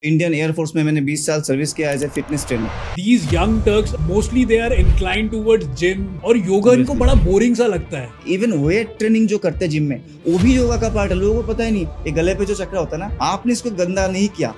Indian air force में मैंने 20 साल सर्विस किया as a fitness trainer. These young Turks mostly they are inclined towards gym और योगा इनको बड़ा बोरिंग सा लगता है। इवन वेट ट्रेनिंग जो करते हैं जिम में वो भी योगा का पार्ट है, लोगों को पता ही नहीं। ये गले पे जो चक्र होता है ना, आपने इसको गंदा नहीं किया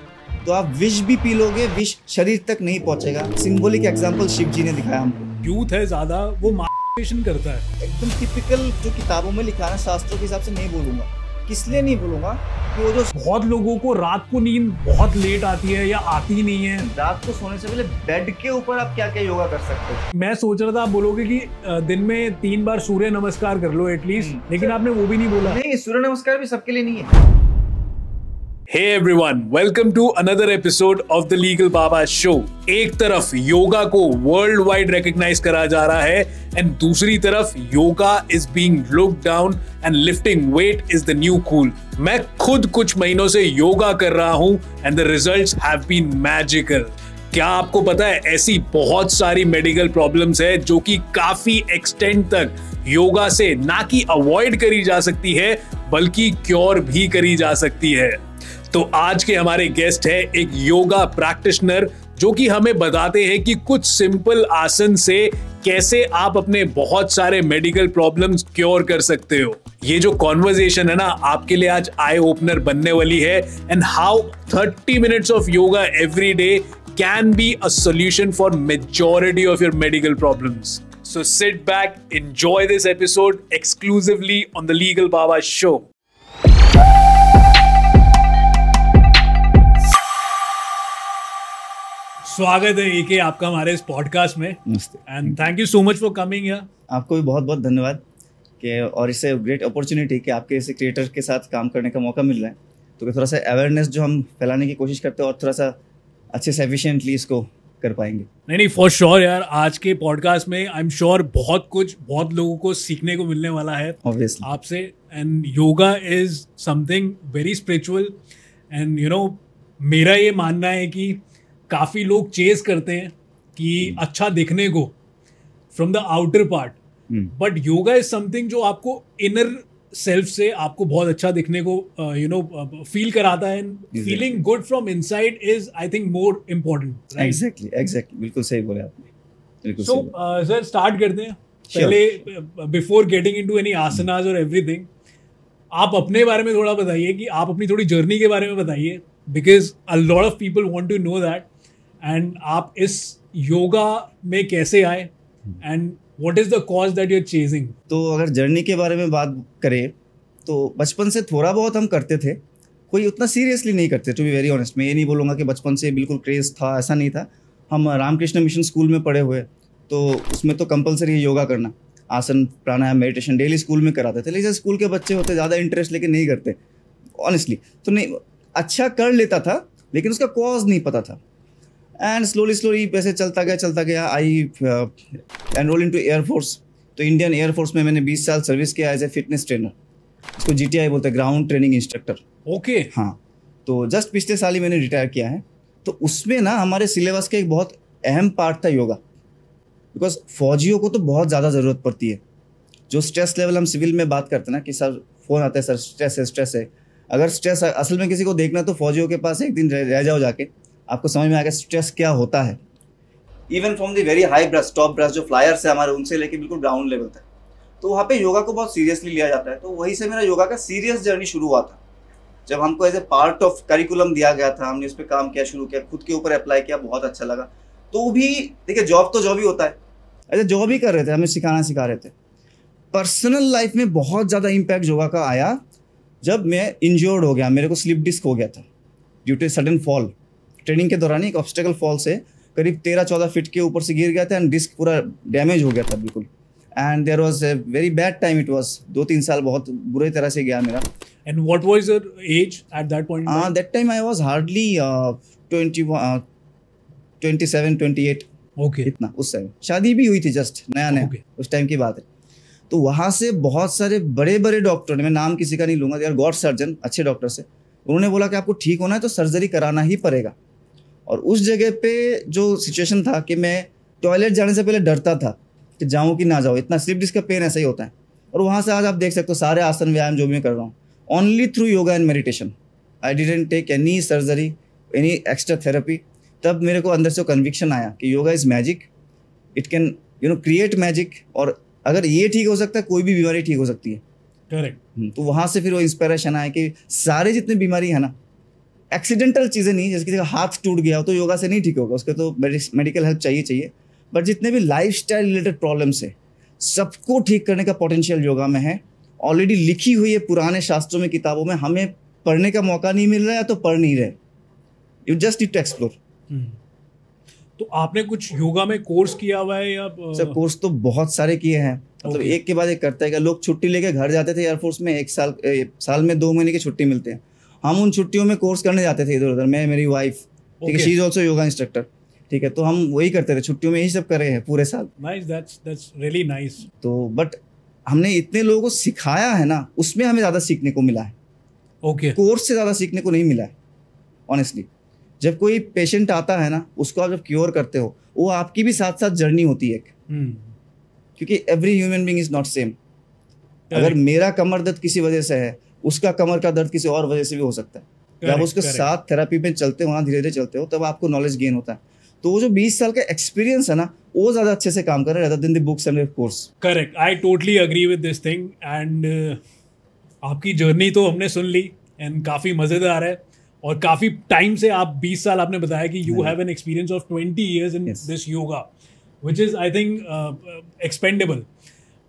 तो आप विष भी पी लोगे, विष शरीर तक नहीं पहुंचेगा। सिंबॉलिक एग्जांपल शिव जी ने दिखाया हमको। यूथ है ज्यादा, वो मार्केशन करता है। एकदम टिपिकल जो किताबों में लिखा है, शास्त्रों के हिसाब से नहीं बोलूंगा। किस लिए नहीं बोलूंगा कि वो जो बहुत लोगों को रात को नींद बहुत लेट आती है या आती ही नहीं है। रात को सोने से पहले बेड के ऊपर आप क्या क्या योगा कर सकते हो। मैं सोच रहा था आप बोलोगे कि दिन में 3 बार सूर्य नमस्कार कर लो एटलीस्ट, लेकिन आपने वो भी नहीं बोला। नहीं, सूर्य नमस्कार भी सबके लिए नहीं है। Hey everyone, welcome to another episode of the Legal Baba Show. एक तरफ योगा को वर्ल्ड वाइड रिकॉग्नाइज करा जा रहा है एंड दूसरी तरफ yoga is being looked down and lifting weight is the new cool. मैं खुद कुछ महीनों से योगा कर रहा हूं and the results have been magical. क्या आपको पता है ऐसी बहुत सारी मेडिकल प्रॉब्लम्स है जो कि काफी एक्सटेंड तक योगा से ना कि अवॉइड करी जा सकती है बल्कि क्योर भी करी जा सकती है। तो आज के हमारे गेस्ट है एक योगा प्रैक्टिशनर जो कि हमें बताते हैं कि कुछ सिंपल आसन से कैसे आप अपने बहुत सारे मेडिकल प्रॉब्लम्स क्योर कर सकते हो। ये जो कॉन्वर्सेशन है ना, आपके लिए आज आई ओपनर बनने वाली है and how 30 minutes of yoga every day can be a solution for majority of your medical problems. So sit back, enjoy this episode exclusively on the Legal Baba Show. स्वागत है एके आपका हमारे इस पॉडकास्ट में। And thank you so much for coming here. आपको भी बहुत बहुत धन्यवाद कि और इससे ग्रेट अपॉर्चुनिटी कि आपके ऐसे क्रिएटर के साथ काम करने का मौका मिल रहा है, तो थोड़ा सा अवेयरनेस जो हम फैलाने की कोशिश करते हैं और थोड़ा सा अच्छे से एफिशिएंटली इसको कर पाएंगे। नहीं फॉर श्योर यार, आज के पॉडकास्ट में आई एम श्योर बहुत लोगों को सीखने को मिलने वाला है Obviously. आपसे। And yoga is something very spiritual and you know मेरा ये मानना है कि काफ़ी लोग चेस करते हैं कि अच्छा दिखने को from the outer part, but yoga is something जो आपको इनर सेल्फ से आपको बहुत अच्छा दिखने को फील कराता है। Feeling good from inside is I think more important. Exactly बिल्कुल सही बोले आपने। सो सर स्टार्ट करते हैं। पहले बिफोर गेटिंग इनटू एनी आसनास और एवरीथिंग, आप अपने बारे में थोड़ा बताइए कि आप अपनी थोड़ी जर्नी के बारे में बताइए, because a lot of people want to know that. And आप इस योगा में कैसे आए and what is the cause that you are chasing. तो अगर जर्नी के बारे में बात करें तो बचपन से थोड़ा बहुत हम करते थे, कोई उतना सीरियसली नहीं करते। टू बी वेरी ऑनेस्ट, मैं ये नहीं बोलूँगा कि बचपन से बिल्कुल क्रेज था, ऐसा नहीं था। हम रामकृष्ण मिशन स्कूल में पढ़े हुए, तो उसमें तो कंपलसरी योगा करना, आसन प्राणायाम मेडिटेशन डेली स्कूल में कराते थे। लेकिन स्कूल के बच्चे होते ज़्यादा इंटरेस्ट लेके नहीं करते ऑनेस्टली, तो नहीं अच्छा कर लेता था लेकिन उसका कॉज नहीं पता था। एंड स्लोली वैसे चलता गया। आई एनरोल इनटू एयरफोर्स। तो इंडियन एयरफोर्स में मैंने 20 साल सर्विस किया एज ए फिटनेस ट्रेनर। इसको GTI बोलते हैं, ग्राउंड ट्रेनिंग इंस्ट्रक्टर। ओके हाँ, तो जस्ट पिछले साल ही मैंने रिटायर किया है। तो उसमें ना हमारे सिलेबस का एक बहुत अहम पार्ट था योगा, बिकॉज फौजियों को तो बहुत ज़्यादा ज़रूरत पड़ती है। जो स्ट्रेस लेवल हम सिविल में बात करते हैं ना कि सर फ़ोन आता है, सर स्ट्रेस है। अगर स्ट्रेस असल में किसी को देखना तो फौजियों के पास एक दिन रह जाओ जाके, आपको समझ में आएगा स्ट्रेस क्या होता है। Even from the very high brush, top brush जो फ्लायर्स है हमारे, उनसे लेके बिल्कुल ग्राउंड लेवल तक, तो वहाँ पे योगा को बहुत सीरियसली लिया जाता है। तो वहीं से मेरा योगा का सीरियस जर्नी शुरू हुआ था, जब हमको as a part of curriculum दिया गया था। हमने उस पर काम किया, शुरू किया, खुद के ऊपर अप्लाई किया, बहुत अच्छा लगा। तो भी देखिए, जॉब तो जॉब ही होता है, ऐसे जॉब ही कर रहे थे, हमें सिखा रहे थे। पर्सनल लाइफ में बहुत ज़्यादा इम्पैक्ट योगा का आया जब मैं इंजर्ड हो गया। मेरे को स्लिप डिस्क हो गया था due to sudden fall. Training के दौरान एक ऑब्स्टेकल फॉल से करीब 13-14 फीट के ऊपर से गिर गया था एंड डिस्क पूरा डैमेज हो गया था बिल्कुल। And there was a very bad time. It was 2-3 साल बहुत बुरे तरह से गया मेरा। And what was your age at that point? That time I was hardly 27-28। Okay, इतना। उस टाइम शादी भी हुई थी, जस्ट नया उस टाइम की बात है। तो वहाँ से बहुत सारे बड़े डॉक्टर ने, मैं नाम किसी का नहीं लूँगा, दे आर गॉड सर्जन, अच्छे डॉक्टर से, उन्होंने बोला कि आपको ठीक होना है तो सर्जरी कराना ही पड़ेगा। और उस जगह पे जो सिचुएशन था कि मैं टॉयलेट जाने से पहले डरता था कि जाऊँ कि ना जाऊँ, इतना स्लिप डिस्क का पेन ऐसा ही होता है। और वहाँ से आज आप देख सकते हो सारे आसन व्यायाम जो भी मैं कर रहा हूँ only through yoga and meditation. I didn't take any surgery, any extra therapy, तब मेरे को अंदर से कन्विक्शन आया कि yoga is magic, it can create magic, और अगर ये ठीक हो सकता है कोई भी बीमारी ठीक हो सकती है। करेक्ट। तो वहाँ से फिर वो इंस्पिरेशन आया कि सारे जितने बीमारी है ना, एक्सीडेंटल चीज़ें नहीं, जैसे किसी का हाथ टूट गया हो तो योगा से नहीं ठीक होगा, उसके तो मेडिकल हेल्प चाहिए, बट जितने भी लाइफस्टाइल रिलेटेड प्रॉब्लम्स है सबको ठीक करने का पोटेंशियल योगा में है। ऑलरेडी लिखी हुई है पुराने शास्त्रों में, किताबों में, हमें पढ़ने का मौका नहीं मिल रहा है तो पढ़ नहीं रहे। You just need to explore. तो आपने कुछ योगा में कोर्स किया हुआ है या? सर कोर्स तो बहुत सारे किए हैं, मतलब एक के बाद एक करता है। लोग छुट्टी लेके घर जाते थे एयरफोर्स में, एक साल में 2 महीने की छुट्टी मिलते हैं, हम उन छुट्टियों में कोर्स करने जाते थे इधर उधर, मैं, मेरी वाइफ, ठीक है, she is also yoga instructor, ठीक है, तो हम वही करते थे, छुट्टियों में यही सब कर रहे हैं पूरे साल। Nice, that's really nice. तो बट हमने इतने लोगों को सिखाया है ना, उसमें हमें ज़्यादा सीखने को मिला है। ओके। कोर्स से ज़्यादा सीखने को नहीं मिला है ऑनेस्टली। जब कोई पेशेंट आता है ना, उसको आप जब क्योर करते हो, वो आपकी भी साथ साथ जर्नी होती है क्योंकि every human being is not same. अगर मेरा कमर दर्द किसी वजह से है, उसका कमर का दर्द किसी और वजह से भी हो सकता है। जब आप उसके साथ थेरेपी में चलते हो ना, धीरे धीरे चलते हो, तब आपको नॉलेज गेन होता है। तो वो जो 20 साल का एक्सपीरियंस है ना, वो ज्यादा अच्छे से काम कर रहा है rather than the books and the course। Correct, I totally agree with this thing. And आपकी जर्नी तो हमने सुन ली एंड काफ़ी मज़ेदार है, और काफ़ी टाइम से आप 20 साल आपने बताया कि you have an experience of 20 years in this yoga, which is I think expendable.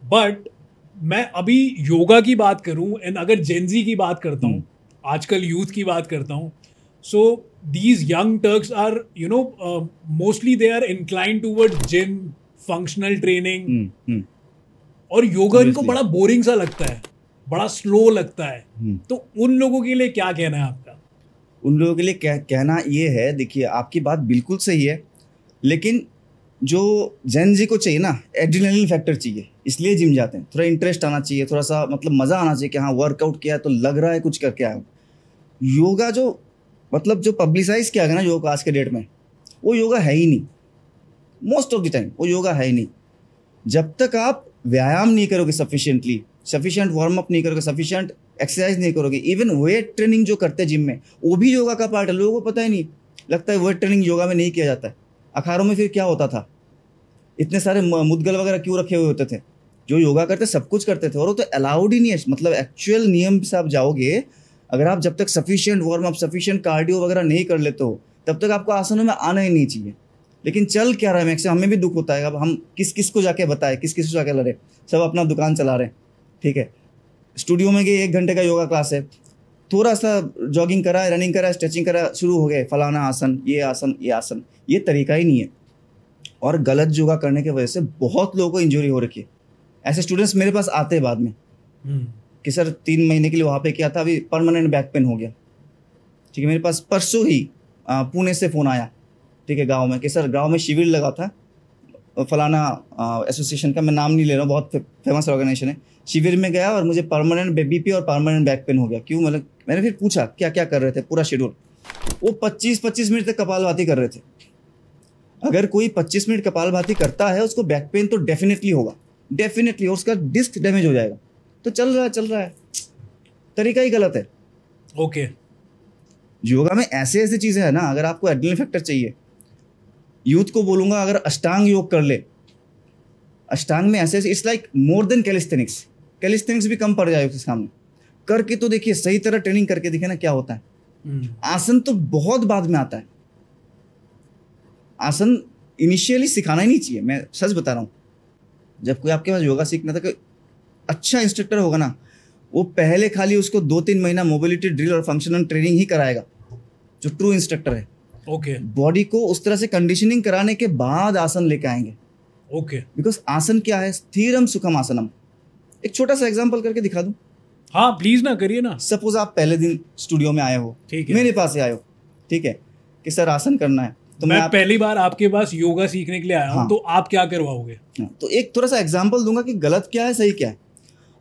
But मैं अभी योगा की बात करूं एंड अगर जेनजी की बात करता हूं, आजकल यूथ की बात करता हूं, सो these young Turks are, mostly they are inclined towards gym, functional training, और योगा इनको बड़ा बोरिंग सा लगता है, बड़ा स्लो लगता है। तो उन लोगों के लिए क्या कहना है आपका? उन लोगों के लिए कहना ये है, देखिए आपकी बात बिल्कुल सही है, लेकिन जो जेन जी को चाहिए ना, एड्रेनलिन फैक्टर चाहिए, इसलिए जिम जाते हैं। थोड़ा इंटरेस्ट आना चाहिए, थोड़ा सा मतलब मज़ा आना चाहिए कि हाँ वर्कआउट किया है तो लग रहा है कुछ करके आया हूँ। योगा जो जो पब्लिसाइज किया गया ना योगा आज के डेट में, वो योगा है ही नहीं। मोस्ट ऑफ द टाइम वो योगा है ही नहीं। जब तक आप व्यायाम नहीं करोगे सफिशिएंट वार्म अप नहीं करोगे, सफिशिएंट एक्सरसाइज नहीं करोगे, इवन वेट ट्रेनिंग जो करते हैं जिम में, वो भी योगा का पार्ट है। लोगों को पता ही नहीं, लगता है वेट ट्रेनिंग योगा में नहीं किया जाता है। अखाड़ों में फिर क्या होता था, इतने सारे मुद्गल वगैरह क्यों रखे हुए होते थे? जो योगा करते सब कुछ करते थे, और वो तो अलाउड ही नहीं है। मतलब एक्चुअल नियम से आप जाओगे, अगर आप जब तक sufficient warm up, sufficient cardio वगैरह नहीं कर लेते हो, तब तक आपको आसनों में आना ही नहीं चाहिए। लेकिन चल क्या रहा है मैक्सिमम, हमें भी दुख होता है। अब हम किस किस को जाके बताएं, किस किस को जाके लड़े, सब अपना दुकान चला रहे हैं, ठीक है। स्टूडियो में गए, 1 घंटे का योगा क्लास है, थोड़ा सा जॉगिंग करा, रनिंग करा, स्ट्रेचिंग करा, शुरू हो गए फलाना आसन, ये आसन, ये आसन। ये तरीका ही नहीं है, और गलत योगा करने की वजह से बहुत लोगों को इंजरी हो रखी है। ऐसे स्टूडेंट्स मेरे पास आते हैं बाद में कि सर 3 महीने के लिए वहाँ पे किया था, अभी परमानेंट बैक पेन हो गया, ठीक है। मेरे पास परसों ही पुणे से फ़ोन आया, ठीक है, गांव में, कि सर गांव में शिविर लगा था फलाना एसोसिएशन का, मैं नाम नहीं ले रहा हूँ, बहुत फेमस ऑर्गेनाइजेशन है। शिविर में गया और मुझे परमानेंट बीपी और परमानेंट बैक पेन हो गया। क्यों? मतलब मैंने फिर पूछा क्या क्या कर रहे थे, पूरा शेड्यूल। वो 25-25 मिनट तक कपालभाति कर रहे थे। अगर कोई 25 मिनट कपालभाति करता है, उसको बैक पेन तो डेफिनेटली होगा, डेफिनेटली, और उसका डिस्क डैमेज हो जाएगा। तो चल रहा है, तरीका ही गलत है। ओके। योगा में ऐसे ऐसे चीज़ें हैं ना, अगर आपको एड्रेनलिन फैक्टर चाहिए, यूथ को बोलूँगा अगर अष्टांग योग कर ले, अष्टांग में ऐसे it's like more than calisthenics भी कम पड़ जाए उसके सामने। करके तो देखिए, सही तरह ट्रेनिंग करके दिखे ना क्या होता है। आसन तो बहुत बाद में आता है, आसन इनिशियली सिखाना ही नहीं चाहिए। मैं सच बता रहा हूँ, जब कोई आपके पास योगा सीखना था, कोई अच्छा इंस्ट्रक्टर होगा ना, वो पहले खाली उसको 2-3 महीना मोबिलिटी ड्रिल और फंक्शनल ट्रेनिंग ही कराएगा, जो ट्रू इंस्ट्रक्टर है। ओके। बॉडी को उस तरह से कंडीशनिंग कराने के बाद आसन लेके आएंगे। ओके। बिकॉज आसन क्या है, स्थिरम सुखम आसनम। एक छोटा सा एग्जांपल करके दिखा दूं? हाँ प्लीज ना, करिए ना। सपोज आप पहले दिन स्टूडियो में आए हो, ठीक है, मेरे पास आए हो, ठीक है, कि सर आसन करना है, तो मैं पहली बार आपके पास योगा सीखने के लिए आया हूँ, तो आप क्या करवाओगे? तो एक थोड़ा सा एग्जांपल दूंगा कि गलत क्या है, सही क्या है।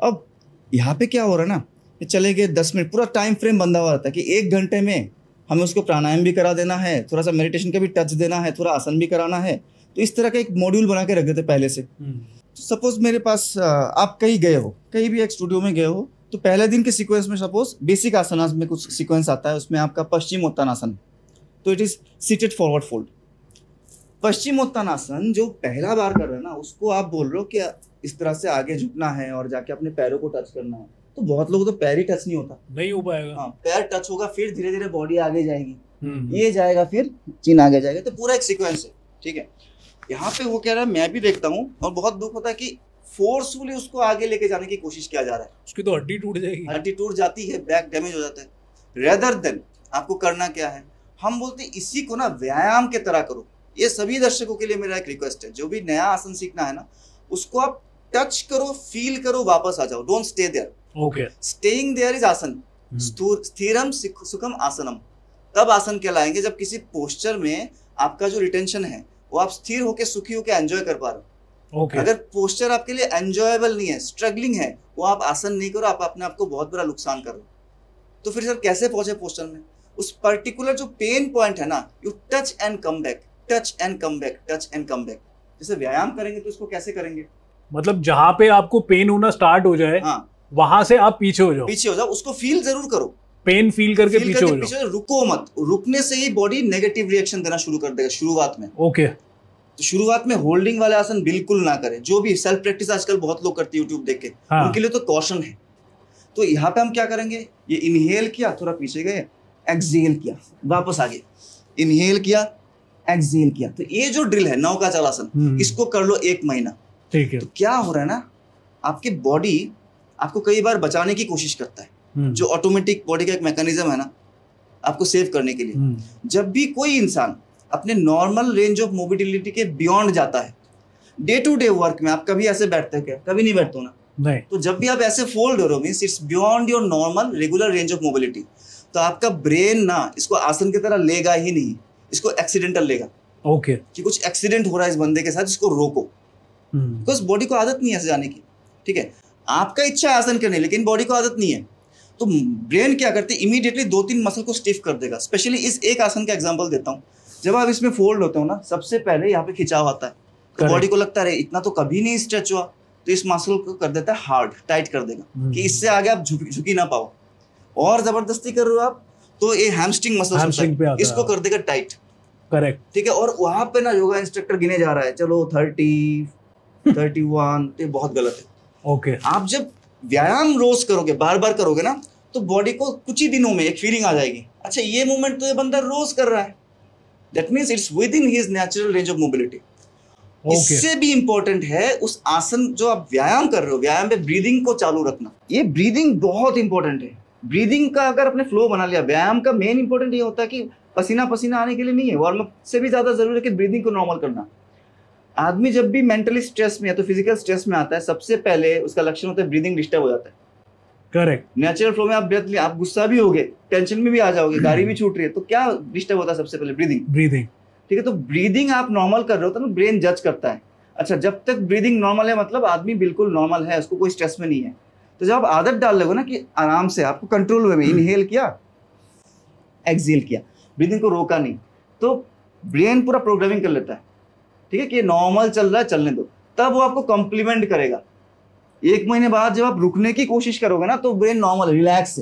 अब यहाँ पे क्या हो रहा है ना, चले गए 10 मिनट, पूरा टाइम फ्रेम बंधा हुआ रहता है कि 1 घंटे में हमें उसको प्राणायाम भी करा देना है, थोड़ा सा मेडिटेशन का भी टच देना है, थोड़ा आसन भी कराना है। तो इस तरह का एक मॉड्यूल बना के रख देते पहले से। सपोज मेरे पास आप कहीं गए हो, कहीं भी एक स्टूडियो में गए हो, तो पहले दिन के सीक्वेंस में सपोज बेसिक आसनास में कुछ सीक्वेंस आता है, उसमें आपका पश्चिमोत्तानासन, तो it is seated forward fold. Paschimottanasana जो पहला बार कर रहे हैं ना, उसको आप बोल रहे हो कि इस तरह से आगे झुकना है और जाके अपने पैरों को टच करना है, तो बहुत लोगों को तो पैर ही टच नहीं होता, नहीं हो पाएगा। हाँ, पैर टच होगा, फिर धीरे धीरे बॉडी आगे जाएगी, ये जाएगा, फिर चिन आगे जाएगा, तो पूरा एक सीक्वेंस है। ठीक है, यहाँ पे वो कह रहा है, मैं भी देखता हूँ और बहुत दुख होता है कि फोर्सफुली उसको आगे लेके जाने की कोशिश किया जा रहा है, उसकी तो हड्डी टूट जाएगी, हड्डी टूट जाती है, बैक डैमेज हो जाता है। रेदर देन आपको करना क्या है, हम बोलते हैं इसी को ना व्यायाम के तरह करो। ये सभी दर्शकों के लिए मेरा एक रिक्वेस्ट है, जो भी नया आसन सीखना है ना, उसको आप टच करो, फील करो, वापस आ जाओ, don't stay there. Okay, staying there is आसन, स्थिरम सुखम आसनम। तब आसन कहलाएंगे जब किसी पोस्चर में आपका जो रिटेंशन है वो आप स्थिर होके, सुखी होके एंजॉय कर पा रहे हो। ओके, अगर पोस्चर आपके लिए एंजॉयबल नहीं है, स्ट्रगलिंग है, वो आप आसन नहीं करो, आप अपने आप को बहुत बड़ा नुकसान कर रहे हो। तो फिर सर कैसे पहुंचे पोस्चर में, उस पर्टिकुलर जो पेन पॉइंट है ना, you touch and come back, touch and come back, touch and come back. जैसे व्यायाम करेंगे तो इसको कैसे करेंगे, मतलब जहां पे आपको पेन होना स्टार्ट हो जाए, हाँ, वहां से आप पीछे हो जाओ, पीछे हो जाओ, उसको फील जरूर करो, पेन फील करके पीछे हो जाओ, रुको मत। रुकने से ही बॉडी नेगेटिव रिएक्शन देना शुरू कर देगा शुरुआत में। ओके, तो शुरुआत में होल्डिंग वाले आसन बिल्कुल ना करें। जो भी सेल्फ प्रैक्टिस आजकल बहुत लोग करते हैं यूट्यूब देख के, हाँ, उनके लिए तो कॉशन है। तो यहाँ पे हम क्या करेंगे, ये इनहेल किया, थोड़ा पीछे गए, एक्सहेल किया, वापस आ गए, इनहेल किया, एक्सहेल किया। तो ये जो ड्रिल है नौका चालासन, इसको कर लो 1 महीना। ठीक है, तो क्या हो रहा है ना, आपकी बॉडी आपको कई बार बचाने की कोशिश करता है, जो ऑटोमेटिक बॉडी का एक मैकेनिज्म है ना, आपको सेव करने के लिए। जब भी कोई इंसान अपने नॉर्मल रेंज ऑफ मोबिलिटी के बियॉन्ड जाता है, डे टू डे वर्क में आप कभी ऐसे बैठते हैं क्या, कभी नहीं बैठते हो ना, नहीं। तो जब भी आप ऐसे फोल्ड हो रहे हो, means it's beyond your normal regular range of mobility, तो आपका ब्रेन ना इसको आसन की तरह लेगा ही नहीं, इसको एक्सीडेंटल लेगा। ओके, कि कुछ एक्सीडेंट हो रहा है इस बंदे के साथ, इसको रोको, बिकॉज बॉडी को आदत नहीं है ऐसे जाने की। ठीक है, आपका इच्छा है आसन करने, लेकिन बॉडी को आदत नहीं है, तो ब्रेन क्या करते हैं, इमीडिएटली 2-3 मसल को स्टिफ कर देगा। स्पेशली इस एक आसन का एग्जांपल देता हूँ, जब आप इसमें फोल्ड होते हो ना, सबसे पहले यहाँ पे खिंचाव आता है, तो बॉडी को लगता है इतना तो कभी नहीं स्ट्रेच हुआ, तो इस मसल को कर देता है हार्ड, टाइट कर देगा कि इससे आगे आप झुकी ना पाओ। और जबरदस्ती कर रहे हो आप, तो ये हैमस्ट्रिंग मसल इसको कर देगा टाइट। करेक्ट, ठीक है, और वहां पे ना योगा इंस्ट्रक्टर गिने जा रहा है, चलो 30, 31, तो बहुत गलत है। ओके, आप जब व्यायाम रोज करोगे, बार बार करोगे ना, तो बॉडी को कुछ ही दिनों में एक फीलिंग आ जाएगी, अच्छा ये मूवमेंट तो ये बंदा रोज कर रहा है, that means it's with in his natural range of mobility. इससे भी इंपॉर्टेंट है उस आसन जो आप व्यायाम कर रहे हो, व्यायाम में ब्रीदिंग को चालू रखना। ये ब्रीदिंग बहुत इंपॉर्टेंट है। ब्रीदिंग का अगर आपने फ्लो बना लिया, व्यायाम का मेन इंपॉर्टेंट ये होता है कि पसीना पसीना आने के लिए नहीं है, वार्म अप से भी ज्यादा जरूरी है कि ब्रीदिंग को नॉर्मल करना। आदमी जब भी मेंटली स्ट्रेस में है, तो फिजिकल स्ट्रेस में आता है, सबसे पहले उसका लक्षण होता है ब्रीदिंग डिस्टर्ब हो जाता है। करेक्ट, नेचुरल फ्लो में आप ब्रेथ, आप गुस्सा भी होगे, टेंशन में भी आ जाओगे, गाड़ी भी छूट रही है, तो क्या डिस्टर्ब होता है सबसे पहले, ब्रीदिंग। ठीक है, तो ब्रीदिंग आप नॉर्मल कर रहे हो तो ना ब्रेन जज करता है, अच्छा जब तक ब्रीदिंग नॉर्मल है मतलब आदमी बिल्कुल नॉर्मल है, उसको कोई स्ट्रेस में नहीं है। तो जब आप आदत डाल लोगे ना कि आराम से आपको कंट्रोल हुए में इनहेल किया, एक्सहेल किया, ब्रीदिंग को रोका नहीं, तो ब्रेन पूरा प्रोग्रामिंग कर लेता है, ठीक है, कि नॉर्मल चल रहा है, चलने दो, तब वो आपको कॉम्प्लीमेंट करेगा। 1 महीने बाद जब आप रुकने की कोशिश करोगे ना, तो ब्रेन नॉर्मल, रिलैक्स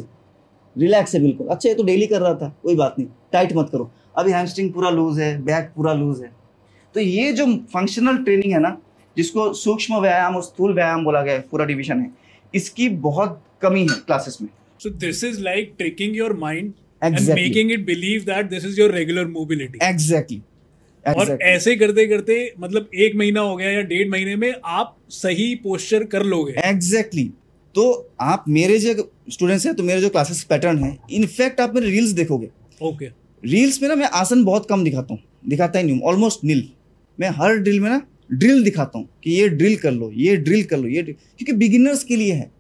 है बिल्कुल, अच्छा ये तो डेली कर रहा था, कोई बात नहीं, टाइट मत करो, अभी हैमस्ट्रिंग पूरा लूज है, बैक पूरा लूज है। तो ये जो फंक्शनल ट्रेनिंग है ना, जिसको सूक्ष्म व्यायाम और स्थूल व्यायाम बोला गया है, पूरा डिवीजन है, इसकी बहुत कमी है क्लासेस में। So this is like tricking your mind Exactly. and making it believe that this is your regular mobility. Exactly. और ऐसे करते करते मतलब 1 महीना हो गया या 1.5 महीने में आप सही पोस्चर कर लोगे। Exactly. तो आप मेरे जो स्टूडेंट्स हैं, तो मेरे जो क्लासेस पैटर्न है, इनफैक्ट आप मेरे रील्स देखोगे, ओके, रील्स में ना मैं आसन बहुत कम दिखाता हूँ, दिखाता ही नहीं हूँ, ऑलमोस्ट नील। मैं हर ड्रिल में ना ड्रिल दिखाता हूँ कि ये ड्रिल कर लो, ये ड्रिल कर लो, ये क्योंकि बिगिनर्स के लिए है।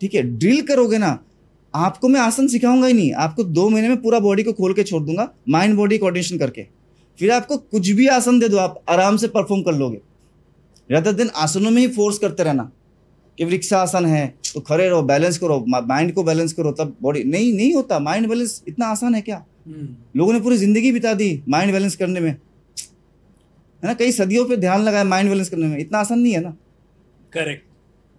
ठीक है, ड्रिल करोगे ना, आपको मैं आसन सिखाऊंगा ही नहीं, आपको 2 महीने में पूरा बॉडी को खोल के छोड़ दूंगा, माइंड बॉडी कोऑर्डिनेशन करके, फिर आपको कुछ भी आसन दे दो, आप आराम से परफॉर्म कर लोगे। रादर देन आसनों में ही फोर्स करते रहना कि वृक्षासन है तो खड़े रहो, बैलेंस करो, माइंड को बैलेंस करो, तब बॉडी नहीं होता। माइंड बैलेंस इतना आसान है क्या? लोगों ने पूरी जिंदगी बिता दी माइंड बैलेंस करने में, है ना, कई सदियों पे ध्यान लगाया माइंड बैलेंस करने में, इतना आसान नहीं है ना। करेक्ट।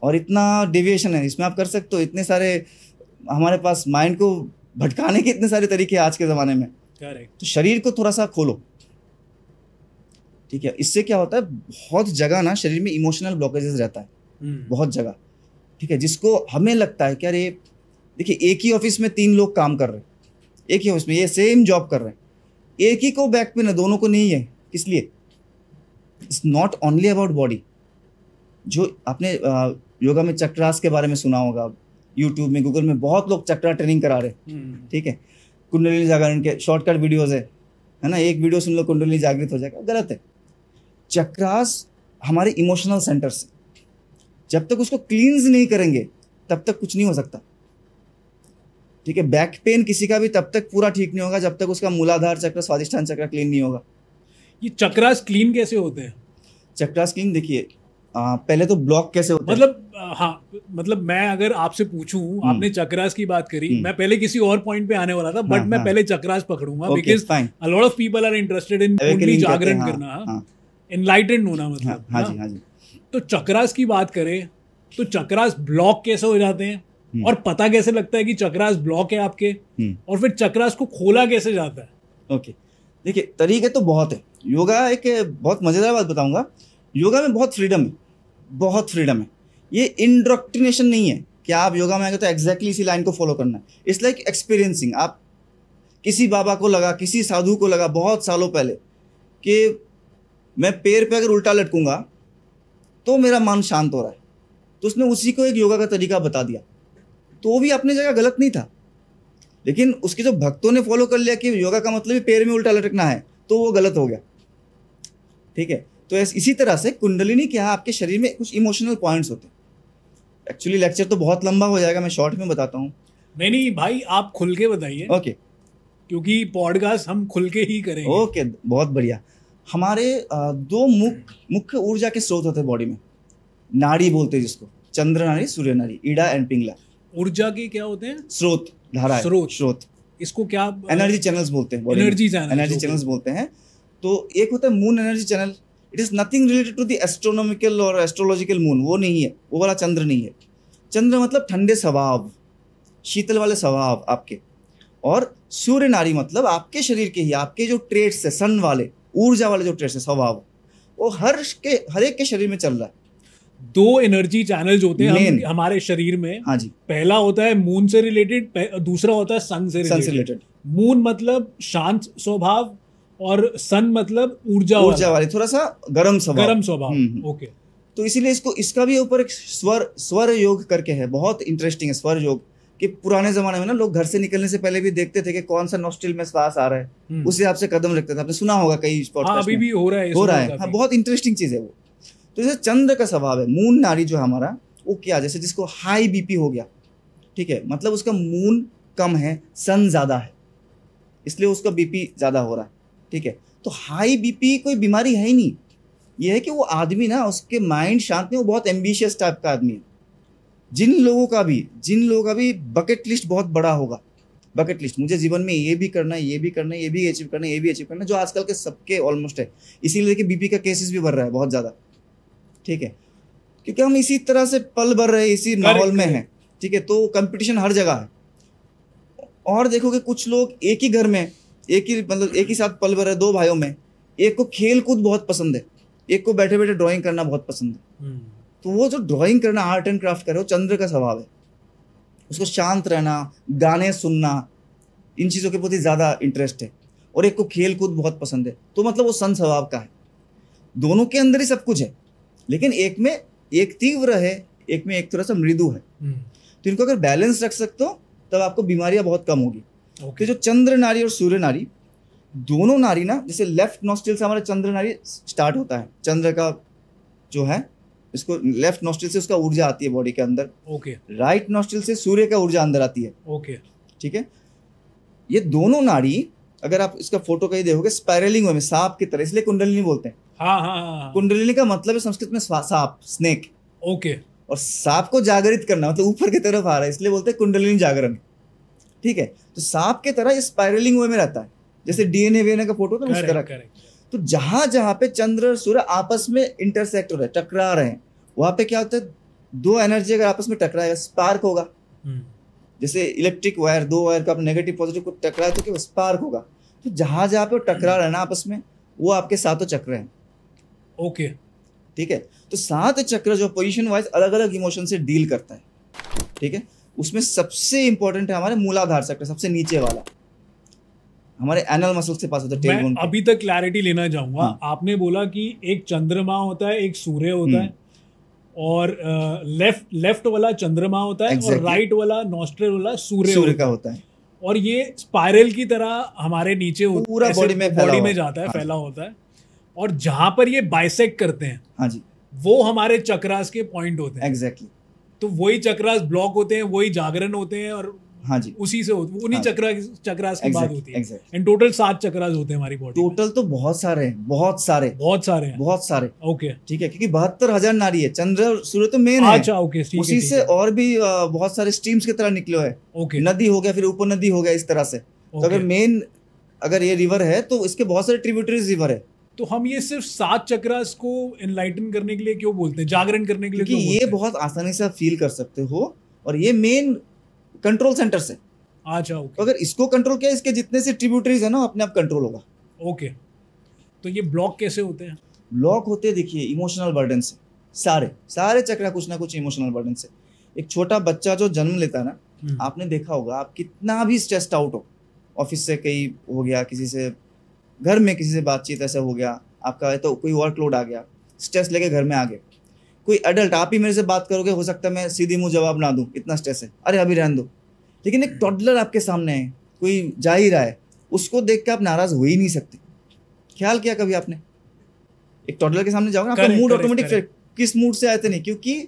और इतना डेविएशन है इसमें, आप कर सकते हो, इतने सारे हमारे पास माइंड को भटकाने के इतने सारे तरीके हैं आज के ज़माने में, करेक्ट। तो शरीर को थोड़ा सा खोलो, ठीक है। इससे क्या होता है, बहुत जगह ना शरीर में इमोशनल ब्लॉकेजेस रहता है, बहुत जगह, ठीक है, जिसको हमें लगता है कि अरे देखिए एक ही ऑफिस में 3 लोग काम कर रहे हैं, एक ही ऑफिस में ये सेम जॉब कर रहे हैं, एक ही को बैक पेन है, दोनों को नहीं है, किस लिए? It's not only about body. जो आपने योगा में चक्रास के बारे में सुना होगा, यूट्यूब में, गूगल में बहुत लोग चक्रा ट्रेनिंग करा रहे हैं, ठीक है, कुंडलिनी जागरण के शॉर्टकट वीडियोस है ना, एक वीडियो सुन लो कुंडलिनी जागृत हो जाएगा, गलत है। चक्रास हमारे इमोशनल सेंटर से, जब तक उसको क्लींस नहीं करेंगे तब तक कुछ नहीं हो सकता, ठीक है। बैक पेन किसी का भी तब तक पूरा ठीक नहीं होगा जब तक उसका मूलाधार चक्र, स्वादिष्ठान चक्र क्लीन नहीं होगा। ये चक्रास क्लीन कैसे होते हैं? चक्रास क्लीन देखिए, पहले तो ब्लॉक कैसे होते हैं, मतलब हाँ, मतलब मैं अगर आपसे पूछूं, आपने चक्रास की बात करी, मैं पहले किसी और पॉइंट पे आने वाला था, बट मैं पहले चक्रास पकड़ूंगा, because a lot of people are interested in कुंडली जागरण करना, एनलाइटेंड होना, मतलब हाँ जी, हाँ जी। तो चक्रास की बात करें तो चक्रास ब्लॉक कैसे हो जाते हैं, और पता कैसे लगता है कि चक्रास ब्लॉक है आपके, और फिर चक्रास को खोला कैसे जाता है? ओके, देखिए तरीके तो बहुत है। योगा एक बहुत मजेदार बात बताऊंगा, योगा में बहुत फ्रीडम है, बहुत फ्रीडम है। ये इंडोक्ट्रिनेशन नहीं है कि आप योगा में आएंगे तो एग्जैक्टली इसी लाइन को फॉलो करना है। It's like experiencing. आप किसी बाबा को लगा, किसी साधु को लगा बहुत सालों पहले कि मैं पैर पे अगर उल्टा लटकूंगा तो मेरा मन शांत हो रहा है, तो उसने उसी को एक योगा का तरीका बता दिया, तो वो भी अपनी जगह गलत नहीं था, लेकिन उसके जो भक्तों ने फॉलो कर लिया कि योगा का मतलब ही पैर में उल्टा लटकना है, तो वो गलत हो गया, ठीक है। तो इसी तरह से कुंडलिनी क्या है, आपके शरीर में कुछ इमोशनल पॉइंट्स होते हैं। एक्चुअली लेक्चर तो बहुत लंबा हो जाएगा, मैं शॉर्ट में बताता हूँ। नहीं भाई, आप खुल के बताइए। ओके, क्योंकि पॉडकास्ट हम खुल के ही करेंगे। ओके, बहुत बढ़िया। हमारे 2 मुख्य ऊर्जा के स्रोत होते हैं बॉडी में, नाड़ी बोलते हैं जिसको, चंद्र नाड़ी, सूर्य नाड़ी, ईडा एंड पिंगला। ऊर्जा के क्या होते हैं? स्रोत, धारा, स्रोत। इसको क्या एनर्जी चैनल्स बोलते हैं, एनर्जी चैनल्स बोलते हैं। तो एक होता है moon energy channel, it is nothing related to the astronomical और एस्ट्रोलॉजिकल मून, वो नहीं है, वो वाला चंद्र नहीं है। चंद्र मतलब ठंडे स्वभाव, शीतल वाले स्वभाव आपके। और सूर्य नाड़ी मतलब आपके शरीर के ही, आपके जो ट्रेट्स है, सन वाले, ऊर्जा वाले जो ट्रेट्स है, स्वभाव, वो हर एक के शरीर में चल रहा है। 2 एनर्जी चैनल्स होते हैं हमारे शरीर में। हाँ जी। पहला होता है मून से रिलेटेड, दूसरा होता है सन से रिलेटेड। मून मतलब शांत स्वभाव और सन मतलब ऊर्जा वाले, थोड़ा सा गर्म स्वभाव। ओके, तो इसीलिए इसका भी ऊपर एक स्वर योग करके है, बहुत इंटरेस्टिंग है स्वर योग। कि पुराने जमाने में ना लोग घर से निकलने से पहले भी देखते थे कि कौन सा नॉस्ट्रिल में श्वास आ रहा है, उस हिसाब से कदम रखते थे। आपने सुना होगा कई पॉडकास्ट में। अभी भी हो रहा है। हाँ, बहुत इंटरेस्टिंग चीज है वो। तो जैसे चंद्र का स्वभाव है, मून नाड़ी जो हमारा, वो क्या, जैसे जिसको हाई बीपी हो गया, ठीक है, मतलब उसका मून कम है, सन ज्यादा है, इसलिए उसका बीपी ज्यादा हो रहा है, ठीक है। तो हाई बीपी कोई बीमारी है ही नहीं, ये है कि वो आदमी ना, उसके माइंड शांत नहीं, वो बहुत एम्बिशियस टाइप का आदमी है। जिन लोगों का भी बकेट लिस्ट बहुत बड़ा होगा, बकेट लिस्ट, मुझे जीवन में ये भी करना है, ये भी करना है, ये भी अचीव करना है, ये भी अचीव करना है, जो आजकल के सबके ऑलमोस्ट है। इसीलिए कि बीपी का केसेस भी बढ़ रहा है बहुत ज़्यादा, ठीक है, क्योंकि हम इसी तरह से पल भर रहे, इसी माहौल में हैं, ठीक है। तो कंपटीशन हर जगह है। और देखोगे कुछ लोग एक ही घर में, एक ही साथ पल भर रहे, 2 भाइयों में, एक को खेल कूद बहुत पसंद है, एक को बैठे बैठे ड्राइंग करना बहुत पसंद है। तो वो जो ड्राइंग करना, आर्ट एंड क्राफ्ट करे, वो चंद्र का स्वभाव है। उसको शांत रहना, गाने सुनना, इन चीज़ों के प्रति ज़्यादा इंटरेस्ट है। और एक को खेल कूद बहुत पसंद है, तो मतलब वो सन स्वभाव का है। दोनों के अंदर ही सब कुछ है, लेकिन एक में एक तीव्र है, एक में एक थोड़ा सा मृदु है। तो इनको अगर बैलेंस रख सकते हो तब आपको बीमारियां बहुत कम होगी। तो जो चंद्र नाड़ी और सूर्य नाड़ी, दोनों नाड़ी ना, जैसे लेफ्ट नॉस्ट्रिल से हमारा चंद्र नाड़ी स्टार्ट होता है, चंद्र का जो है, इसको लेफ्ट नॉस्ट्रिल से उसका ऊर्जा आती है बॉडी के अंदर। ओके। राइट नॉस्ट्रिल से सूर्य का ऊर्जा अंदर आती है। ओके, ठीक है। ये दोनों नाड़ी, अगर आप इसका फोटो कहीं देखोगे, स्पाइरलिंग में, सांप की तरह, इसलिए कुंडलिनी बोलते हैं। हाँ। कुंडलिनी का मतलब है संस्कृत में सांप, स्नेक। ओके। और सांप को जागृत करना, मतलब ऊपर की तरफ आ रहा है, इसलिए बोलते हैं कुंडलिनी जागरण, ठीक है। तो सांप की तरह ये स्पाइरलिंग वे में रहता है, जैसे डीएनए का फोटो था, उस तरह। तो जहां पे चंद्र और सूर्य आपस में इंटरसेक्ट हो रहे हैं, टकरा रहे हैं, वहां पे क्या होता है, 2 एनर्जी अगर आपस में टकराएगा, स्पार्क होगा। जैसे इलेक्ट्रिक वायर, 2 वायर का नेगेटिव पॉजिटिव को टकराए तो क्या स्पार्क होगा। तो जहां जहां पे टकरा रहा है ना आपस में, वो आपके सातों चक्र हैं। ओके, ठीक है, तो 7 चक्र जो पोजीशन वाइज अलग अलग इमोशन से डील करता है। ठीक है, उसमें सबसे इंपॉर्टेंट है हमारे मूलाधार चक्र, सबसे नीचे वाला, हमारे एनल मसल्स के पास होता है, टेल बोन मैं अभी तक क्लैरिटी लेना चाहूंगा। हाँ। आपने बोला कि एक चंद्रमा होता है, एक सूर्य होता है, और लेफ्ट वाला चंद्रमा होता है, और Exactly. राइट वाला नॉस्ट्रल वाला सूर्य सूर्य होता का है। होता है। और ये स्पाइरल की तरह हमारे नीचे पूरा body में फैला बॉडी हुआ में है। जाता है, हाँ। फैला होता है। और जहां पर ये बाइसेक्ट करते हैं, हाँ जी, वो हमारे चक्रास के पॉइंट होते हैं। एग्जैक्टली। तो वही चक्रास ब्लॉक होते हैं, वही जागरण होते हैं, और हाँ जी, उसी से उन्हीं हाँ। चक्रास की बात Exactly, होती है। exactly. एंड टोटल 7 चक्रास होते हैं हमारी बॉडी में। टोटल तो बहुत सारे हैं, बहुत सारे, बहुत सारे हैं। बहुत सारे। ओके, ठीक है, क्योंकि 72,000 नारी है, चंद्र और सूर्य तो मेन है। अच्छा, ओके, ठीक है, उसी ठीक से है। और भी बहुत सारे स्ट्रीम्स की तरह निकले है। ओके, नदी हो गया, फिर उप नदी हो गया, इस तरह से। तो ओके। अगर मेन, अगर ये रिवर है तो इसके बहुत सारे ट्रिब्यूटरीज रिवर है। तो हम ये सिर्फ 7 चक्रास को एनलाइटन करने के लिए क्यों बोलते हैं, जागरण करने के लिए क्योंकि क्यों ये बोलते हैं? बहुत आसानी से आप फील कर सकते हो, और ये मेन कंट्रोल सेंटर से। अच्छा, तो ओके, अगर इसको कंट्रोल किया, इसके जितने से ट्रिब्यूटरीज है ना, अपने आप कंट्रोल होगा। ओके। तो ये ब्लॉक कैसे होते हैं? ब्लॉक होते हैं, देखिए, इमोशनल बर्डन से। सारे सारे चक्र कुछ ना कुछ इमोशनल बर्डन से। एक छोटा बच्चा जो जन्म लेता है ना, आपने देखा होगा, आप कितना भी स्ट्रेस्ड आउट हो, ऑफिस से कहीं हो गया, किसी से घर में किसी से बातचीत ऐसा हो गया, आपका तो कोई वर्कलोड आ गया, स्ट्रेस लेके घर में आ गए, कोई एडल्ट, आप ही मेरे से बात करोगे, हो सकता है मैं सीधी मुंह जवाब ना दूं, इतना स्ट्रेस है, अरे अभी रहने दो। लेकिन एक टॉडलर आपके सामने है, कोई जा ही रहा है, उसको देख के आप नाराज हो ही नहीं सकते। ख्याल किया कभी आपने? एक टॉडलर के सामने जाओगे ना, आपका Correct, mood correct, automatic correct. किस मूड से आए थे नहीं, क्योंकि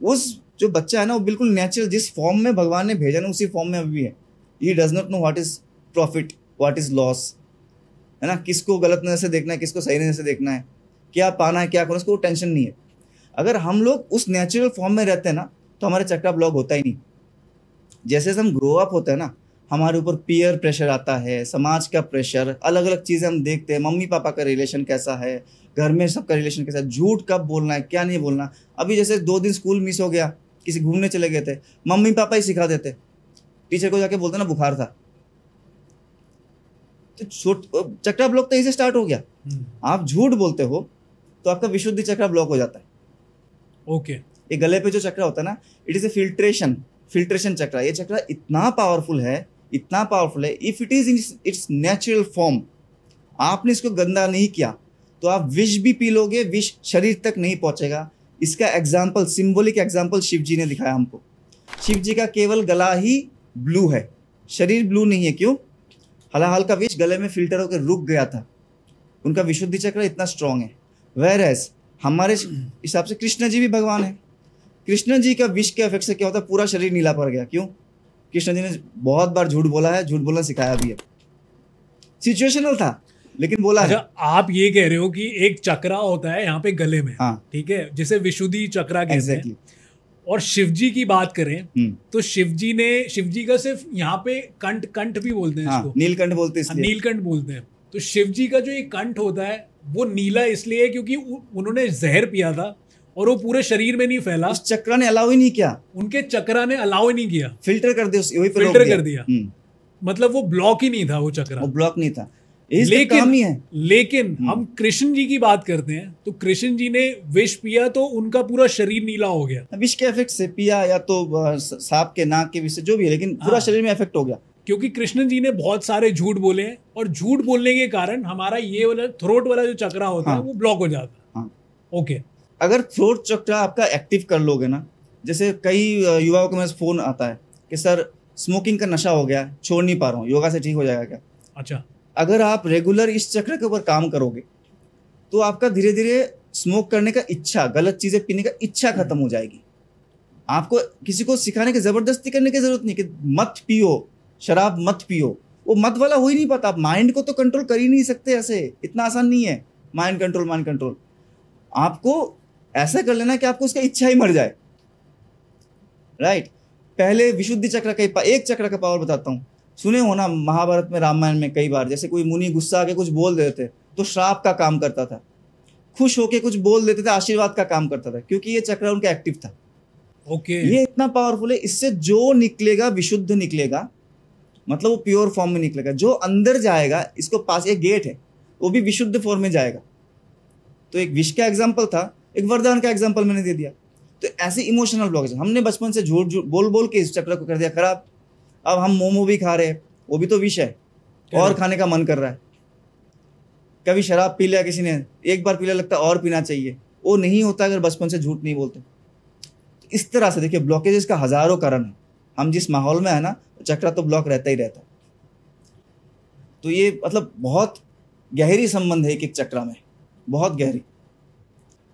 उस जो बच्चा है ना, वो बिल्कुल नेचुरल, जिस फॉर्म में भगवान ने भेजा ना, उसी फॉर्म में अभी भी है। He does not know what is profit, what is loss, है ना, किसको गलत नजर से देखना है, किसको सही नजर से देखना है, क्या पाना है, क्या करना, उसको टेंशन नहीं है। अगर हम लोग उस नेचुरल फॉर्म में रहते हैं ना, तो हमारे चक्रा ब्लॉक होता ही नहीं। जैसे हम ग्रो अप होते हैं ना, हमारे ऊपर पीयर प्रेशर आता है, समाज का प्रेशर, अलग अलग चीज़ें हम देखते हैं, मम्मी पापा का रिलेशन कैसा है, घर में सबका रिलेशन कैसा है, झूठ कब बोलना है, क्या नहीं बोलना। अभी जैसे 2 दिन स्कूल मिस हो गया, किसी घूमने चले गए थे, मम्मी पापा ही सिखा देते, टीचर को जाके बोलते ना बुखार था, तो चक्रा ब्लॉक तो यहीं से स्टार्ट हो गया। आप झूठ बोलते हो तो आपका विशुद्धि चक्रा ब्लॉक हो जाता है। ओके, ये गले पे जो चक्र होता है ना, इट इज ए फिल्ट्रेशन चक्र। ये चक्र इतना पावरफुल है, इतना पावरफुल है, if it is in its natural form, आपने इसको गंदा नहीं किया तो आप विष भी पी लोगे, विष शरीर तक नहीं पहुंचेगा। इसका एग्जाम्पल, सिंबॉलिक एग्जाम्पल शिव जी ने दिखाया हमको। शिव जी का केवल गला ही ब्लू है, शरीर ब्लू नहीं है। क्यों? हलाहल का विष गले में फिल्टर होकर रुक गया था। उनका विशुद्धि चक्र इतना स्ट्रांग है। वेयरएज हमारे हिसाब से कृष्ण जी भी भगवान है। कृष्ण जी का विष के इफेक्ट से क्या होता है, पूरा शरीर नीला पड़ गया। क्यों? कृष्ण जी ने बहुत बार झूठ बोला है, झूठ बोलना सिखाया भी है। सिचुएशनल था लेकिन बोला है। अच्छा, आप ये कह रहे हो कि एक चक्रा होता है यहाँ पे गले में, हाँ, ठीक है, जिसे विशुद्धि चक्रा कहते एग्जैक्टली। हैं। और शिव जी की बात करें तो शिव जी का सिर्फ यहाँ पे कंठ भी बोलते हैं हाँ, इसको, नीलकंठ बोलते हैं इसलिए। नीलकंठ बोलते हैं। तो शिव जी का जो ये कंठ होता है वो नीला इसलिए है क्योंकि उन्होंने जहर पिया था और वो पूरे शरीर में नहीं फैला। उस चक्रा ने अलाउ ही नहीं किया, उनके चक्रा ने अलाउ ही नहीं किया, फिल्टर कर दिया, वही पे रोक फिल्टर कर दिया। मतलब वो ब्लॉक ही नहीं था, वो चक्रा, वो ब्लॉक नहीं था। काम ही है। लेकिन हम कृष्ण जी की बात करते हैं तो कृष्ण जी ने विष पिया तो उनका पूरा शरीर नीला हो गया। विष के इफेक्ट से पिया या तो सांप के नाक के विष से, जो भी है, लेकिन पूरा शरीर में इफेक्ट हो गया। क्योंकि कृष्ण जी ने बहुत सारे झूठ बोले हैं और झूठ बोलने के कारण हमारा ये वाला थ्रोट वाला जो चक्रा होता है वो ब्लॉक हो जाता है। ओके, अगर थ्रोट चक्रा आपका एक्टिव कर लोगे ना, जैसे कई युवाओं के पास फोन आता है कि सर स्मोकिंग का नशा हो गया, छोड़ नहीं पा रहा हूँ, योगा से ठीक हो जाएगा क्या? अच्छा, अगर आप रेगुलर इस चक्र के ऊपर काम करोगे तो आपका धीरे धीरे स्मोक करने का इच्छा, गलत चीजें पीने का इच्छा खत्म हो जाएगी। आपको किसी को सिखाने की, जबरदस्ती करने की जरूरत नहीं कि मत पियो, शराब मत पियो। वो मत वाला हो ही नहीं पाता। आप माइंड को तो कंट्रोल कर ही नहीं सकते, ऐसे इतना आसान नहीं है। माइंड कंट्रोल आपको ऐसा कर लेना कि आपको उसका इच्छा ही मर जाए। राइट। पहले विशुद्धि चक्र का एक चक्र का पावर बताता हूँ। सुने हो ना, महाभारत में, रामायण में कई बार, जैसे कोई मुनि गुस्सा आके कुछ बोल देते तो श्राप का काम करता था, खुश होके कुछ बोल देते थे आशीर्वाद का काम करता था, क्योंकि ये चक्र उनका एक्टिव था। ओके, ये इतना पावरफुल है। इससे जो निकलेगा विशुद्ध निकलेगा, मतलब वो प्योर फॉर्म में निकलेगा। जो अंदर जाएगा, इसको पास एक गेट है, वो भी विशुद्ध फॉर्म में जाएगा। तो एक विष का एग्जाम्पल था, एक वरदान का एग्जाम्पल मैंने दे दिया। तो ऐसे इमोशनल ब्लॉकेज हमने बचपन से झूठ झूठ बोल बोल के इस चक्र को कर दिया खराब। अब हम मोमो भी खा रहे हैं, वो भी तो विष है, और खाने का मन कर रहा है। कभी शराब पी लिया किसी ने, एक बार पी लिया, लगता है और पीना चाहिए, वो नहीं होता अगर बचपन से झूठ नहीं बोलते। इस तरह से देखिए ब्लॉकेजेस का हजारों कारण है। हम जिस माहौल में है ना, चक्र तो ब्लॉक रहता ही रहता है। तो ये मतलब बहुत गहरी संबंध है एक एक चक्र में, बहुत गहरी।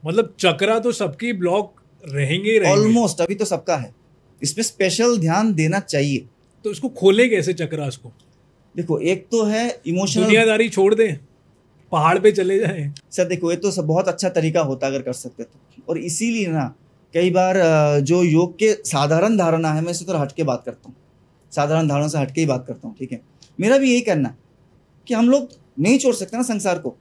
मतलब चक्रा तो सबकी ब्लॉक रहेंगे ऑलमोस्ट, अभी तो सबका है। इसमें स्पेशल ध्यान देना चाहिए। तो इसको खोले कैसे चक्रास को? देखो, एक तो है इमोशनल, दुनियादारी छोड़ दे, पहाड़ पे चले जाए। सर देखो, ये तो सब बहुत अच्छा तरीका होता अगर कर सकते तो। और इसीलिए ना कई बार जो योग के साधारण धारणा है, मैं इसी तरह हट के बात करता हूँ, साधारण धारणा से हट के ही बात करता हूँ। ठीक है, मेरा भी यही कहना है कि हम लोग नहीं छोड़ सकते ना संसार को।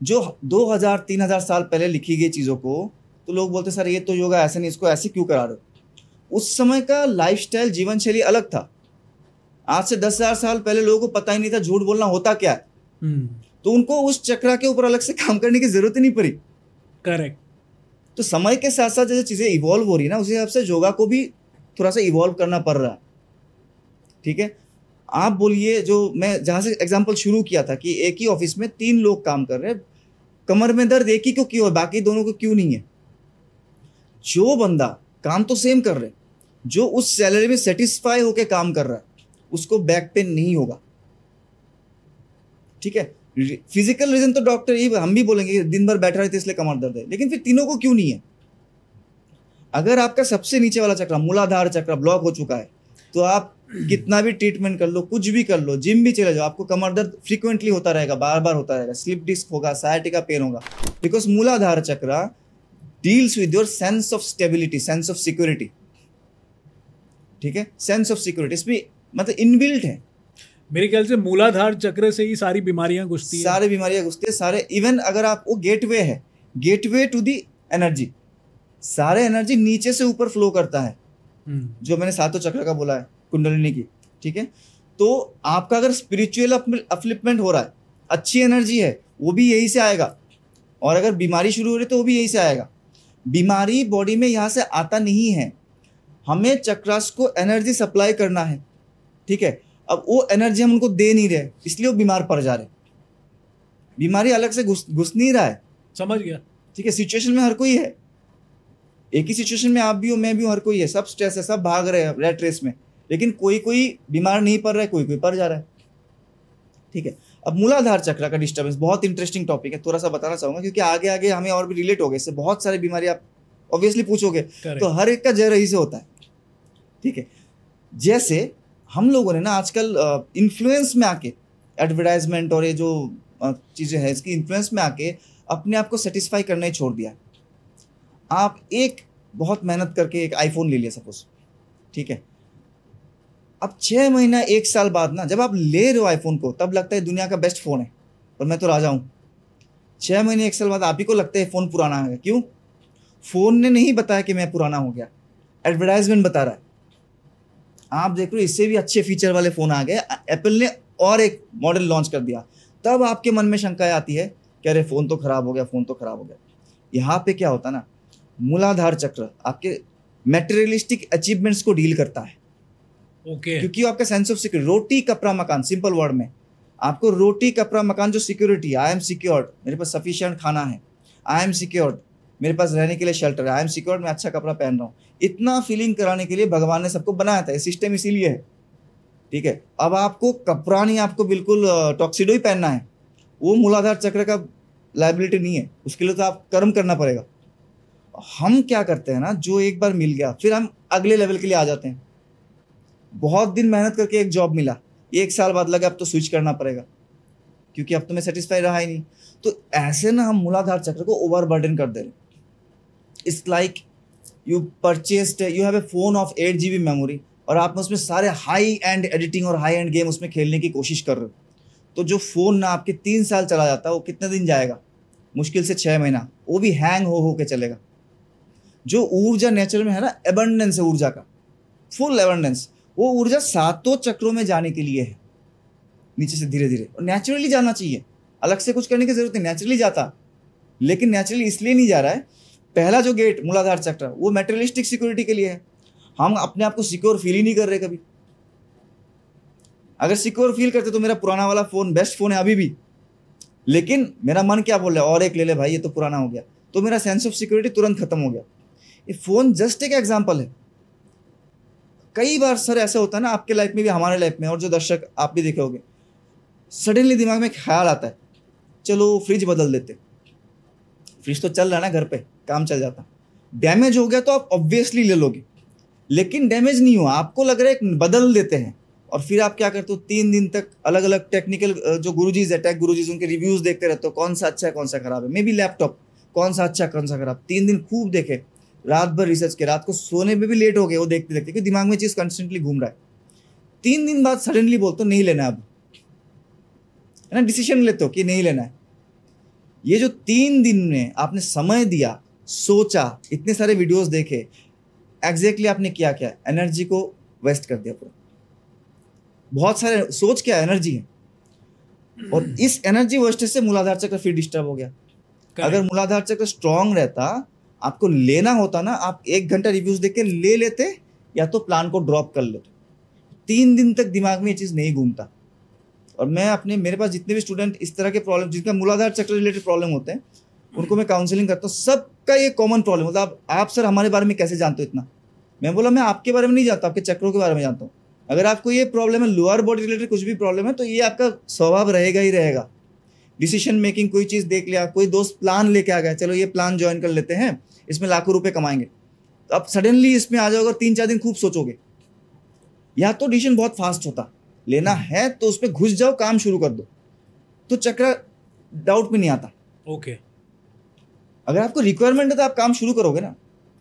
जो 2000-3000 साल पहले लिखी गई चीज़ों को तो लोग बोलते सर ये तो योगा ऐसे नहीं, इसको ऐसे क्यों करा रहे हो। उस समय का लाइफस्टाइल, जीवन शैली अलग था। आज से 10,000 साल पहले लोगों को पता ही नहीं था झूठ बोलना होता क्या है। तो उनको उस चक्र के ऊपर अलग से काम करने की जरूरत ही नहीं पड़ी। करेक्ट। तो समय के साथ साथ जैसे चीजें इवॉल्व हो रही है ना, उसी हिसाब से योगा को भी थोड़ा सा इवॉल्व करना पड़ रहा है। ठीक है, आप बोलिए, जो मैं जहां से एग्जांपल शुरू किया था कि एक ही ऑफिस में 3 लोग काम कर रहे हैं, कमर में दर्द एक ही को क्यों है, बाकी दोनों को क्यों नहीं है। जो बंदा काम तो सेम कर रहे, जो उस सैलरी में सेटिस्फाई होकर काम कर रहा है, उसको बैक पेन नहीं होगा। ठीक है, फिजिकल रीजन तो डॉक्टर ही, हम भी बोलेंगे दिन भर बैठा रहते इसलिए कमर दर्द है, लेकिन फिर तीनों को क्यों नहीं है। अगर आपका सबसे नीचे वाला चक्र, मूलाधार चक्र ब्लॉक हो चुका है, तो आप कितना भी ट्रीटमेंट कर लो, कुछ भी कर लो, जिम भी चले जाओ, आपको कमर दर्द फ्रीक्वेंटली होता रहेगा, बार बार होता रहेगा, स्लिप डिस्क होगा, साइटिका पेन होगा। बिकॉज मूलाधार चक्र deals with your sense of stability, sense of security. ठीक है, सेंस ऑफ सिक्योरिटी इसमें मतलब इनबिल्ट है। मेरे ख्याल से मूलाधार चक्र से ही सारी बीमारियां घुसती है। सारी बीमारियां घुसती है, सारे। इवन अगर आप, वो गेटवे है, गेटवे टू दी एनर्जी। सारे एनर्जी नीचे से ऊपर फ्लो करता है, जो मैंने सातों चक्र का बोला है, कुंडलिनी की। ठीक है, तो आपका अगर स्पिरिचुअल अपलिफ्टमेंट हो रहा है, अच्छी एनर्जी है, वो भी यही से आएगा। और अगर बीमारी शुरू हो रही है तो वो भी यही से आएगा। बीमारी बॉडी में यहाँ से आता नहीं है, हमें चक्रास को एनर्जी सप्लाई करना है। ठीक है, अब वो एनर्जी हम उनको दे नहीं रहे, इसलिए वो बीमार पड़ जा रहे। बीमारी अलग से घुस नहीं रहा है। समझ गया। ठीक है, सिचुएशन में हर कोई है, एक ही सिचुएशन में आप भी हो, मैं भी हूँ, हर कोई है, सब स्ट्रेस है, सब भाग रहे हैं रैट रेस में, लेकिन कोई कोई बीमार नहीं पड़ रहा है, कोई कोई पड़ जा रहा है। ठीक है, अब मूलाधार चक्र का डिस्टर्बेंस बहुत इंटरेस्टिंग टॉपिक है, थोड़ा सा बताना चाहूंगा, क्योंकि आगे आगे हमें और भी रिलेट हो गए इससे। बहुत सारी बीमारी आप ऑब्वियसली पूछोगे, तो हर एक का जय रही से होता है। ठीक है, जैसे हम लोगों ने ना आजकल इन्फ्लुएंस में आके, एडवर्टाइजमेंट और ये जो चीज़ें हैं, इसकी इन्फ्लुएंस में आके अपने आप को सेटिस्फाई करना ही छोड़ दिया। आप एक बहुत मेहनत करके एक आईफोन ले लिया सपोज। ठीक है, अब 6 महीना 1 साल बाद ना, जब आप ले रहे हो आईफोन को, तब लगता है दुनिया का बेस्ट फ़ोन है और मैं तो राजा हूँ। 6 महीने 1 साल बाद आप ही को लगता है फ़ोन पुराना है। क्यों? फ़ोन ने नहीं बताया कि मैं पुराना हो गया, एडवर्टाइजमेंट बता रहा है। आप देख रहे हो इससे भी अच्छे फीचर वाले फ़ोन आ गए, एप्पल ने और एक मॉडल लॉन्च कर दिया, तब आपके मन में शंकाएं आती है कि अरे फ़ोन तो ख़राब हो गया, फ़ोन तो ख़राब हो गया। यहाँ पे क्या होता ना, मूलाधार चक्र आपके मेटेरियलिस्टिक अचीवमेंट्स को डील करता है। ओके। क्योंकि आपका सेंस ऑफ सिक्योरिटी, रोटी कपड़ा मकान, सिंपल वर्ड में आपको रोटी कपड़ा मकान जो सिक्योरिटी, आई एम सिक्योर्ड, मेरे पास सफिशिएंट खाना है, आई एम सिक्योर्ड, मेरे पास रहने के लिए शेल्टर है, आई एम सिक्योर्ड, मैं अच्छा कपड़ा पहन रहा हूँ, इतना फीलिंग कराने के लिए भगवान ने सबको बनाया था, ये सिस्टम इसीलिए है। ठीक है, अब आपको कपड़ा नहीं, आपको बिल्कुल टॉक्सिडो ही पहनना है, वो मूलाधार चक्र का लाइबिलिटी नहीं है, उसके लिए तो आप कर्म करना पड़ेगा। हम क्या करते हैं ना, जो एक बार मिल गया फिर हम अगले लेवल के लिए आ जाते हैं। बहुत दिन मेहनत करके एक जॉब मिला, 1 साल बाद लगा अब तो स्विच करना पड़ेगा, क्योंकि अब तो मैं सेटिस्फाई रहा ही नहीं। तो ऐसे ना हम मूलाधार चक्र को ओवरबर्डन कर दे रहे। It's like you purchased, you have a phone of 8 GB memory और आप उसमें सारे हाई एंड एडिटिंग और हाई एंड गेम उसमें खेलने की कोशिश कर रहे हो। तो जो फ़ोन ना आपके 3 साल चला जाता है, वो कितने दिन जाएगा? मुश्किल से 6 महीना, वो भी हैंग हो के चलेगा। जो ऊर्जा नेचर में है ना, एबंडेंस है ऊर्जा का, फुल एबंडेंस, वो ऊर्जा सातों चक्रों में जाने के लिए है, नीचे से धीरे धीरे, और नेचुरली जाना चाहिए, अलग से कुछ करने की जरूरत नहीं, नेचुरली जाता। लेकिन नेचुरली इसलिए नहीं जा रहा है, पहला जो गेट मूलाधार चक्र वो मेटेरियलिस्टिक सिक्योरिटी के लिए है। हम अपने आप को सिक्योर फील ही नहीं कर रहे कभी। अगर सिक्योर फील करते तो मेरा पुराना वाला फोन बेस्ट फोन है अभी भी, लेकिन मेरा मन क्या बोल रहा है, और एक ले ले भाई, ये तो पुराना हो गया, तो मेरा सेंस ऑफ सिक्योरिटी तुरंत खत्म हो गया। ये फोन जस्ट एक एग्जांपल है। कई बार सर ऐसा होता है ना, आपके लाइफ में भी, हमारे लाइफ में, और जो दर्शक आप भी देखे होंगे, सडनली दिमाग में ख्याल आता है चलो फ्रिज बदल देते। फ्रिज तो चल रहा है ना घर पे, काम चल जाता। डैमेज हो गया तो आप ऑब्वियसली ले लोगे, लेकिन डैमेज नहीं हुआ, आपको लग रहा है बदल देते हैं। और फिर आप क्या करते हो, 3 दिन तक अलग अलग टेक्निकल जो गुरुजीज है, टेक गुरुजीज, उनके रिव्यूज देखते रहते हो, कौन सा अच्छा है कौन सा खराब है। मे बी लैपटॉप, कौन सा अच्छा कौन सा खराब, 3 दिन खूब देखे, रात भर रिसर्च के, रात को सोने में भी लेट हो गए वो देखते देखते, क्योंकि दिमाग में चीज कंस्टेंटली घूम रहा है। 3 दिन बाद सडनली बोलते हो नहीं लेना अब, है ना, डिसीजन लेते हो कि नहीं लेना है। ये जो 3 दिन में आपने समय दिया, सोचा, इतने सारे वीडियोस देखे, एग्जैक्टली आपने क्या किया, एनर्जी को वेस्ट कर दिया पूरा। बहुत सारे सोच क्या एनर्जी है, और इस एनर्जी वेस्टेज से मूलाधार चक्र फिर डिस्टर्ब हो गया। अगर मूलाधार चक्र स्ट्रांग रहता, आपको लेना होता ना, आप 1 घंटा रिव्यूज देख के ले लेते, या तो प्लान को ड्रॉप कर लेते। 3 दिन तक दिमाग में ये चीज नहीं घूमता। और मैं मेरे पास जितने भी स्टूडेंट इस तरह के प्रॉब्लम, जिनका मूलाधार चक्र रिलेटेड प्रॉब्लम होते हैं, उनको मैं काउंसलिंग करता हूँ। सबका ये कॉमन प्रॉब्लम होता है। आप सर हमारे बारे में कैसे जानते हो इतना? मैं बोला मैं आपके बारे में नहीं जानता, आपके चक्रों के बारे में जानता हूँ। अगर आपको ये प्रॉब्लम है, लोअर बॉडी रिलेटेड कुछ भी प्रॉब्लम है, तो ये आपका स्वभाव रहेगा ही रहेगा। डिसीजन मेकिंग, कोई चीज देख लिया, कोई दोस्त प्लान लेके आ गया, चलो ये प्लान ज्वाइन कर लेते हैं, इसमें लाखों रुपए कमाएंगे, तो आप सडनली इसमें आ जाओगे और 3-4 दिन खूब सोचोगे। या तो डिसीजन बहुत फास्ट होता, लेना है तो उसमें घुस जाओ, काम शुरू कर दो, तो चक्र डाउट में नहीं आता। ओके। अगर आपको रिक्वायरमेंट है तो आप काम शुरू करोगे ना,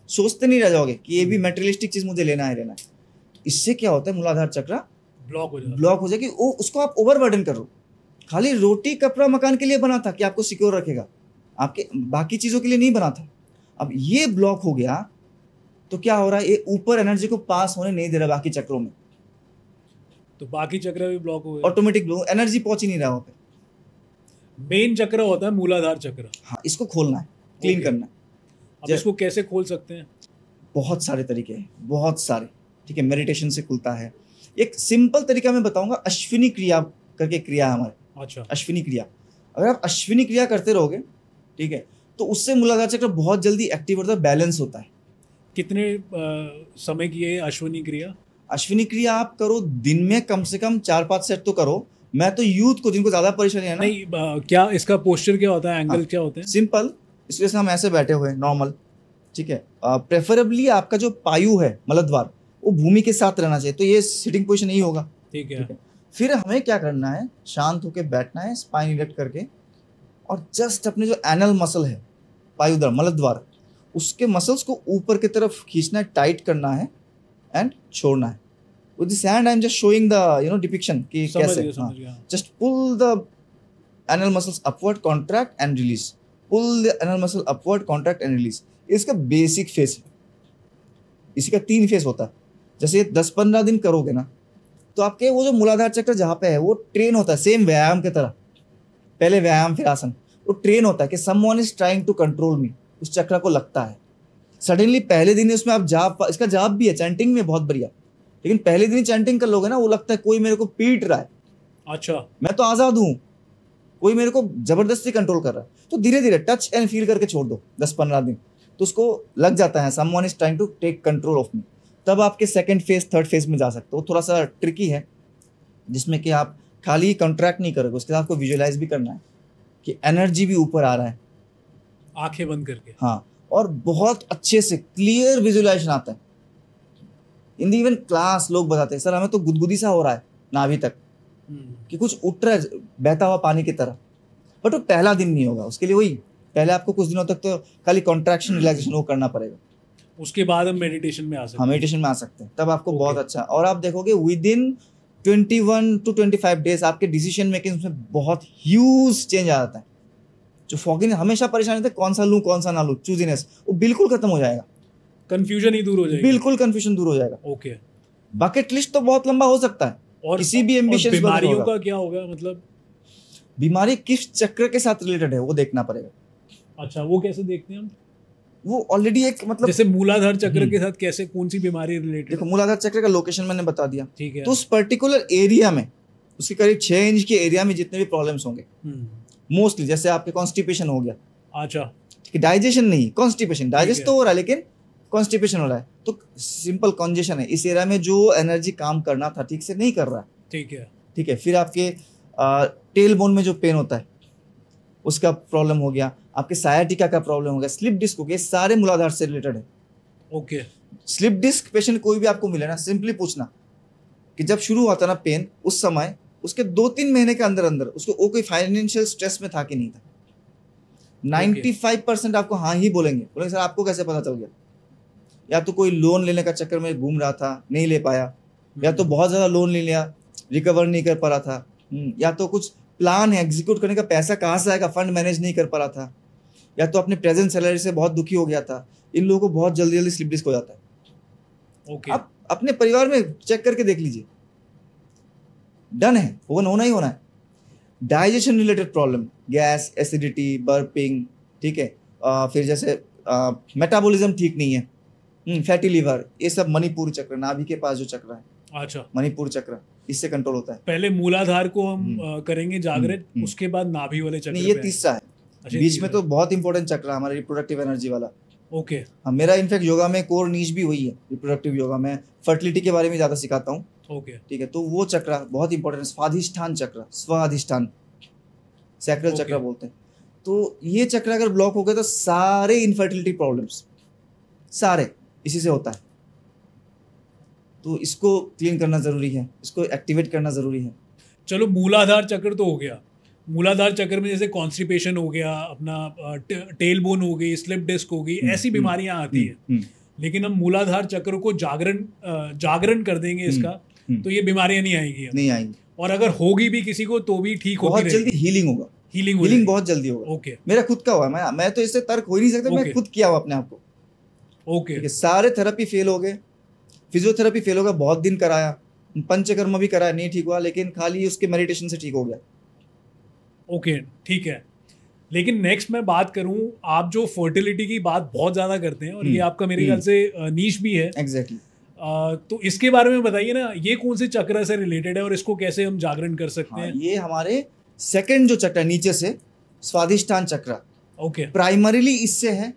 सोचते नहीं रह जाओगे कि ये भी मटेरियलिस्टिक चीज मुझे लेना है। इससे क्या होता है, मूलाधार चक्र ब्लॉक हो जाए कि वो उसको आप ओवरबर्डन कर रहे हो। खाली रोटी कपड़ा मकान के लिए बना था कि आपको सिक्योर रखेगा, आपके बाकी चीजों के लिए नहीं बना था। अब ये ब्लॉक हो गया तो क्या हो रहा है, ये ऊपर एनर्जी को पास होने नहीं दे रहा बाकी चक्रों में, तो बाकी चक्र भी ब्लॉक हो गए, ऑटोमेटिक एनर्जी पहुंच ही नहीं रहा वहां पे। मेन चक्र होता है मूलाधार चक्र। हाँ, इसको खोलना है, क्लीन करना है। अब इसको कैसे खोल सकते हैं? बहुत सारे तरीके हैं, बहुत सारे। ठीक है, मेडिटेशन से खुलता है। एक सिंपल तरीका मैं बताऊंगा, अश्विनी क्रिया करके क्रिया है हमारे। अच्छा, अश्विनी क्रिया। अगर आप अश्विनी क्रिया करते रहोगे, ठीक है, तो उससे मूलाधार चक्र बहुत जल्दी एक्टिव होता है, बैलेंस होता है। कितने समय की है अश्विनी क्रिया? अश्विनी क्रिया आप करो दिन में कम से कम 4-5 सेट तो करो। मैं तो यूथ को, जिनको ज्यादा परेशानी है ना, नहीं, क्या इसका पोस्चर क्या होता है, एंगल क्या होते हैं? सिंपल, इसलिए से हम ऐसे बैठे हुए हैं नॉर्मल, ठीक है। प्रेफरेबली आपका जो पायु है, मलद्वार, वो भूमि के साथ रहना चाहिए, तो ये सिटिंग पोजीशन नहीं होगा। ठीक है। फिर हमें क्या करना है, शांत होकर बैठना है, स्पाइन इरेक्ट करके, और जस्ट अपने जो एनल मसल है, पायुद्वार, मलद्वार, उसके मसल्स को ऊपर की तरफ खींचना है, टाइट करना है एंड छोड़ना है। With this hand I am just showing the depiction कि कैसे। Just pull the anal muscles upward, contract and release, pull the anal muscle upward, contract and release. इसका बेसिक फेस है। इसी का 3 फेस होता है। जैसे 10-15 दिन करोगे ना, तो आपके वो जो मूलाधार चक्र जहाँ पे है वो ट्रेन होता है, सेम व्यायाम की तरह। पहले व्यायाम फिर आसन, वो ट्रेन होता है कि someone is trying to control me, उस चक्र को लगता है। सडनली पहले दिन उसमें आप जाप, इसका जाप भी है, चैंटिंग में बहुत बढ़िया, लेकिन पहले दिन चैंटिंग कर लोगे ना, वो लगता है कोई मेरे को पीट रहा है। अच्छा, मैं तो आजाद हूँ, कोई मेरे को जबरदस्ती कंट्रोल कर रहा है। तो धीरे धीरे टच एंड फील करके छोड़ दो 10-15 दिन, तो उसको लग जाता है someone is trying to take control of me. तब आपके सेकंड फेज, थर्ड फेज में जा सकते हो। थोड़ा सा ट्रिकी है, जिसमें कि आप खाली कॉन्ट्रैक्ट नहीं करोगे, उसके साथ आपको विजुअलाइज भी करना है कि एनर्जी भी ऊपर आ रहा है, आंखें बंद करके। हाँ, और बहुत अच्छे से क्लियर विजुअलाइजेशन आता है। इन द इवन क्लास लोग बताते हैं, सर हमें तो गुदगुदी सा हो रहा है नाभि तक, कि कुछ उठ रहा है बहता हुआ पानी की तरह। बट वो पहला दिन नहीं होगा, उसके लिए वही पहले आपको कुछ दिनों तक तो खाली कॉन्ट्रैक्शन, रिलैक्सेशन वो करना पड़ेगा। उसके बाद हम मेडिटेशन में आ सकते हैं। हाँ, मेडिटेशन में आ सकते हैं, तब आपको बहुत अच्छा। और आप देखोगे विद इन 21 to 25 डेज आपके डिसीजन मेकिंग में बहुत ह्यूज चेंज आ जाता है। जो फॉगिंग हमेशा परेशानी थी, कौन सा लूं कौन सा ना लूं, चूजीनेस, वो बिल्कुल खत्म हो जाएगा। कंफ्यूजन ही दूर हो जाएगा, बिल्कुल कंफ्यूजन दूर हो जाएगा। ओके। बकेट लिस्ट तो बहुत लंबा हो सकता है और किसी भी एम्बिशियस बीमारियों का क्या होगा, मतलब बीमारी किस चक्र के साथ रिलेटेड है वो देखना पड़ेगा। अच्छा, वो कैसे देखते हैं हम? वो ऑलरेडी एक मतलब जैसे मूलाधार चक्र के साथ कैसे, कौन सी बीमारी रिलेटेड? देखो, मूलाधार चक्र का लोकेशन मैंने बता दिया, ठीक है। तो उस पर्टिकुलर एरिया में, उसके करीब 6 इंच के एरिया में जितने भी प्रॉब्लम्स होंगे मोस्टली, जैसे आपके कॉन्स्टिपेशन हो गया, अच्छा, कि डाइजेशन नहीं, कॉन्स्टिपेशन, डाइजेस्ट तो हो रहा है लेकिन कॉन्स्टिपेशन हो रहा है, तो सिंपल कॉन्जेशन है इस एरिया में, जो एनर्जी काम करना था ठीक से नहीं कर रहा है, ठीक है। फिर आपके टेल बोन में जो पेन होता है उसका प्रॉब्लम हो गया, आपके सायाटिका का प्रॉब्लम हो गया, स्लिप डिस्क हो गया, सारे मूलाधार से रिलेटेड है। ओके। स्लिप डिस्क पेशेंट कोई भी आपको मिले ना, सिंपली पूछना कि जब शुरू हुआ था ना पेन, उस समय उसके 2-3 महीने के अंदर अंदर उसको वो कोई फाइनेंशियल स्ट्रेस में था कि नहीं था। 95% आपको हाँ ही बोलेंगे सर आपको कैसे पता चल गया? या तो कोई लोन लेने का चक्कर में घूम रहा था, नहीं ले पाया, या तो बहुत ज़्यादा लोन ले लिया, रिकवर नहीं कर पा रहा था, या तो कुछ प्लान है एग्जीक्यूट करने का, पैसा कहाँ से आएगा, फंड मैनेज नहीं कर पा रहा था, या तो अपने प्रेजेंट सैलरी से बहुत दुखी हो गया था। इन लोगों को बहुत जल्दी जल्दी स्लिप डिस्क हो जाता है। आप अपने परिवार में चेक करके देख लीजिए, डन है, होना ही होना है। Digestion related problem, gas, acidity, burping, ठीक है, फिर जैसे मेटाबॉलिज्म ठीक नहीं है, फैटी लिवर, ये सब मणिपुर चक्र, नाभि के पास जो चक्र है, अच्छा, मणिपुर चक्र, इससे कंट्रोल होता है। पहले मूलाधार को हम करेंगे जागृत, उसके बाद नाभि वाले चक्र। नहीं, ये तीसरा है, बीच में तो बहुत इंपॉर्टेंट चक्र है हमारे रिप्रोडक्टिव एनर्जी वाला। ओके। हाँ, मेरा इनफैक्ट योगा में कोर नीच भी वही है, रिप्रोडक्टिव योगा में फर्टिलिटी के बारे में ज्यादा सिखाता हूँ। ओके, ठीक है, तो वो चक्र बहुत इंपॉर्टेंट है, स्वाधिष्ठान चक्र, स्वाधिष्ठान, सैक्रल चक्र बोलते हैं। तो ये चक्र अगर ब्लॉक हो गया तो सारे इनफर्टिलिटी प्रॉब्लम्स सारे इसी से होता है। तो इसको क्लीन करना जरूरी है, इसको एक्टिवेट करना जरूरी है। चलो, मूलाधार चक्र तो हो गया। मूलाधार चक्र में जैसे कॉन्स्टिपेशन हो गया, अपना टेल बोन हो गई, स्लिप डिस्क हो गई, ऐसी बीमारियां आती है। लेकिन हम मूलाधार चक्र को जागरण कर देंगे इसका, तो ये बीमारियां नहीं आएंगी। और अगर होगी भी किसी को तो भी ठीक होगी, बहुत जल्दी हीलिंग होगा, हीलिंग बहुत जल्दी होगा। ओके, मेरा खुद का हुआ है, मैं तो इससे तर्क हो ही नहीं सकता, मैं खुद किया हुआ अपने आप को। ओके, सारे थेरेपी फेल हो गए, फिजियोथेरेपी फेल हो गया, बहुत दिन कराया, पंचकर्म भी कराया, नहीं ठीक हुआ, लेकिन खाली उसके मेडिटेशन से ठीक हो गया। ओके, ठीक है। लेकिन नेक्स्ट मैं बात करूं, आप जो फर्टिलिटी की बात बहुत ज़्यादा करते हैं और ये आपका मेरे ख्याल से नीश भी है। एग्जैक्टली। तो इसके बारे में बताइए ना, ये कौन से चक्र से रिलेटेड है और इसको कैसे हम जागरण कर सकते हैं? ये हमारे सेकंड जो चक्र नीचे से, स्वाधिष्ठान चक्र, ओके, प्राइमरीली इससे है,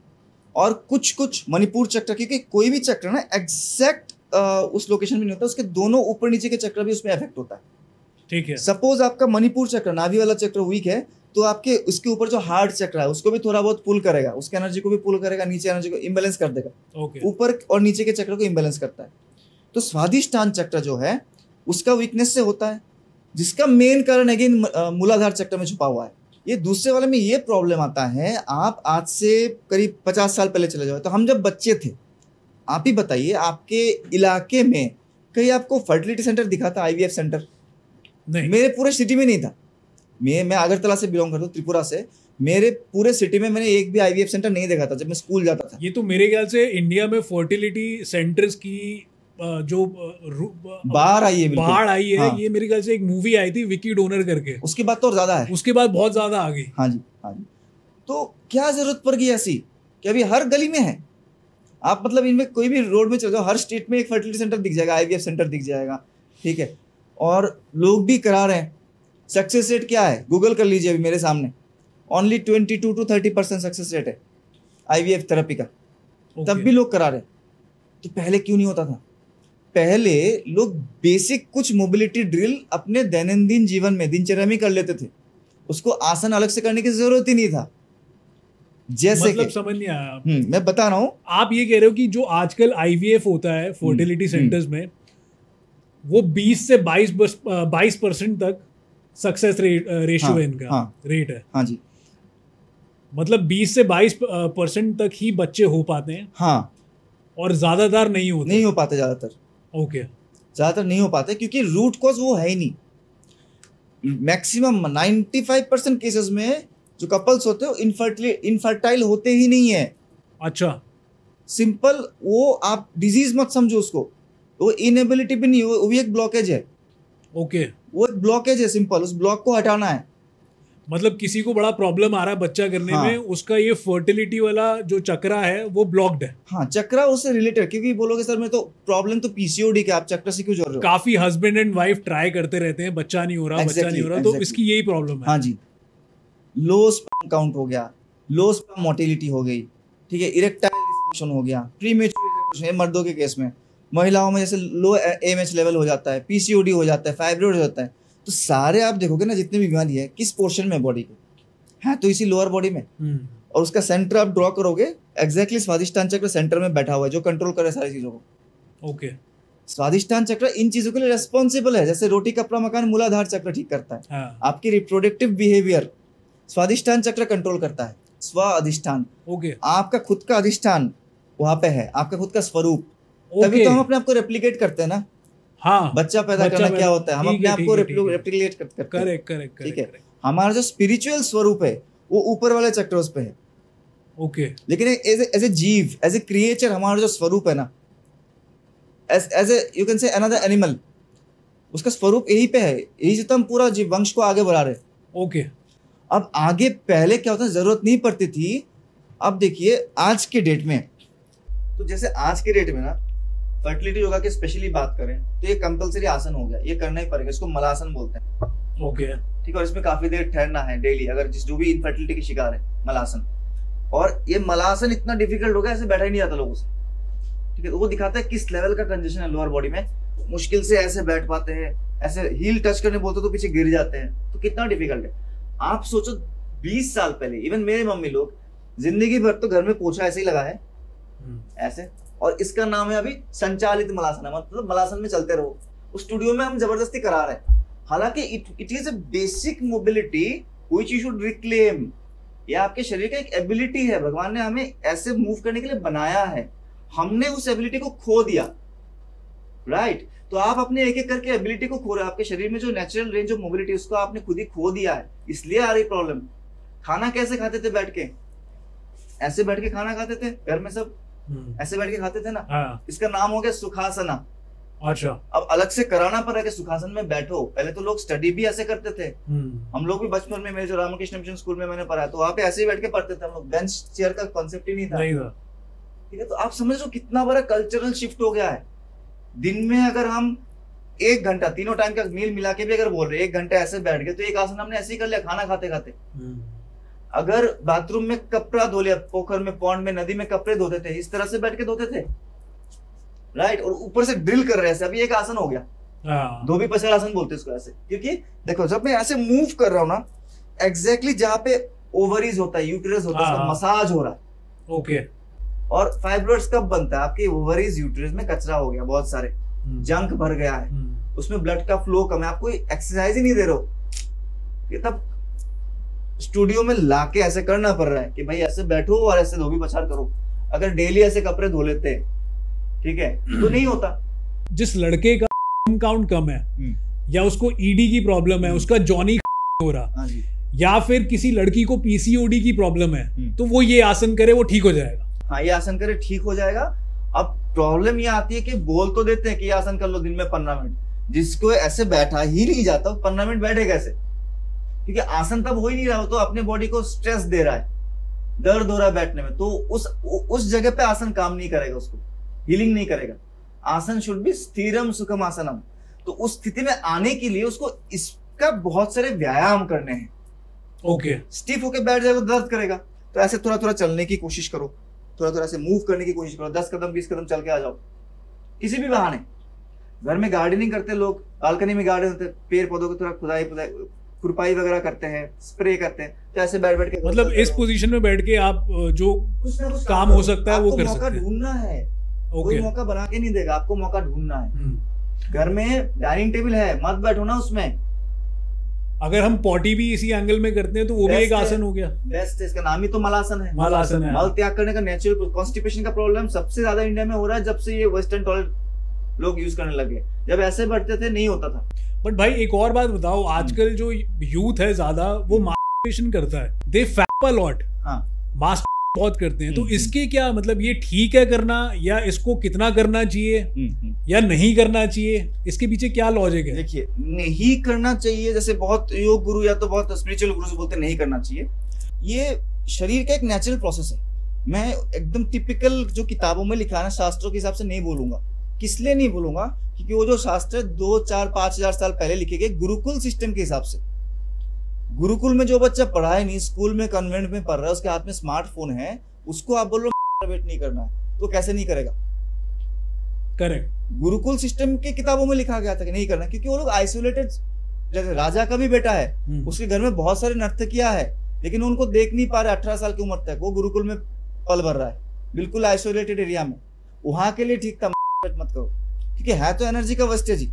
और कुछ मणिपुर चक्र, क्योंकि कोई भी चक्र ना एग्जैक्ट उस लोकेशन में नहीं होता, उसके दोनों ऊपर नीचे के चक्र भी उसमें इफेक्ट होता है। ठीक है। सपोज आपका मणिपुर चक्र, नाभि वाला चक्र वीक है, तो आपके उसके ऊपर जो हार्ट चक्र है उसको भी थोड़ा बहुत पुल करेगा, उसके एनर्जी को भी पुल करेगा, नीचे एनर्जी को इम्बैलेंस कर देगा। ऊपर और नीचे के चक्र को इम्बैलेंस करता है। तो स्वाधिष्ठान चक्र जो है उसका वीकनेस से होता है, जिसका मेन कारण अगेन मूलाधार चक्र में छुपा हुआ है। ये दूसरे वाले में ये प्रॉब्लम आता है, आप आज से करीब 50 साल पहले चले जाओ, तो हम जब बच्चे थे, आप ही बताइए आपके इलाके में कहीं आपको फर्टिलिटी सेंटर दिखा था, IVF सेंटर? नहीं, मेरे पूरे सिटी में नहीं था। मैं अगरतला से बिलोंग करता हूँ, त्रिपुरा से। मेरे पूरे सिटी में मैंने एक भी IVF सेंटर नहीं देखा था जब मैं स्कूल जाता था। ये तो मेरे ख्याल से इंडिया में फर्टिलिटी सेंटर्स की जो बाढ़ आई है, बाढ़ आई है। हाँ। ये मेरे ख्याल से एक मूवी आई थी विकी डोनर करके, उसके बाद तो और ज्यादा है, उसके बाद बहुत ज्यादा आ गई। हाँ जी, हाँ जी। तो क्या जरूरत पड़ गई ऐसी कि अभी हर गली में है? आप मतलब इनमें कोई भी रोड में चले जाओ, हर स्टेट में एक फर्टिलिटी सेंटर दिख जाएगा, IVF सेंटर दिख जाएगा, ठीक है, और लोग भी करा रहे हैं। सक्सेस रेट क्या है, गूगल कर लीजिए अभी मेरे सामने, ओनली 22 to 30% सक्सेस रेट है IVF थेरेपी का। तब भी लोग करा रहे। तो पहले क्यों नहीं होता था? पहले लोग बेसिक कुछ मोबिलिटी ड्रिल अपने दैनंदिन जीवन में, दिनचर्या में कर लेते थे, उसको आसन अलग से करने की जरूरत ही नहीं था। जैसे मतलब समझ नहीं आया। मैं बता रहा हूँ, आप ये कह रहे हो कि जो आजकल IVF होता है फर्टिलिटी सेंटर्स में, वो 20 से 22% तक सक्सेस रेशियो है इनका, रेट है। हाँ जी, मतलब 20 से 22% तक ही बच्चे हो पाते हैं। हाँ, और ज्यादातर नहीं हो पाते ज्यादातर। ओके, ज्यादातर नहीं हो पाते क्योंकि रूट कॉज वो है ही नहीं। मैक्सिमम 95% केसेस में जो कपल्स होते हैं इनफर्टाइल होते ही नहीं है। अच्छा, सिंपल, वो आप डिजीज मत समझो उसको, वो इनएबिलिटी भी नहीं, वो भी एक ब्लॉकेज है। ओके, वो एक ब्लॉकेज है, सिंपल। उस ब्लॉक को हटाना है। मतलब किसी को बड़ा प्रॉब्लम आ रहा है बच्चा करने हाँ। में, उसका ये फर्टिलिटी वाला जो चक्रा है वो ब्लॉक्ड है। हाँ, चक्रा उससे रिलेटेड, क्योंकि बोलोगे सर मैं तो प्रॉब्लम तो पीसीओडी के, आप चक्र से क्यों जोड़ रहे हो? काफी हस्बैंड एंड वाइफ ट्राई करते रहते हैं, बच्चा नहीं हो रहा, बच्चा नहीं हो रहा, तो इसकी यही प्रॉब्लम है। हाँ जी, लो स्पर्म काउंट हो गया, लो स्पर्म मोटिलिटी हो गई, ठीक है, इरेक्टाइल डिस्फंक्शन हो गया, प्रीमेच्योर इजैकुलेशन मर्दों के केस में, महिलाओं में जैसे लो एमएच लेवल हो जाता है, पीसीओडी हो जाता है, फाइब्रोइड हो जाता है। तो सारे आप देखोगे ना जितनी भी बीमारी है किस पोर्शन में बॉडी के है, तो इसी लोअर बॉडी में। और उसका सेंटर आप ड्रॉ करोगे, एग्जैक्टली स्वादिष्टान चक्र सेंटर में बैठा हुआ है जो कंट्रोल करे सारी चीजों को। ओके, स्वादिष्टान चक्र इन चीजों के लिए रेस्पॉन्सिबल है, जैसे रोटी कपड़ा मकान मूलाधार चक्र ठीक करता है। हाँ। आपकी रिप्रोडक्टिव बिहेवियर स्वादिष्टान चक्र कंट्रोल करता है। स्व अधिष्ठान, ओके, आपका खुद का अधिष्ठान वहां पे है, आपका खुद का स्वरूप। तभी तो हम अपने आप को रेप्लिकेट करते हैं ना। हाँ, बच्चा पैदा करना क्या होता है, हम अपने आप को रेप्लिकेट करते हैं। करेक्ट करेक्ट, ठीक है। हमारा जो स्पिरिचुअल स्वरूप है वो ऊपर वाले चक्रों पे है। ओके, लेकिन एज ए जीव, एज ए क्रिएचर, हमारा जो स्वरूप है ना, as a you can say another animal, उसका स्वरूप यही पे है। यही से तो हम पूरा जीव वंश को आगे बढ़ा रहे। ओके, अब आगे पहले क्या होता है, जरूरत नहीं पड़ती थी। अब देखिए आज के डेट में, तो जैसे आज के डेट में ना फर्टिलिटी योगा की स्पेशली बात करें तो ये कंपलसरी आसन हो गया, ये करना ही पड़ेगा। इसको मलासन बोलते हैं। ओके, ठीक है। और इसमें काफी देर ठहरना है डेली, अगर जो भी इनफर्टिलिटी की शिकार है, मलासन। और ये मलासन इतना डिफिकल्ट हो गया, ऐसे बैठा ही नहीं जाता लोगों से। ठीक है। वो दिखाता है किस लेवल का कंजेशन है लोअर बॉडी में। मुश्किल से ऐसे बैठ पाते हैं, ऐसे हील टच करने बोलते तो पीछे गिर जाते हैं। तो कितना डिफिकल्ट है। आप सोचो 20 साल पहले इवन मेरे मम्मी लोग जिंदगी भर तो घर में पोछा ऐसे ही लगा है, ऐसे। और इसका नाम है अभी संचालित मलासन, मतलब मलासन में चलते रहो। उस स्टूडियो में हम जबरदस्ती करा रहे हैं, हालांकि it is a basic mobility which you should reclaim. ये आपके शरीर का एक एबिलिटी है, भगवान ने हमें ऐसे मूव करने के लिए बनाया है। हमने उस एबिलिटी को खो दिया, राइट। तो आप अपने एक एक करके एबिलिटी को खो रहे हो। आपके शरीर में जो नेचुरल रेंज ऑफ मोबिलिटी उसको आपने खुद ही खो दिया है, इसलिए आ रही प्रॉब्लम। खाना कैसे खाते थे? बैठ के, ऐसे बैठ के खाना खाते थे घर में, सब ऐसे बैठ के खाते थे ना। हाँ। इसका नाम हो गया सुखासना। अच्छा, अब अलग से कराना पड़ा कि सुखासन में बैठो। पहले तो लोग स्टडी भी ऐसे करते थे। हम लोग भी बचपन में, मेरे जो रामकृष्ण मिशन स्कूल में मैंने पढ़ा, तो वहां पे ऐसे ही बैठ के पढ़ते थे हम लोग। बेंच चेयर का कॉन्सेप्ट ही नहीं था। ठीक है। तो आप समझ लो कितना बड़ा कल्चरल शिफ्ट हो गया है। दिन में अगर हम 1 घंटा, तीनों टाइम का मील मिला के भी अगर बोल रहे 1 घंटा ऐसे बैठ गए, तो एक आसन हमने ऐसे ही कर लिया खाना खाते खाते। अगर बाथरूम में कपड़ा धो लिया, पोखर में, पॉन्ड में, नदी में कपड़े धोते थे, इस तरह से बैठ के धोते थे, राइट। और ऊपर से ड्रिल कर रहे हैं, अभी एक आसन हो गया। धोबी पछाड़ आसन बोलते हैं इसको। ऐसे क्योंकि देखो जब मैं ऐसे मूव कर रहा हूं ना, एग्जैक्टली जहां पे ओवरीज होता है, यूटेरस होता है, उसका मसाज हो रहा है। ओके। और फाइब्रोइड्स कब बनता है? आपके ओवरीज, यूटेरस में कचरा हो गया, बहुत सारे जंक भर गया है, उसमें ब्लड का फ्लो कम है, आप कोई एक्सरसाइज ही नहीं दे रहे हो। तब स्टूडियो में लाके ऐसे करना पड़ रहा है कि भाई ऐसे बैठो और ऐसे धोबी पछाड़ करो। अगर डेली ऐसे कपड़े धो लेते, ठीक है, तो नहीं होता। जिस लड़के का काउंट कम है, या उसको ईडी की प्रॉब्लम है, उसका जॉनी हो रहा, या फिर किसी लड़की को पीसीओडी की प्रॉब्लम है, तो वो ये आसन करे, वो ठीक हो जाएगा। हाँ, ये आसन करे, ठीक हो जाएगा। अब प्रॉब्लम ये आती है कि बोल तो देते हैं कि ये आसन कर लो दिन में 15 मिनट, जिसको ऐसे बैठा ही नहीं जाता, 15 मिनट बैठे कैसे? क्योंकि आसन तब हो ही नहीं रहा हो, तो अपने बॉडी को स्ट्रेस दे रहा है, दर्द हो रहा है बैठने में, तो उस जगह पे आसन काम नहीं करेगा, उसको हीलिंग नहीं करेगा। आसन शुड बी स्थिरम सुखम आसनम। तो उस स्थिति में आने के लिए उसको इसका बहुत सारे व्यायाम करने हैं। ओके। स्टिफ होके बैठ जाएगा तो दर्द करेगा, तो ऐसे थोड़ा थोड़ा चलने की कोशिश करो, थोड़ा थोड़ा ऐसे मूव करने की कोशिश करो, 10 कदम 20 कदम चल के आ जाओ, किसी भी बहाने। घर में गार्डनिंग करते लोग, बालकनी में गार्डन होते, पेड़ पौधों को थोड़ा खुरपाई वगैरह करते हैं, स्प्रे करते हैं, तो ऐसे बैठ बैठ के, मतलब इस पोजीशन में बैठ के आप जो कुछ काम हो सकता है वो कर सकते हैं। मौका ढूंढना है, कोई मौका बना के नहीं देगा, आपको मौका ढूंढना है। घर में डाइनिंग टेबल है, मत बैठो ना उसमें। अगर हम पॉटी भी इसी एंगल में करते हैं तो वो भी एक आसन हो गया। बेस्ट है, इसका नाम ही तो मलासन है। मलासन है। मल त्याग करने का नेचुरल। कॉन्स्टिपेशन का प्रॉब्लम सबसे ज्यादा इंडिया में हो रहा है जब से ये वेस्टर्न टॉयलेट लोग यूज करने लगे। जब ऐसे बैठते थे नहीं होता था। बट भाई एक और बात बताओ, आजकल जो यूथ है ज्यादा, वो मास्टरबेशन करता है, दे फैप अ लॉट। हाँ, मास्टरबेशन बहुत करते हैं, तो इसके क्या मतलब, ये ठीक है करना, या इसको कितना करना चाहिए या नहीं करना चाहिए, इसके पीछे क्या लॉजिक है? देखिए, नहीं करना चाहिए, जैसे बहुत योग गुरु या तो बहुत स्पिरिचुअल गुरु बोलते हैं नहीं करना चाहिए। ये शरीर का एक नेचुरल प्रोसेस है। मैं एकदम टिपिकल जो किताबों में लिखा है ना, शास्त्रों के हिसाब से नहीं बोलूंगा। किस लिए नहीं बोलूंगा? क्योंकि वो जो शास्त्र 2, 4, 5,000 साल पहले लिखे गए गुरुकुल सिस्टम के हिसाब से। गुरुकुल में जो बच्चा पढ़ा है नहीं, स्कूल में कन्वेंट में पढ़ रहा है, उसके हाथ में स्मार्टफोन है, उसको आप बोल रहे हो वेट नहीं करना है, तो कैसे नहीं करेगा? करेक्ट। गुरुकुल सिस्टम के किताबों में लिखा गया था कि नहीं करना, क्योंकि वो लोग आइसोलेटेड, जैसे राजा का भी बेटा है, उसके घर में बहुत सारे नर्तकियां है, लेकिन उनको देख नहीं पा रहे 18 साल की उम्र तक, वो गुरुकुल में पल भर रहा है, बिल्कुल आइसोलेटेड एरिया में। वहां के लिए ठीक था, मत करो, क्योंकि है तो एनर्जी का वेस्टेज ही,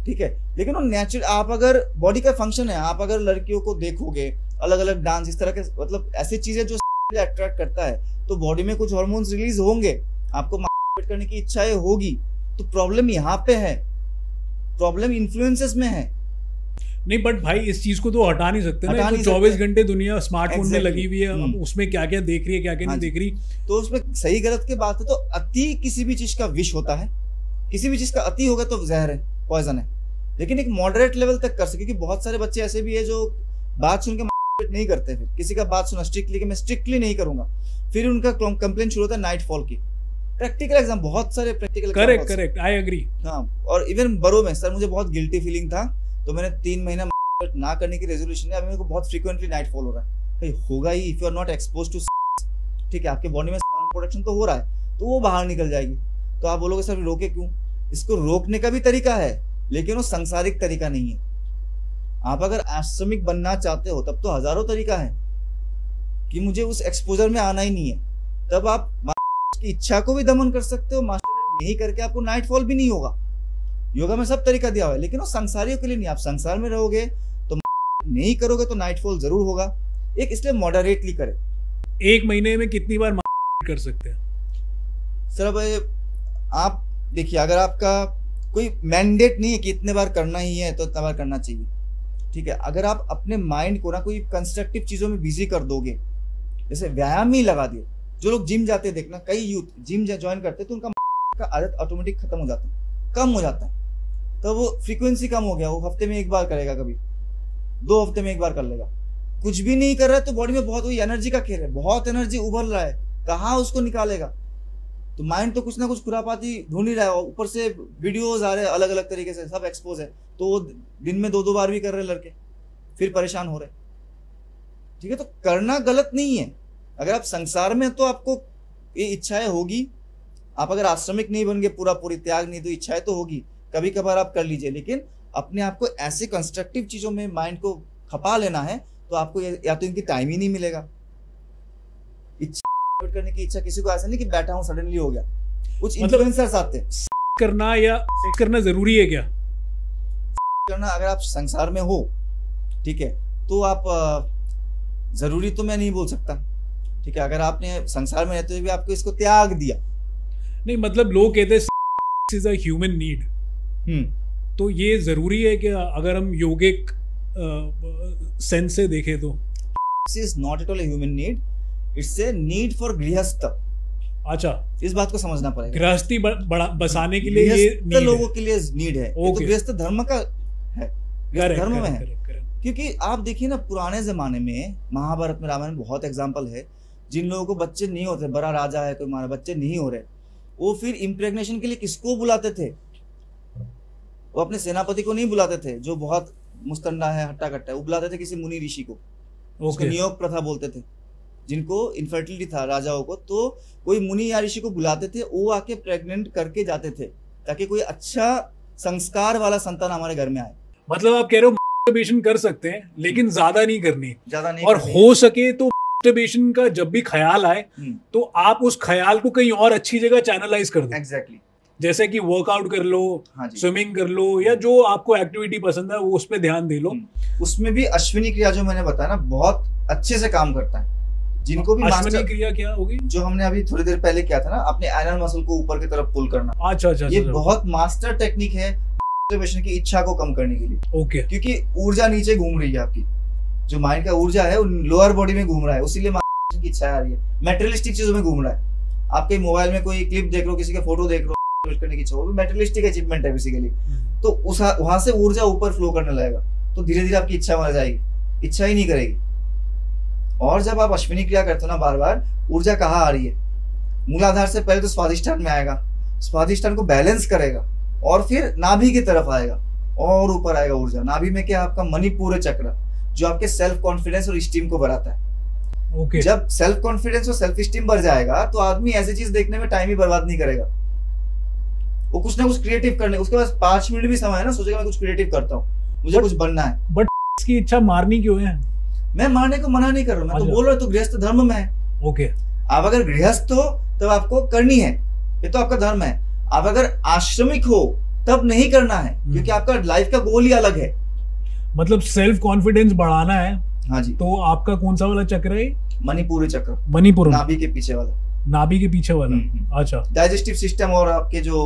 ठीक है। लेकिन वो नेचुरल, आप अगर बॉडी का फंक्शन है, आप अगर लड़कियों को देखोगे अलग अलग डांस, इस तरह के मतलब ऐसी चीजें जो अट्रैक्ट करता है, तो बॉडी में कुछ हार्मोन्स रिलीज होंगे, आपको करने की इच्छाएं होगी। तो प्रॉब्लम यहाँ पे है, प्रॉब्लम इन्फ्लुएंसेस में है। नहीं, बट भाई इस चीज को तो हटा नहीं सकते ना, तो 24 घंटे दुनिया स्मार्टफोन में लगी हुई है, अब उसमें क्या क्या देख रही है, क्या क्या नहीं देख रही, तो उसमें सही गलत की बात है। तो अति किसी भी चीज का विष होता है, किसी भी चीज का अति होगा तो जहर है, पॉइजन है, लेकिन एक मॉडरेट लेवल तक कर सके। क्योंकि बहुत सारे बच्चे ऐसे भी है जो बात सुन के नहीं करते, फिर किसी का बात सुना स्ट्रिक्टली कि मैं स्ट्रिक्टली नहीं करूंगा, फिर उनका कंप्लेंट शुरू होता है नाइट फॉल की। प्रैक्टिकल एग्जाम, बहुत सारे प्रैक्टिकल, करेक्ट, आई एग्री। हाँ, और इवन बड़ों में सर मुझे बहुत गिल्टी फीलिंग था, तो मैंने 3 महीना ना करने की रेजोल्यूशन है। अभी मेरे को बहुत फ्रीक्वेंटली नाइट फॉल हो रहा है, भाई होगा ही, if you are not expose to, ठीक है, आपके बॉडी में प्रोडक्शन तो हो रहा है, तो वो बाहर निकल जाएगी। तो आप बोलोगे सर रोके क्यों? इसको रोकने का भी तरीका है, लेकिन वो सांसारिक तरीका नहीं है। आप अगर आश्रमिक बनना चाहते हो तब तो हजारों तरीका है कि मुझे उस एक्सपोजर में आना ही नहीं है, तब आप की इच्छा को भी दमन कर सकते हो, मास्टर नहीं करके आपको नाइट फॉल भी नहीं होगा। योगा में सब तरीका दिया हुआ है, लेकिन वो संसारियों के लिए नहीं। आप संसार में रहोगे तो नहीं करोगे तो नाइट फॉल जरूर होगा। एक इसलिए मॉडरेटली करें। एक महीने में कितनी बार कर सकते हैं सर? अब आप देखिए, अगर आपका कोई मैंडेट नहीं है कि इतने बार करना ही है तो इतना बार करना चाहिए, ठीक है। अगर आप अपने माइंड को ना कोई कंस्ट्रक्टिव चीजों में बिजी कर दोगे, जैसे व्यायाम ही लगा दिए, जो लोग जिम जाते हैं देखना, कई यूथ जिम ज्वाइन करते हैं तो उनका का आदत ऑटोमेटिक खत्म हो जाता है, कम हो जाता है, तो वो फ्रीक्वेंसी कम हो गया, वो हफ्ते में 1 बार करेगा, कभी 2 हफ्ते में 1 बार कर लेगा। कुछ भी नहीं कर रहा है तो बॉडी में बहुत वही एनर्जी का खेल है, बहुत एनर्जी उभर रहा है, कहाँ उसको निकालेगा? तो माइंड तो कुछ ना कुछ खुरापाती ढूंढ ही रहा है, ऊपर से वीडियोस आ रहे हैं अलग अलग तरीके से, सब एक्सपोज है, तो वो दिन में 2-2 बार भी कर रहे लड़के, फिर परेशान हो रहे, ठीक है। तो करना गलत नहीं है, अगर आप संसार में तो आपको ये इच्छाएं होगी। आप अगर आश्रमिक नहीं बन गए, पूरा पूरी त्याग नहीं, तो इच्छाएं तो होगी, कभी कभार आप कर लीजिए, लेकिन अपने आप को ऐसे कंस्ट्रक्टिव चीजों में माइंड को खपा लेना है तो आपको या तो इनकी टाइम ही नहीं मिलेगा। इच्छा करने की इच्छा किसी को ऐसा नहीं कि बैठा हूं सडनली हो गया, कुछ इन्फ्लुएंसर्स आते हैं। करना या करना जरूरी है क्या? करना अगर आप संसार में हो, ठीक है, तो आप जरूरी तो मैं नहीं बोल सकता, ठीक है। अगर आपने संसार में रहते हुए भी आपको इसको त्याग दिया, नहीं मतलब लोग कहते हैं इज अ ह्यूमन नीड, तो ये जरूरी है कि अगर हम योगिक सेंस से देखें तो is not at all a human need, it's a need for गृहस्थ। अच्छा, इस बात को समझना पड़ेगा। गृहस्थी बसाने के लिए ये नीड लोगों के लिए नीड है, तो गृहस्थ धर्म का है, धर्म में है। क्योंकि आप देखिए ना, पुराने जमाने में महाभारत में, रामायण में बहुत एग्जाम्पल है, जिन लोगों को बच्चे नहीं होते, बड़ा राजा है कोई, हमारे बच्चे नहीं हो रहे, वो फिर इम्प्रेग्नेशन के लिए किसको बुलाते थे? वो अपने सेनापति को नहीं बुलाते थे जो बहुत मुस्तंडा है, हट्टा कट्टा है, वो बुलाते थे किसी मुनि ऋषि को, उसको नियोग प्रथा बोलते थे, जिनको इनफर्टिलिटी था राजाओं को, तो कोई मुनि या ऋषि को बुलाते थे, वो आके प्रेग्नेंट करके जाते थे ताकि कोई अच्छा संस्कार वाला संतान हमारे घर में आए। मतलब आप कह रहे हो मास्टरबेशन कर सकते हैं लेकिन ज्यादा नहीं करनी, ज्यादा नहीं, और हो सके तो मास्टरबेशन का जब भी ख्याल आए तो आप उस ख्याल को कहीं और अच्छी जगह चैनलाइज कर दो। एग्जैक्टली, जैसे कि वर्कआउट कर लो, स्विमिंग कर लो, या जो आपको एक्टिविटी पसंद है वो उस पर ध्यान दे लो। उसमें भी अश्विनी क्रिया जो मैंने बताया ना, बहुत अच्छे से काम करता है। जिनको भी अश्विनी क्रिया क्या होगी? जो हमने अभी थोड़ी देर पहले किया था ना, अपने एनल मसल को ऊपर की तरफ पुल करना। अच्छा, ये बहुत मास्टर टेक्निक है की इच्छा को कम करने के लिए। ओके, क्योंकि ऊर्जा नीचे घूम रही है आपकी, जो माइंड का ऊर्जा है वो लोअर बॉडी में घूम रहा है, उसीलिए की इच्छा आ रही है, मेटेरियलिस्टिक चीजों में घूम रहा है, आपके मोबाइल में कोई क्लिप देख रहे हो, किसी का फोटो देख रहे हो, करने की इच्छा हो, मेटेरियलिस्टिक अचीवमेंट है बेसिकली। तो उस वहां से ऊर्जा ऊपर फ्लो करने लगेगा, तो धीरे धीरे आपकी इच्छा मर जाएगी, इच्छा ही नहीं करेगी। और जब आप अश्विनी क्रिया करते हो ना बार बार, ऊर्जा कहाँ आ रही है, मूलाधार से पहले तो स्वादिष्ठान में आएगा, स्वादिष्ठान को बैलेंस करेगा और फिर नाभि की तरफ आएगा और ऊपर आएगा ऊर्जा। नाभि में क्या, आपका मणिपुर चक्र, जो आपके सेल्फ कॉन्फिडेंस और स्टीम को बढ़ाता है। Okay. जब सेल्फ कॉन्फिडेंस और सेल्फ स्टीम बढ़ जाएगा तो आदमी ऐसी चीज देखने में टाइम ही बर्बाद नहीं करेगा, वो कुछ ना कुछ क्रिएटिव करने, उसके पास 5 मिनट भी समय है ना, सोचेगा मैं कुछ क्रिएटिव करता हूँ, मुझे कुछ बनना है। बट इसकी इच्छा मारनी क्यों है? मैं मारने को मना नहीं कर रहा हूँ, मैं तो बोल रहा हूँ तो गृहस्थ धर्म में है। ओके, आप अगर गृहस्थ हो तब आपको करनी है, ये तो आपका धर्म है। आप अगर आश्रमिक हो तब नहीं करना है, क्योंकि आपका लाइफ का गोल ही अलग है। मतलब सेल्फ कॉन्फिडेंस बढ़ाना है। हाँ जी। तो आपका कौन सा वाला चक्र है? मणिपुरी चक्र, मणिपुर, नाभि के पीछे वाला, नाभि के पीछे वाला। अच्छा, डाइजेस्टिव सिस्टम और आपके जो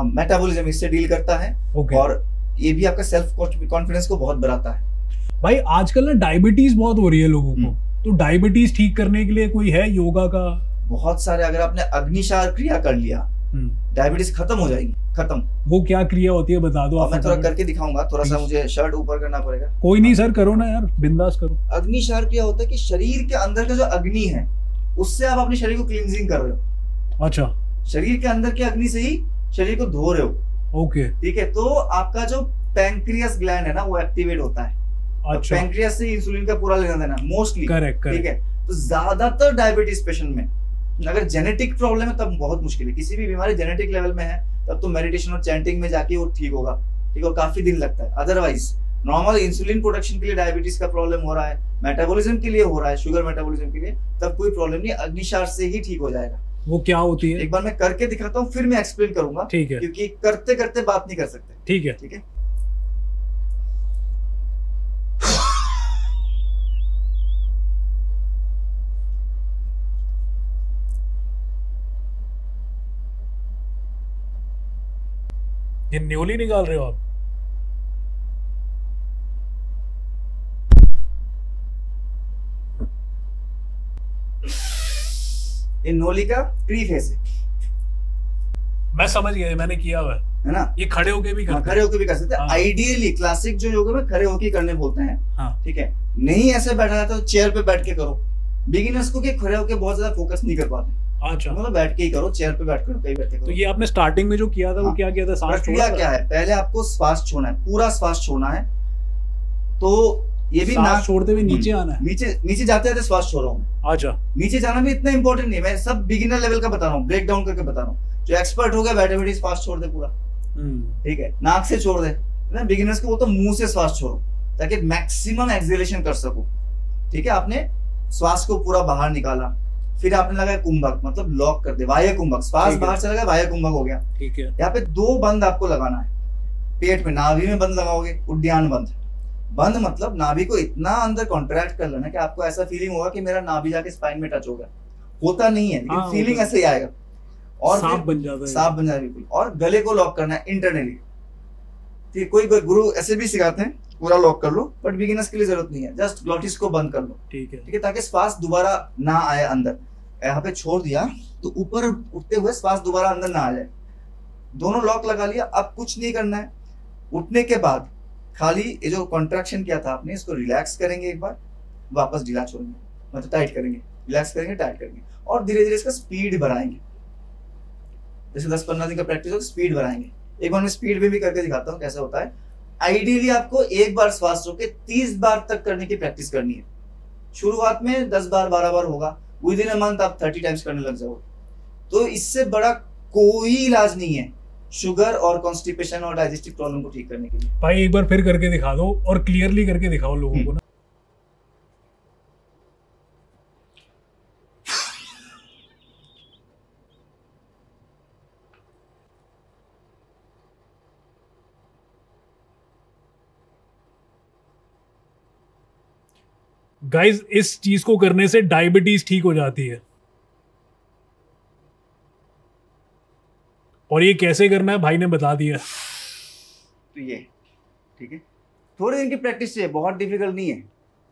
मेटाबॉलिज्म इससे डील करता है। और ये भी आपका सेल्फ कॉन्फिडेंस को बहुत बढ़ाता है। भाई आजकल ना डायबिटीज बहुत हो रही है लोगों को, तो डायबिटीज ठीक करने के लिए कोई है योगा का? बहुत सारे, अगर आपने अग्निशार क्रिया कर लिया डायबिटीज खत्म हो जाएगी, खत्म। वो क्या क्रिया होती है बता दो आप। मैं थोड़ा करके दिखाऊंगा, थोड़ा सा मुझे शर्ट ऊपर करना पड़ेगा। कोई नहीं सर, करो ना यार, बिंदास करो। अग्निशार क्रिया होता है कि शरीर के अंदर का जो अग्नि है उससे आप अपने शरीर को क्लींजिंग कर रहे हो। अच्छा, शरीर के अंदर के अग्नि से ही शरीर को धो रहे हो। ओके, ठीक है। तो आपका जो पैंक्रियास ग्लैंड है ना, वो एक्टिवेट होता है। अच्छा, पैंक्रियास से इंसुलिन का पूरा लेना देना मोस्टली। करेक्ट, ठीक है। तो ज्यादातर डायबिटीज पेशेंट में अगर जेनेटिक प्रॉब्लम है तब बहुत मुश्किल है। किसी भी बीमारी जेनेटिक लेवल में है तब तो मेडिटेशन और चैंटिंग में जाके वो ठीक होगा, ठीक है, काफी दिन लगता है। अदरवाइज नॉर्मल इंसुलिन प्रोडक्शन के लिए डायबिटीज का प्रॉब्लम हो रहा है, मेटाबॉलिज्म के लिए हो रहा है, शुगर मेटाबॉलिज्म के लिए, तब कोई प्रॉब्लम नहीं, अग्निशार से ही ठीक हो जाएगा। वो क्या होती है? एक बार मैं करके दिखाता हूँ, फिर मैं एक्सप्लेन करूंगा। ठीक है, क्योंकि करते करते बात नहीं कर सकते। ठीक है, ठीक है। ये न्यूली निकाल रहे हो आप? ये नोली का प्री फेस है। मैं समझ गया, मैंने किया हुआ है ना। ये खड़े होके भी करते हैं? खड़े होके भी कर सकते हैं। आइडियली क्लासिक जो योगा में खड़े होके करने बोलते हैं। हाँ, ठीक है। नहीं ऐसे बैठा जाता तो चेयर पे बैठ के करो। बिगिनर्स को कि खड़े होके बहुत ज्यादा फोकस नहीं कर पाते। अच्छा, मतलब बैठ के ही करो, चेयर पे बैठ कर कहीं बैठ के करो। तो ये आपने स्टार्टिंग में जो किया था वो क्या किया था? सांस छोड़ना क्या है? पहले आपको श्वास छोड़ना है, पूरा श्वास छोड़ना है। तो ये भी नाक छोड़ते हुए नीचे आना है। नीचे जाते जाते श्वास छोड़ रहा हूँ। अच्छा, नीचे जाना भी इतना इंपॉर्टेंट नहीं है, मैं सब बिगिनर लेवल का बता रहा हूँ, ब्रेक डाउन करके बता रहा हूँ। जो एक्सपर्ट हो गया बैठे बैठे श्वास छोड़ दे पूरा, ठीक है, नाक से छोड़ दे ना। बिगिनर्स को वो तो मुंह से श्वास छोड़ो ताकि मैक्सिमम एक्सहेलेशन कर सको। ठीक है, आपने श्वास को पूरा बाहर निकाला, फिर आपने लगाया कुंभक, मतलब लॉक कर दे, वायु कुंभक। श्वास बाहर चला गया, वायु कुंभक हो गया। ठीक है, यहाँ पे 2 बंद आपको लगाना है पेट में। नाभि में बंद लगाओगे, उद्यान बंद। बंद मतलब नाभि को इतना अंदर कॉन्ट्रैक्ट कर लेना कि आपको ऐसा फीलिंग होगा कि मेरा नाभि जाके स्पाइन में टच होगा। होता नहीं है, लेकिन फीलिंग ऐसे ही आएगा। और सांप बन जाता है, सांप बन जाता है बिल्कुल। और गले को लॉक करना है इंटरनली। ठीक, कोई गुरु ऐसे भी सिखाते हैं पूरा लॉक कर लो, बट बिगिनर्स के लिए जरूरत नहीं है, जस्ट ग्लॉटिस को बंद कर लो। ठीक है, ठीक है, ताकि श्वास दोबारा ना आए अंदर। यहाँ पे छोड़ दिया तो ऊपर उठते हुए श्वास दोबारा अंदर ना आ जाए। दोनों लॉक लगा लिया। अब कुछ नहीं करना है। उठने के बाद खाली ये जो कॉन्ट्रैक्शन किया था आपने, इसको रिलैक्स करेंगे, एक बार वापस ढीला छोड़ेंगे, मतलब टाइट करेंगे, रिलैक्स करेंगे, टाइट करेंगे, और धीरे धीरे इसका स्पीड बढ़ाएंगे। जैसे 10-15 दिन का प्रैक्टिस हो, स्पीड बढ़ाएंगे। एक बार मैं स्पीड में भी करके दिखाता हूँ कैसे होता है। आइडियली आपको एक बार श्वास रोके 30 बार तक करने की प्रैक्टिस करनी है। शुरुआत में 10 बार 12 बार होगा, विद इन अ मंथ आप 30 टाइम्स करने लग जाओगे। तो इससे बड़ा कोई इलाज नहीं है शुगर और कॉन्स्टिपेशन और डाइजेस्टिव प्रॉब्लम को ठीक करने के लिए। भाई एक बार फिर करके दिखा दो, और क्लियरली करके दिखाओ लोगों को ना। गाइस, इस चीज को करने से डायबिटीज ठीक हो जाती है। और ये कैसे करना है भाई ने बता दिया। तो ये ठीक है, थोड़े दिन की प्रैक्टिस चाहिए, बहुत डिफिकल्ट नहीं है,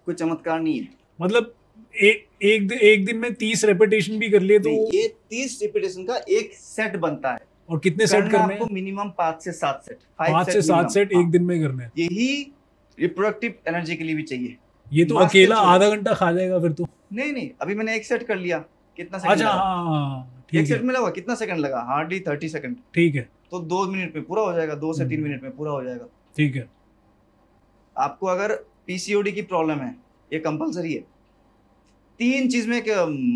कोई चमत्कार नहीं है। मतलब एक दिन में 30 रेपिटेशन भी कर लिए तो ये 30 रिपीटेशन का एक सेट बनता है। और कितने सेट करने हैं? आपको मिनिमम 5 से 7 सेट, 5 से 7 सेट एक दिन में करने हैं। यही रिप्रोडक्टिव एनर्जी के लिए भी चाहिए। ये तो अकेला आधा घंटा खा जाएगा फिर तो। नहीं, अभी मैंने एक सेट कर लिया, कितना सेकंड? अच्छा हाँ, ठीक है। एक सेट में लगा कितना सेकंड लगा? Hardly 30 second. ठीक है, तो 2 मिनट में पूरा हो जाएगा, 2 से 3 मिनट में पूरा हो जाएगा। ठीक है। आपको अगर पीसीओडी की प्रॉब्लम है, ये कंपलसरी है। 3 चीज में एक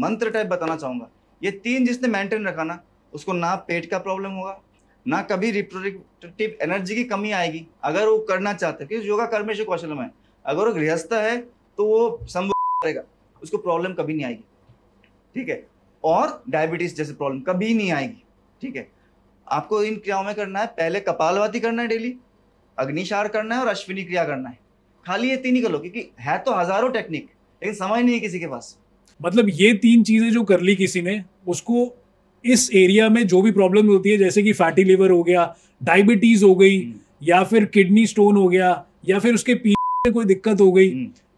मंत्र टाइप बताना चाहूंगा। ये 3 जिसने मेंटेन रखा ना, उसको ना पेट का प्रॉब्लम होगा, ना कभी रिप्रोडक्टिव एनर्जी की कमी आएगी। अगर वो करना चाहते हैं, क्योंकि योगा कर्मेश कौशलम है, अगर वो गृहस्थ है तो वो संभव करेगा, उसको प्रॉब्लम कभी नहीं आएगी। ठीक है, और डायबिटीज जैसे प्रॉब्लम कभी नहीं आएगी। ठीक है, आपको इन क्रियाओं में करना है, पहले कपालभाति करना है डेली, अग्निशार करना है और अश्विनी क्रिया करना है। खाली ये 3 ही कर लो, क्योंकि है तो हजारों टेक्निक, लेकिन समय नहीं है किसी के पास। मतलब ये 3 चीजें जो कर ली किसी ने, उसको इस एरिया में जो भी प्रॉब्लम होती है, जैसे कि फैटी लिवर हो गया, डायबिटीज हो गई, या फिर किडनी स्टोन हो गया, या फिर उसके में कोई दिक्कत हो गई,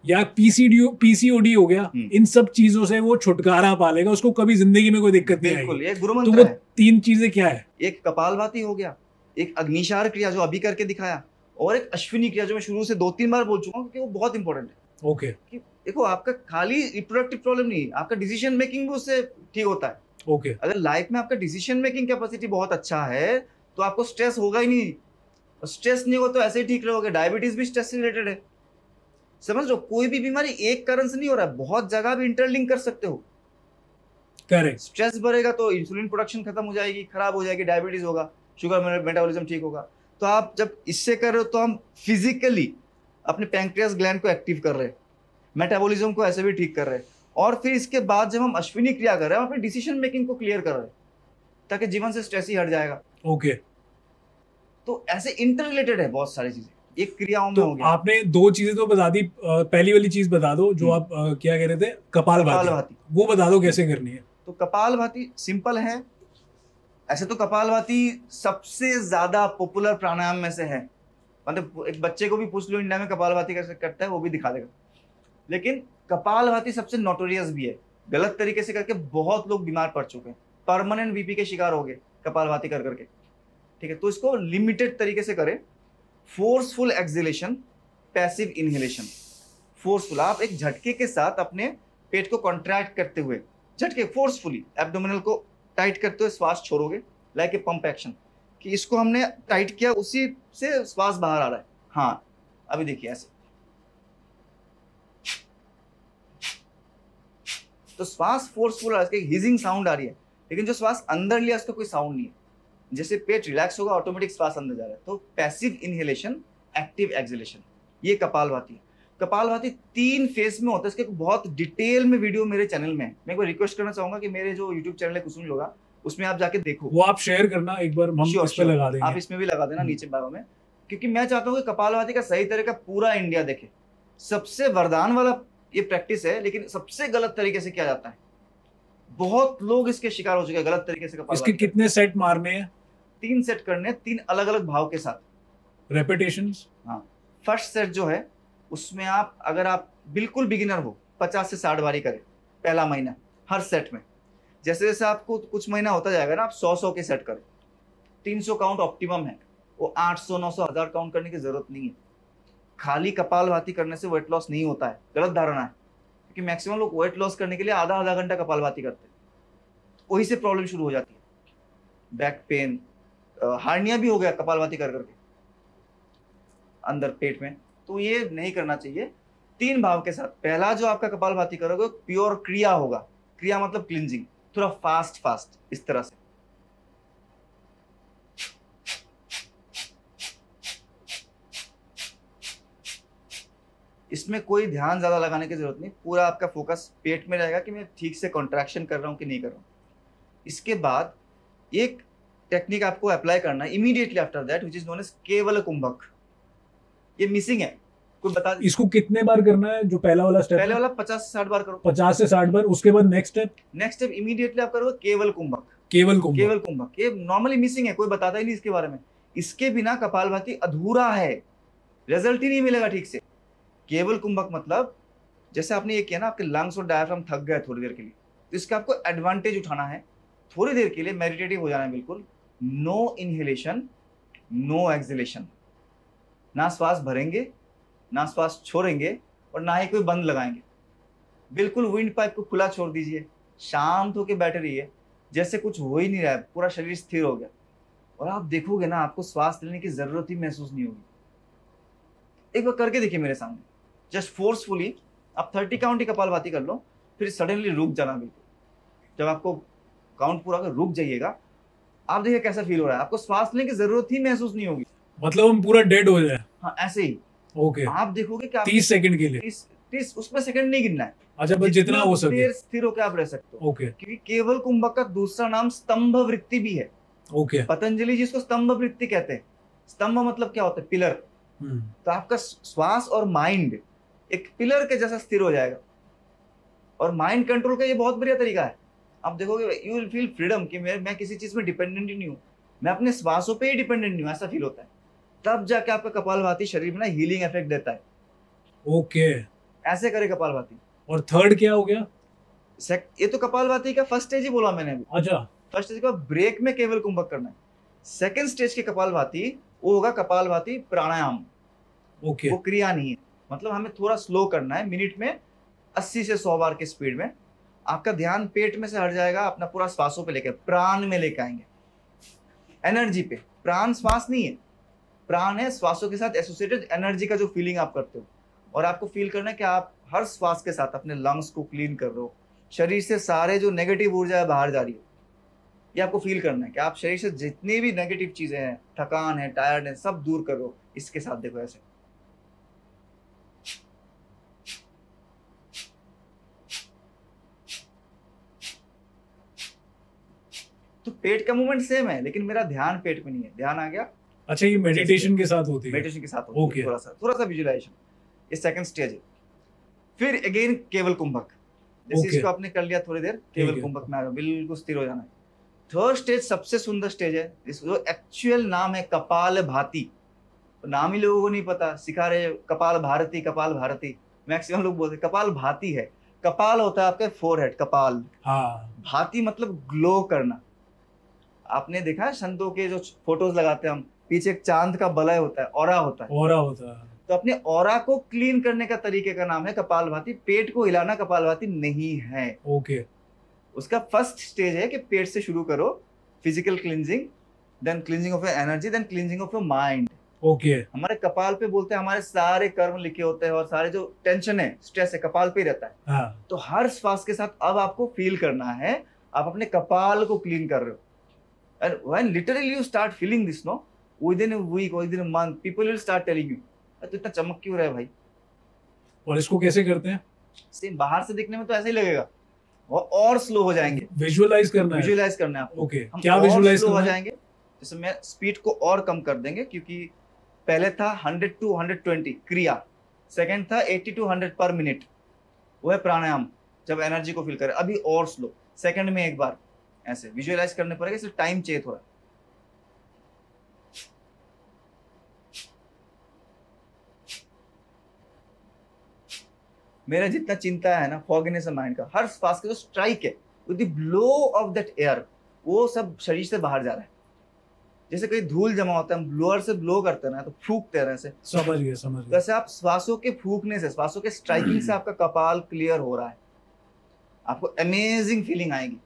या पीसीओडी हो गया, इन सब चीजों से वो छुटकारा पा लेगा, उसको कभी जिंदगी में कोई दिक्कत नहीं आएगी। ये गुरु तो मंत्र वो है। 3 चीजें क्या है? एक कपालभाति हो गया, एक अग्निशार क्रिया जो अभी करके दिखाया, और एक अश्विनी क्रिया जो मैं शुरू से 2-3 बार बोल चुका हूँ, क्योंकि वो बहुत इंपॉर्टेंट है। ओके, देखो आपका खाली रिप्रोडक्टिव प्रॉब्लम नहीं, आपका डिसीजन मेकिंग भी उससे ठीक होता है। ओके, अगर लाइफ में आपका डिसीजन मेकिंग कैपेसिटी बहुत अच्छा है तो आपको स्ट्रेस होगा ही नहीं। स्ट्रेस नहीं होगा तो ऐसे ही ठीक रहोगे। डायबिटीज भी स्ट्रेस से रिलेटेड है, समझ लो। कोई भी बीमारी एक कारण से नहीं हो रहा है, बहुत जगह भी इंटरलिंक कर सकते हो। करेक्ट। स्ट्रेस बढ़ेगा तो इंसुलिन प्रोडक्शन खत्म हो जाएगी, खराब हो जाएगी, डायबिटीज होगा, शुगर मेटाबॉलिज्म ठीक होगा। तो आप जब इससे कर रहे हो तो हम फिजिकली अपने पैंक्रियास ग्लैंड को एक्टिव कर रहे हैं, मेटाबॉलिज्म को ऐसे भी ठीक कर रहे हैं, और फिर इसके बाद जब हम अश्विनी क्रिया कर रहे हैं, हम अपनी डिसीजन मेकिंग को क्लियर कर रहे हैं, ताकि जीवन से स्ट्रेस ही हट जाएगा। ओके, तो ऐसे इंटर रिलेटेड है बहुत सारी चीजें, एक क्रियाओं में तो हो गया। आपने 2 चीजें तो बता दी। पहली वाली चीज बता दो जो आप क्या कह रहे थे, कपालभाति, वो बता दो कैसे करनी है। तो कपालभाति सिंपल है। ऐसे तो कपालभाति सबसे ज्यादा पॉपुलर प्राणायाम में से है, मतलब एक बच्चे को भी पूछ लो इंडिया में कपालभाति कैसे करता है, वो भी दिखा देगा। लेकिन कपालभाति सबसे नोटोरियस भी है, गलत तरीके से करके बहुत लोग बीमार पड़ चुके हैं, परमानेंट बीपी के शिकार हो गए कपालभाति कर करके। ठीक है, तो इसको लिमिटेड तरीके से करें। Forceful exhalation, passive inhalation. Forceful, आप एक झटके के साथ अपने पेट को कॉन्ट्रैक्ट करते हुए, झटके फोर्सफुली एब्डोमिनल को टाइट करते हुए श्वास छोड़ोगे, लाइक ए पंप एक्शन, कि इसको हमने टाइट किया, उसी से श्वास बाहर आ रहा है। हाँ, अभी देखिए ऐसे, तो श्वास फोर्सफुल है, इसकी हिजिंग साउंड आ रही है, लेकिन जो श्वास अंदर लिया उसका कोई साउंड नहीं है। जैसे पेट रिलैक्स होगा, ऑटोमेटिक श्वास अंदर जा रहा है। तो पैसिव इनहेलेशन, एक्टिव एक्सहेलेशन, ये कपालभाति। कपालभाति 3 फेज में होता है, इसके बहुत डिटेल में वीडियो मेरे चैनल में है। मैं एक रिक्वेस्ट करना चाहूंगा कि मेरे जो यूट्यूब चैनल है कुसुम योगा, उसमें आप जाके देखो, वो आप शेयर करना एक बार, हम इस पे लगा देंगे। आप इसमें भी लगा देना नीचे बायो में, क्योंकि मैं चाहता हूँ कि कपालभाति का सही तरीका पूरा इंडिया देखे। सबसे वरदान वाला ये प्रैक्टिस है, लेकिन सबसे गलत तरीके से किया जाता है। बहुत लोग इसके शिकार हो चुके हैं गलत तरीके से। इसके कितने सेट मारने हैं? 3 सेट करने, 3 अलग अलग भाव के साथ, रेपिटेशंस। हाँ, फर्स्ट सेट जो है उसमें आप, अगर आप बिल्कुल बिगिनर हो, 50 से 60 बारी करें पहला महीना हर सेट में। जैसे जैसे आपको कुछ महीना होता जाएगा ना, आप 100 के सेट करें। 300 काउंट ऑप्टिमम है, वो 800, 900, 1000 काउंट करने की जरूरत नहीं है। खाली कपालभाति करने से वेट लॉस नहीं होता है, गलत धारणा है, क्योंकि मैक्सिमम लोग वेट लॉस करने के लिए आधा घंटा कपालभाति करते हैं, वही से प्रॉब्लम शुरू हो जाती है। बैक पेन, हार्निया भी हो गया कपालभाति कर करके अंदर पेट में, तो ये नहीं करना चाहिए। 3 भाव के साथ पहला जो आपका कपालभाति करोगे प्योर क्रिया होगा। क्रिया मतलब क्लींजिंग, थोड़ा फास्ट इस तरह से। इसमें कोई ध्यान ज्यादा लगाने की जरूरत नहीं, पूरा आपका फोकस पेट में रहेगा कि मैं ठीक से कॉन्ट्रैक्शन कर रहा हूं कि नहीं कर रहा हूं। इसके बाद एक टेक्निक आपको अप्लाई करना है immediately after that, which is known as केवल कुंभक। ये मिसिंग है, कोई बता। इसको कितने बार करना है? जो पहला वाला स्टेप, पहले वाला 50 से 60 बार करो। 50 से 60 बार। उसके बाद नेक्स्ट स्टेप इमीडिएटली आप करोगे केवल कुंभक। केवल कुंभक ये नॉर्मली मिसिंग है, कोई बताता ही नहीं इसके बारे में। इसके बिना कपालभाति अधूरा है, रिजल्ट ही नहीं मिलेगा ठीक से। केवल कुंभक मतलब जैसे आपने ये किया ना, आपके लंग्स और डायफ्राम थक गए थोड़ी देर के लिए, तो इसका आपको एडवांटेज उठाना है। थोड़ी देर के लिए मेडिटेटिव हो जाना है बिल्कुल। नो इनहेलेशन, नो एक्सहेलेशन, ना श्वास भरेंगे, ना श्वास छोड़ेंगे, और ना ही कोई बंद लगाएंगे। बिल्कुल विंड पाइप को खुला छोड़ दीजिए, शांत होकर बैठे रहिए, जैसे कुछ हो ही नहीं रहा है, पूरा शरीर स्थिर हो गया। और आप देखोगे ना, आपको श्वास लेने की जरूरत ही महसूस नहीं होगी। एक बार करके देखिए मेरे सामने, जस्ट फोर्सफुली आप 30 काउंट की कपालभाति कर लो, फिर सडनली रुक जाना बिल्कुल। जब आपको काउंट पूरा कर रुक जाइएगा, आप देखिए कैसा फील हो रहा है, आपको श्वास लेने की जरूरत ही महसूस नहीं होगी। मतलब हम पूरा डेड हो जाए। हाँ, ऐसे ही। ओके। आप देखोगे कि 30 सेकंड के लिए। 30 उसमें सेकंड नहीं गिनना है। अच्छा, बस जितना हो सके देर स्थिर होकर आप रह सकते हो। ओके। क्योंकि केवल कुंभक का दूसरा नाम स्तंभ वृत्ति भी है। ओके। पतंजलि जी इसको स्तंभ वृत्ति कहते हैं। स्तंभ मतलब क्या होता है? पिलर। तो आपका श्वास और माइंड एक पिलर के जैसा स्थिर हो जाएगा। और माइंड कंट्रोल का ये बहुत बढ़िया तरीका है। आप देखोगे यू विल फील फ्रीडम कि मैं किसी चीज में डिपेंडेंट ही नहीं हूँ, मैं अपने श्वासों पे ही डिपेंडेंट नहीं हूँ, ऐसा फील होता है। तब जाके आपका कपालभाति शरीर में ना हीलिंग इफेक्ट देता है। ओके। ऐसे करे कपालभाति। और थर्ड क्या हो गया? ये तो कपालभाति का फर्स्ट स्टेज ही बोला मैंने अभी। अच्छा। फर्स्ट स्टेज का ब्रेक में केवल कुंभक करना है। सेकंड स्टेज की कपालभाति वो होगा कपालभाति प्राणायाम। ओके। वो क्रिया नहीं है, मतलब हमें थोड़ा स्लो करना है। मिनट में 80 से 100 बार के स्पीड में आपका ध्यान पेट में से हट जाएगा, अपना पूरा श्वासों पे लेकर प्राण में लेकर आएंगे, एनर्जी पे। प्राण श्वास नहीं है, प्राण है श्वासों के साथ एसोसिएटेड एनर्जी का जो फीलिंग आप करते हो। और आपको फील करना है कि आप हर श्वास के साथ अपने लंग्स को क्लीन कर रहे हो, शरीर से सारे जो नेगेटिव ऊर्जा है बाहर जा रही है। ये आपको फील करना है कि आप शरीर से जितनी भी नेगेटिव चीजें हैं, थकान है, टायर्ड है, सब दूर कर रहे हो। इसके साथ देखो ऐसे। तो पेट का मूवमेंट सेम है, लेकिन मेरा ध्यान पेट में नहीं है, ध्यान आ गया। अच्छा, ये मेडिटेशन के साथ होती है? मेडिटेशन के साथ होती है। थोड़ा सा विजुअलाइजेशन। ये सेकंड स्टेज है। फिर अगेन केवल कुंभक, जैसे इसको आपने कर लिया थोड़ी देर, केवल कुंभक में आ गया, बिल्कुल स्थिर हो जाना है। थर्ड स्टेज सबसे सुंदर स्टेज है, इसको एक्चुअल नाम है कपालभाति। नाम ही लोगों को नहीं पता, सिखा रहे कपाल भारती, कपाल भारती। मैक्सिमम लोग बोलते कपाल भाती है। कपाल होता है आपके फोरहेड, कपाल। हाँ। भाती मतलब ग्लो करना। आपने देखा है संतों के जो फोटोज लगाते हैं हम, पीछे एक चांद का बलय होता है, ऑरा होता है। ऑरा होता है। तो अपने ऑरा को क्लीन करने का तरीके का नाम है कपालभाति। पेट को हिलाना कपालभाति नहीं है। ओके। उसका फर्स्ट स्टेज है कि पेट से शुरू करो, physical cleansing, then cleansing of your energy, then cleansing of your mind. Okay. हमारे कपाल पे बोलते हैं हमारे सारे कर्म लिखे होते हैं, और सारे जो टेंशन है, स्ट्रेस है, कपाल पे ही रहता है। हाँ। तो हर श्वास के साथ अब आपको फील करना है आप अपने कपाल को क्लीन कर रहे हो। And when literally you start feeling this, no, within a week or within a month, people will start telling you, तो इतना चमक क्यों रहा है भाई? और इसको कैसे करते हैं? सेम बाहर से दिखने में तो ऐसे ही लगेगा, और स्लो हो जाएंगे। विजुअलाइज करना है। विजुअलाइज करना है आपको। ओके। क्या विजुअलाइज करना है? हो जाएंगे। जैसे मैं स्पीड को और कम कर देंगे, क्योंकि पहले था 100 to 120 क्रिया, सेकंड था 80 to 100 पर मिनट, वो है प्राणायाम, जब एनर्जी को फील करे। अभी और स्लो, सेकंड में एक बार ऐसे विजुअलाइज करने पड़ेगा, इसलिए टाइम चाहिए थोड़ा। मेरा जितना चिंता है ना, फॉगिनेस ऑफ माइंड का, हर श्वास का जो स्ट्राइक है with the blow of that air, वो सब शरीर से बाहर जा रहा है। जैसे कहीं धूल जमा होता है, हम ब्लोअर से ब्लो करते हैं ना, तो फूकते हैं ऐसे। समझ गए। वैसे आप श्वासों के फूकने से, श्वासों के स्ट्राइकिंग से आपका कपाल क्लियर हो रहा है, आपको अमेजिंग फीलिंग आएगी।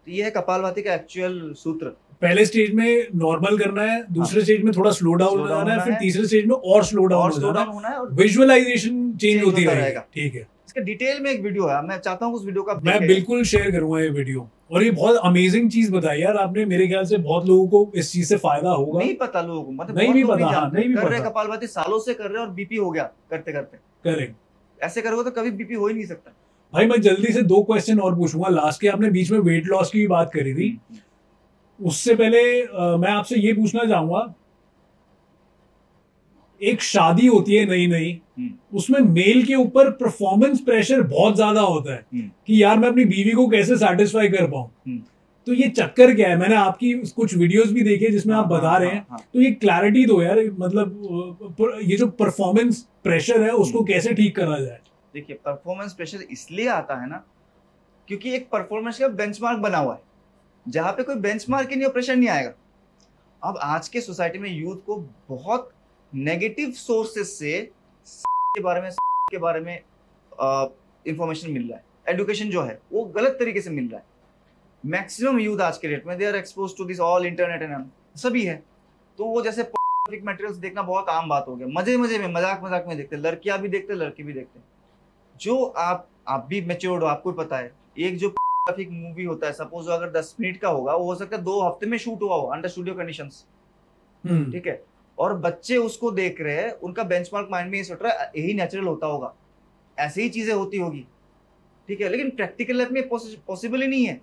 तो ये है कपालभाति का एक्चुअल सूत्र। पहले स्टेज में नॉर्मल करना है, दूसरे स्टेज में थोड़ा स्लो डाउन होना है, फिर तीसरे स्टेज में और स्लो डाउन होना है, और विजुअलाइजेशन चेंज होती रहेगा। ठीक है। इसका डिटेल में एक वीडियो है, मैं चाहता हूँ उस वीडियो का मैं बिल्कुल शेयर करूंगा ये वीडियो। और ये बहुत अमेजिंग चीज बताई यार आपने, मेरे ख्याल से बहुत लोगों को इस चीज से फायदा होगा। नहीं पता लोगों को, मतलब नहीं भी पता, नहीं भी पता। कपालभाति सालों से कर रहे हैं और बीपी हो गया करते करते। करेक्ट। ऐसे करोगे तो कभी बीपी हो ही नहीं सकता। भाई मैं जल्दी से 2 क्वेश्चन और पूछूंगा लास्ट के। आपने बीच में वेट लॉस की भी बात करी थी, उससे पहले मैं आपसे ये पूछना चाहूंगा, एक शादी होती है नई नई, उसमें मेल के ऊपर परफॉर्मेंस प्रेशर बहुत ज्यादा होता है कि यार मैं अपनी बीवी को कैसे सेटिस्फाई कर पाऊं। तो ये चक्कर क्या है? मैंने आपकी कुछ वीडियोस भी देखे जिसमें आप बता रहे हैं, तो ये क्लैरिटी दो यार, मतलब ये जो परफॉर्मेंस प्रेशर है उसको कैसे ठीक करा जाए? देखिए परफॉर्मेंस प्रेशर इसलिए आता है ना क्योंकि एक परफॉर्मेंस का बेंचमार्क बना हुआ है, जहाँ पे कोई बेंचमार्क ही नहीं, प्रेशर नहीं आएगा। अब आज के सोसाइटी में यूथ को बहुत नेगेटिव सोर्सेस से के बारे में इंफॉर्मेशन मिल रहा है, एजुकेशन जो है वो गलत तरीके से मिल रहा है। मैक्सिमम यूथ आज के डेट में they are expose to this all internet and सभी है, तो वो जैसे मटेरियल्स देखना बहुत आम बात हो गया, मजे मजे में मजाक में देखते, लड़कियां भी देखते लड़के भी देखते। जो आप भी मैच्योर्ड हो, आपको पता है एक जो मूवी होता है सपोज अगर 10 मिनट का होगा, वो हो सकता है 2 हफ्ते में शूट हुआ हो अंडर स्टूडियो कंडीशंस, ठीक है, और बच्चे उसको देख रहे हैं, उनका बेंचमार्क माइंड में ये सोच रहा है यही नेचुरल होता होगा, ऐसे ही चीजें होती होगी, ठीक है, लेकिन प्रैक्टिकल लाइफ में पॉसिबल ही नहीं है।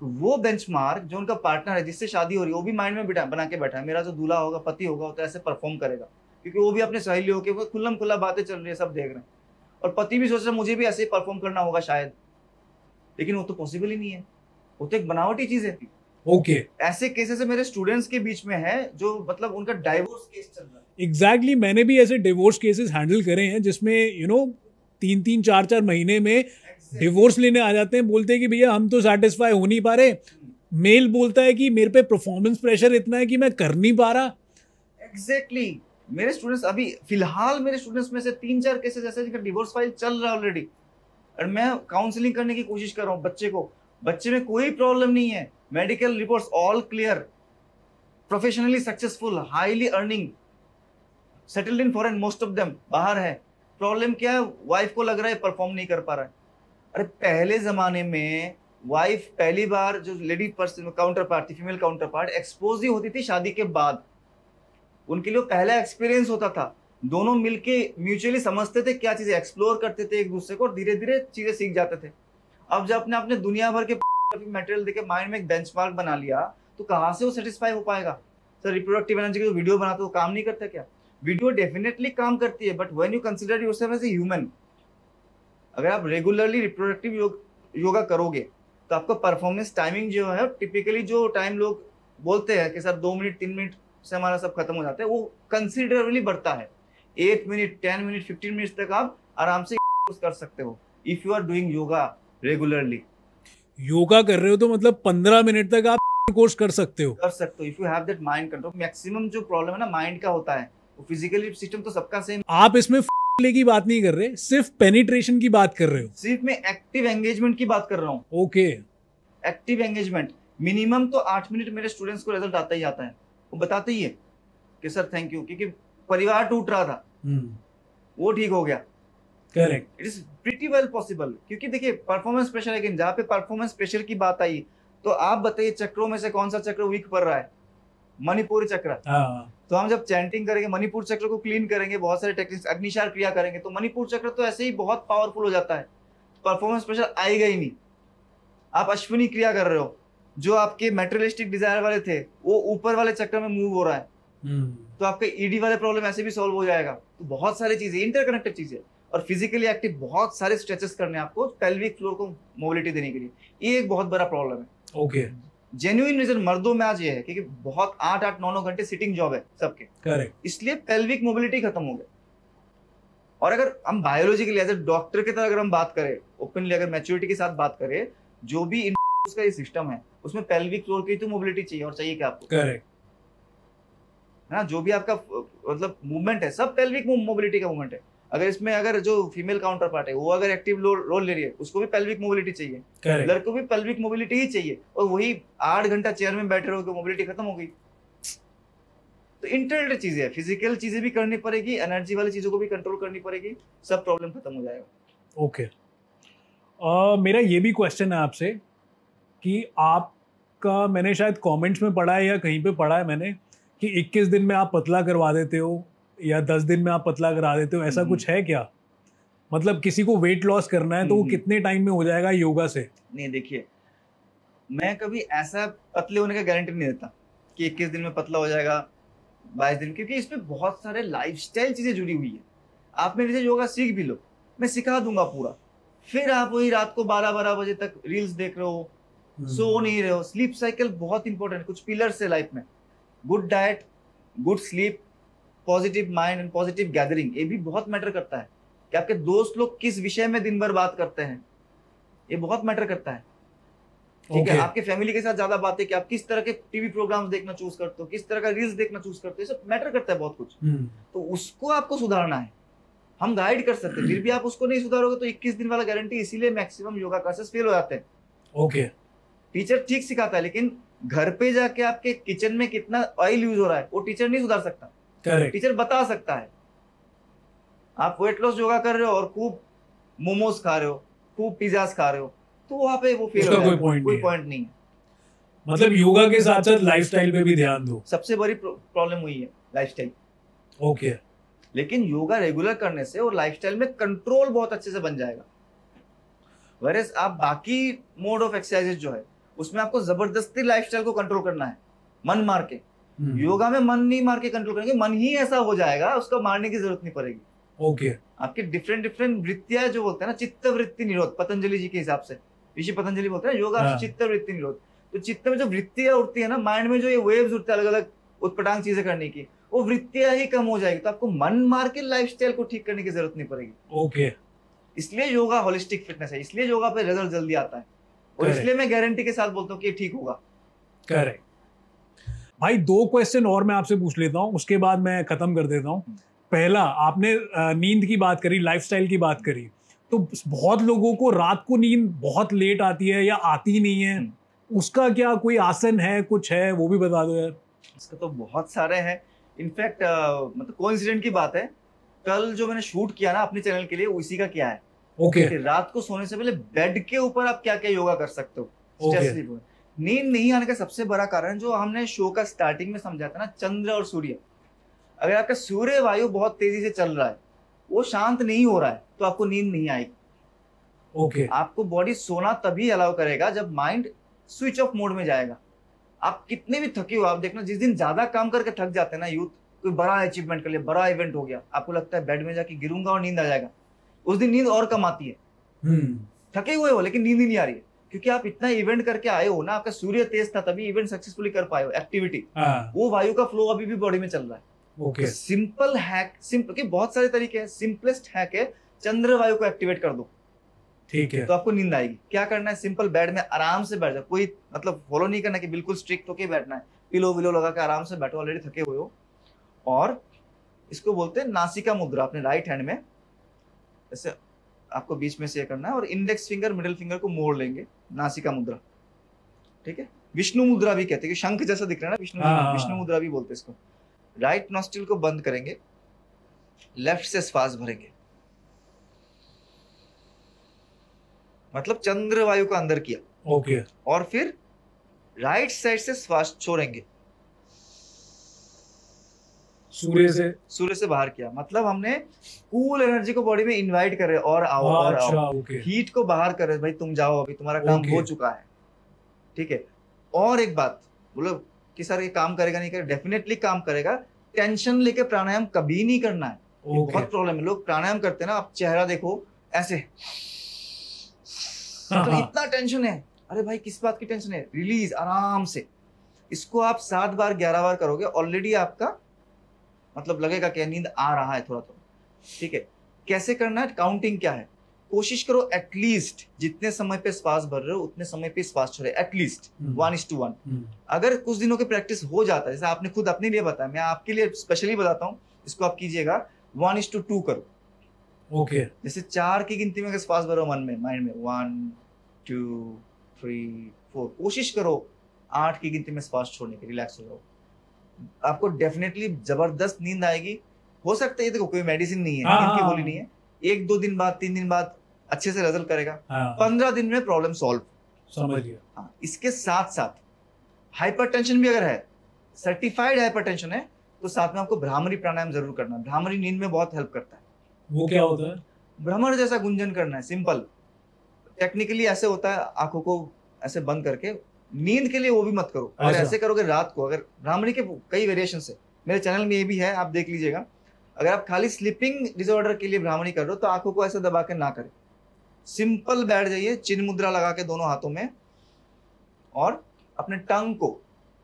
वो बेंचमार्क जो उनका पार्टनर है जिससे शादी हो रही है, वो भी माइंड में बना के बैठा है, मेरा जो दूल्हा होगा पति होगा वो तो ऐसे परफॉर्म करेगा, क्योंकि वो भी अपने सहेलियों के खुल्लम खुल्ला बातें चल रही है, सब देख रहे हैं, और पति भी सोच रहा है मुझे भी ऐसे ही परफॉर्म करना होगा शायद, लेकिन वो तो पॉसिबल ही नहीं है, वो तो एक बनावटी चीज है। ओके, ऐसे केसेस मेरे स्टूडेंट्स के बीच में है जो मतलब उनका डाइवोर्स केस चल रहा है। एग्जैक्टली, मैंने भी ऐसे डिवोर्स केसेस हैंडल करे हैं जिसमें 3-3 4-4 महीने में डिवोर्स लेने आ जाते हैं, बोलते हैं कि भैया हम तो सेटिस्फाई हो नहीं पा रहे, मेल बोलता है कि मेरे पे परफॉर्मेंस प्रेशर इतना है कि मैं कर नहीं पा रहा। एग्जैक्टली, मेरे स्टूडेंट्स अभी फिलहाल मेरे स्टूडेंट्स में से 3-4 केसेस ऐसे जिनका डिवोर्स फाइल चल रहा है ऑलरेडी, और मैं काउंसलिंग करने की कोशिश कर रहा हूँ बच्चे को, बच्चे में कोई प्रॉब्लम नहीं है, medical reports all clear, professionally successful, highly earning, settled in foreign, most of them बाहर है। प्रॉब्लम क्या है, वाइफ को लग रहा है परफॉर्म नहीं कर पा रहा है। अरे पहले जमाने में वाइफ पहली बार जो लेडी पर्सन काउंटर पार्ट थी, फीमेल काउंटर पार्ट एक्सपोज ही होती थी शादी के बाद, उनके लिए पहला एक्सपीरियंस होता था, दोनों मिलके म्यूचुअली समझते थे क्या चीजें, एक्सप्लोर करते थे एक दूसरे को और धीरे धीरे चीजें सीख जाते थे। अब जब अपने अपने दुनिया भर के मटेरियल देके माइंड में एक बेंचमार्क बना लिया तो कहाँ से वो सेटिस्फाई हो पाएगा। सर रिप्रोडक्टिव एनर्जी की जो वीडियो बनाते हो काम नहीं करता क्या? वीडियो डेफिनेटली काम करती है, but when you consider yourself as a human, अगर आप रेगुलरली रिप्रोडक्टिव योगा करोगे तो आपका परफॉर्मेंस टाइमिंग जो है, टिपिकली जो टाइम लोग बोलते हैं कि सर 2 मिनट 3 मिनट से हमारा सब खत्म हो जाता है, वो कंसिडरेबली बढ़ता है। 8 मिनट 10 मिनट 15 मिनट तक आप आराम से कर सकते हो if you are doing yoga regularly. Yoga कर रहे हो तो मतलब 15 मिनट तक आप कोर्स कर सकते हो if you have that mind control. Maximum जो प्रॉब्लम है ना माइंड का होता है, वो फिजिकली सिस्टम तो सबका सेम। आप इसमें की बात नहीं कर रहे, सिर्फ पेनिट्रेशन की बात कर रहे हो। सिर्फ मैं एक्टिव एंगेजमेंट की बात कर रहा हूँ। ओके, एक्टिव एंगेजमेंट मिनिमम तो 8 मिनट मेरे स्टूडेंट्स को रिजल्ट आता ही आता है, वो बताते ही है कि सर थैंक यू, क्योंकि परिवार टूट रहा था वो ठीक हो गया। Correct, it is pretty well possible. क्योंकि देखिए परफॉर्मेंस प्रेशर, लेकिन जहाँ पे परफॉर्मेंस प्रेशर की बात आई तो आप बताइए चक्रों में से कौन सा चक्र वीक पड़ रहा है? मणिपुरी चक्र। तो हम जब चैंटिंग करेंगे मणिपुर चक्र को क्लीन करेंगे, बहुत सारे टेक्निक्स अग्निशार क्रिया करेंगे तो मणिपुर चक्र तो ऐसे ही बहुत पावरफुल हो जाता है, परफॉर्मेंस प्रेशर आएगा ही नहीं। आप अश्विनी क्रिया कर रहे हो, जो आपके मेटेरियलिस्टिक डिजायर वाले थे वो ऊपर वाले चक्र में मूव हो रहा है, तो आपके ईडी वाले प्रॉब्लम ऐसे भी सॉल्व हो जाएगा। तो बहुत सारी चीजें इंटरकनेक्टेड चीजें, और फिजिकली एक्टिव बहुत सारे स्ट्रेचेस करने आपको पेल्विक फ्लोर को मोबिलिटी देने के लिए, ये एक बहुत बड़ा प्रॉब्लम है। ओके, जेन्युइन रीजन मर्दों में आज ये है क्योंकि बहुत 8-8 9-9 घंटे सिटिंग जॉब है सबके, करेक्ट, इसलिए पेल्विक मोबिलिटी खत्म हो गई। और अगर हम बायोलॉजिकली एज ए डॉक्टर की तरह अगर हम बात करें, ओपनली अगर मैच्योरिटी के साथ बात करें, जो भी उसका ये सिस्टम है उसमें पेल्विक फ्लोर की तो मोबिलिटी चाहिए, और चाहिए क्या आपको? करेक्ट, है ना, जो भी आपका मतलब मूवमेंट है सब पेल्विक मोबिलिटी का मूवमेंट है। अगर इसमें अगर जो फीमेल काउंटर पार्ट है वो अगर एक्टिव रोल ले रही है, उसको भी पेल्विक मोबिलिटी चाहिए, लड़के को भी पेल्विक मोबिलिटी ही चाहिए, और वही 8 घंटा चेयर में बैठे रहोगे मोबिलिटी खत्म हो गई। तो इंटरनेट चीजें है, फिजिकल चीजें भी करनी पड़ेगी, एनर्जी वाली चीजों को भी कंट्रोल करनी पड़ेगी, सब प्रॉब्लम खत्म हो जाएगा। ओके, मेरा ये भी क्वेश्चन है आपसे कि आपका, मैंने शायद कमेंट्स में पढ़ा है या कहीं पे पढ़ा है मैंने कि 21 दिन में आप पतला करवा देते हो या 10 दिन में आप पतला करा देते हो, ऐसा कुछ है क्या? मतलब किसी को वेट लॉस करना है तो वो कितने टाइम में हो जाएगा योगा से? नहीं देखिए, मैं कभी ऐसा पतले होने का गारंटी नहीं देता कि 21 दिन में पतला हो जाएगा, 22 दिन, क्योंकि इसमें बहुत सारे लाइफस्टाइल चीजें जुड़ी हुई है। आप मेरे से योगा सीख भी लो, मैं सिखा दूंगा पूरा, फिर आप वही रात को 12-12 बजे तक रील्स देख रहे हो, सो नहीं रहे हो। स्लीप साइकिल बहुत इंपॉर्टेंट है, कुछ पिलर्स है लाइफ में, good diet, good sleep, positive mind and positive gathering, ये भी बहुत मैटर करता है। कि आपके दोस्त लोग किस विषय में दिन भर बात करते हैं, ये बहुत मैटर करता है। ठीक है, आपके फैमिली के साथ ज्यादा बातें, कि आप किस तरह के टीवी प्रोग्राम्स देखना चूज करते हो, किस तरह का रील्स देखना चूज करते हो, ये सब मैटर करता है बहुत कुछ। तो उसको आपको सुधारना है, हम गाइड कर सकते हैं, फिर भी आप उसको नहीं सुधारोगे तो 21 दिन वाला गारंटी। इसीलिए मैक्सिमम योगा क्लासेस फेल हो जाते हैं। ओके, टीचर ठीक सिखाता है, लेकिन घर पे जाके आपके किचन में कितना ऑयल यूज हो रहा है वो टीचर नहीं सुधार सकता। करेक्ट। टीचर बता सकता है। आप वेट लॉस योगा कर रहे हो और खूब मोमोज खा रहे हो, खूब पिज्जाज खा रहे हो, तो वहां पे वो फेल हो जाएगा, कोई पॉइंट नहीं है। मतलब योगा के साथ साथ लाइफस्टाइल पे भी ध्यान दो। सबसे बड़ी प्रॉब्लम हुई है लाइफस्टाइल। ओके, लेकिन योगा रेगुलर करने से और लाइफस्टाइल में कंट्रोल बहुत अच्छे से बन जाएगा। वैसे आप बाकी मोड ऑफ एक्सरसाइजेज जो है उसमें आपको जबरदस्ती लाइफस्टाइल को कंट्रोल करना है, मन मार के। योगा में मन नहीं मार के कंट्रोल करेंगे, मन ही ऐसा हो जाएगा, उसको मारने की जरूरत नहीं पड़ेगी। ओके, आपके डिफरेंट वृत्तियां जो बोलते हैं ना, चित्त वृत्ति निरोध, पतंजलि जी के हिसाब से, ऋषि पतंजलि बोलते हैं योगा चित्त वृत्ति निरोध। तो चित्त में जो वृत्तियां उठती है ना, माइंड में जो ये वेव्स उठते हैं अलग अलग उटपटांग चीजें करने की, वो वृत्तियां ही कम हो जाएगी। तो आपको मन मार के लाइफस्टाइल को ठीक करने की जरूरत नहीं पड़ेगी। ओके, इसलिए योगा होलिस्टिक फिटनेस है, इसलिए योगा पे रिजल्ट जल्दी आता है, और इसलिए मैं गारंटी के साथ बोलता हूँ कि ये ठीक होगा। करेक्ट। भाई 2 क्वेश्चन और मैं आपसे पूछ लेता हूँ, उसके बाद मैं खत्म कर देता हूँ। पहला, आपने नींद की बात करी, लाइफस्टाइल की बात करी, तो बहुत लोगों को रात को नींद बहुत लेट आती है या आती नहीं है, उसका क्या कोई आसन है, कुछ है, वो भी बता दो यार। इसका तो बहुत सारे हैं। इनफैक्ट मतलब कोइंसिडेंट की बात है, कल जो मैंने शूट किया ना अपने चैनल के लिए, उसी का क्या है। ओके, रात को सोने से पहले बेड के ऊपर आप क्या क्या योगा कर सकते हो। नींद नहीं आने का सबसे बड़ा कारण जो हमने शो का स्टार्टिंग में समझा था ना, चंद्र और सूर्य। अगर आपका सूर्य वायु बहुत तेजी से चल रहा है, वो शांत नहीं हो रहा है, तो आपको नींद नहीं आएगी। ओके, आपको बॉडी सोना तभी अलाउ करेगा जब माइंड स्विच ऑफ मोड में जाएगा। आप कितने भी थके हो, आप देखना जिस दिन ज्यादा काम करके थक जाते हैं ना यूथ, कोई बड़ा अचीवमेंट कर लिया, बड़ा इवेंट हो गया, आपको लगता है बेड में जाके गिरूंगा और नींद आ जाएगा, उस दिन नींद और कम आती है। थके हुए हो लेकिन नींद ही नहीं आ रही है, क्योंकि आप इतना इवेंट करके आए हो ना, आपका सूर्य तेज था तभी इवेंट सक्सेसफुली कर पाए हो, एक्टिविटी, वो वायु का फ्लो अभी भी बॉडी में चल रहा है। ओके, सिंपल हैक, सिंपल के बहुत सारे तरीके हैं, सिंपलेस्ट हैक है चंद्र वायु को एक्टिवेट कर दो, ठीक है, तो आपको नींद आएगी। क्या करना है, सिंपल बेड में आराम से बैठ जाओ, कोई मतलब फॉलो नहीं करना कि बिल्कुल स्ट्रिक्ट होके बैठना है, पिलो विलो लगा के आराम से बैठो, ऑलरेडी थके हुए हो। और इसको बोलते हैं नासिका मुद्रा। अपने राइट हैंड में ऐसे आपको बीच में से करना है और इंडेक्स फिंगर मिडिल फिंगर को मोड़ लेंगे, नासिका मुद्रा, ठीक है। विष्णु मुद्रा भी कहते हैं, कि शंख जैसा दिख रहा है ना, विष्णु मुद्रा भी बोलते हैं इसको। राइट नॉस्ट्रिल को बंद करेंगे, लेफ्ट से श्वास भरेंगे, मतलब चंद्र वायु को अंदर किया। ओके, और फिर राइट साइड से श्वास छोड़ेंगे, सूर्य से बाहर किया, मतलब हमने कूल एनर्जी को बॉडी में इनवाइट कर रहे हैं, और आओ और आओ, हीट को बाहर कर रहे हैं, भाई तुम जाओ, अभी तुम्हारा काम हो चुका है, ठीक है। और एक बात बोलो कि सर ये काम करेगा नहीं करेगा, डेफिनेटली काम करेगा। टेंशन लेके प्राणायाम कभी नहीं करना है, बहुत प्रॉब्लम है। लोग प्राणायाम करते हैं ना, आप चेहरा देखो ऐसे, तो इतना टेंशन है, अरे भाई किस बात की टेंशन है, रिलीज आराम से। इसको आप 7 बार 11 बार करोगे, ऑलरेडी आपका मतलब लगेगा कि नींद आ रहा है थोड़ा थोड़ा, ठीक है। कैसे करना है, काउंटिंग क्या है, कोशिश करो एटलीस्ट जितने समय पे श्वास भर रहे हो उतने समय पे श्वास छोड़े, एटलीस्ट 1:1। अगर कुछ दिनों की प्रैक्टिस हो जाता है, जैसे आपने खुद अपने लिए बताया, मैं आपके लिए स्पेशली बताता हूँ, इसको आप कीजिएगा 1:2 करो। ओके, जैसे 4 की गिनती में अगर श्वास भरो मन में, माइंड में 1 2 3 4, कोशिश करो 8 की गिनती में श्वास छोड़ने की, रिलैक्स हो जाओ, आपको डेफिनेटली जबरदस्त नींद आएगी। हो सकता है, देखो कोई मेडिसिन नहीं है, नींद की गोली नहीं है, 1-2 दिन बाद 3 दिन बाद अच्छे से रिजल्ट करेगा, 15 दिन में प्रॉब्लम सॉल्व, समझ गया। हाँ, इसके साथ साथ हाइपरटेंशन भी अगर है, सर्टिफाइड हाइपरटेंशन है, तो साथ में आपको भ्रामरी प्राणायाम जरूर करना है। भ्रामरी नींद में बहुत हेल्प करता है। वो क्या होता है? भ्रमर जैसा गुंजन करना है, सिंपल। टेक्निकली ऐसे होता है, आंखों को ऐसे बंद करके, नींद के लिए वो भी मत करो। अगर ऐसे करोगे रात को, अगर भ्रामरी के कई वेरिएशन है, मेरे चैनल में ये भी है, आप देख लीजिएगा। अगर आप खाली स्लीपिंग डिसऑर्डर के लिए भ्रामरी कर रहे हो, तो आंखों को ऐसे दबा के ना करें, सिंपल बैठ जाइए, चिन्ह मुद्रा लगा के दोनों हाथों में, और अपने टंग को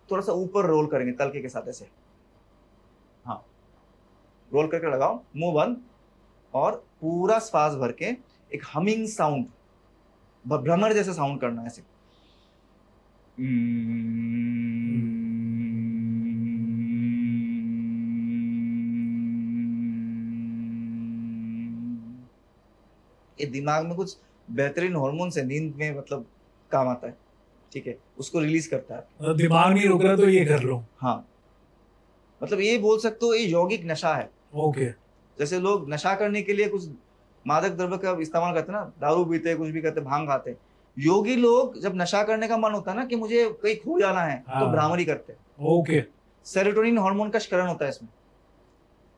थोड़ा सा ऊपर रोल करेंगे तलके के साथ, ऐसे, हाँ, रोल करके लगाओ, मुंह बंद, और पूरा श्वास भर के एक हमिंग साउंड, भ्रमर जैसा साउंड करना है ऐसे। ये दिमाग में कुछ बेहतरीन हार्मोन है, नींद में मतलब काम आता है, ठीक है, उसको रिलीज करता है। दिमाग नहीं रुक रहा तो ये कर लो। हाँ, मतलब ये बोल सकते हो ये यौगिक नशा है। ओके। जैसे लोग नशा करने के लिए कुछ मादक द्रव्य का इस्तेमाल करते हैं ना, दारू पीते, कुछ भी करते, भांग खाते, योगी लोग जब नशा करने का मन होता है ना कि मुझे कहीं खो जाना है, हाँ। तो भ्रामरी करते हैं। ओके। सेरोटोनिन हार्मोन का क्षरण होता है इसमें,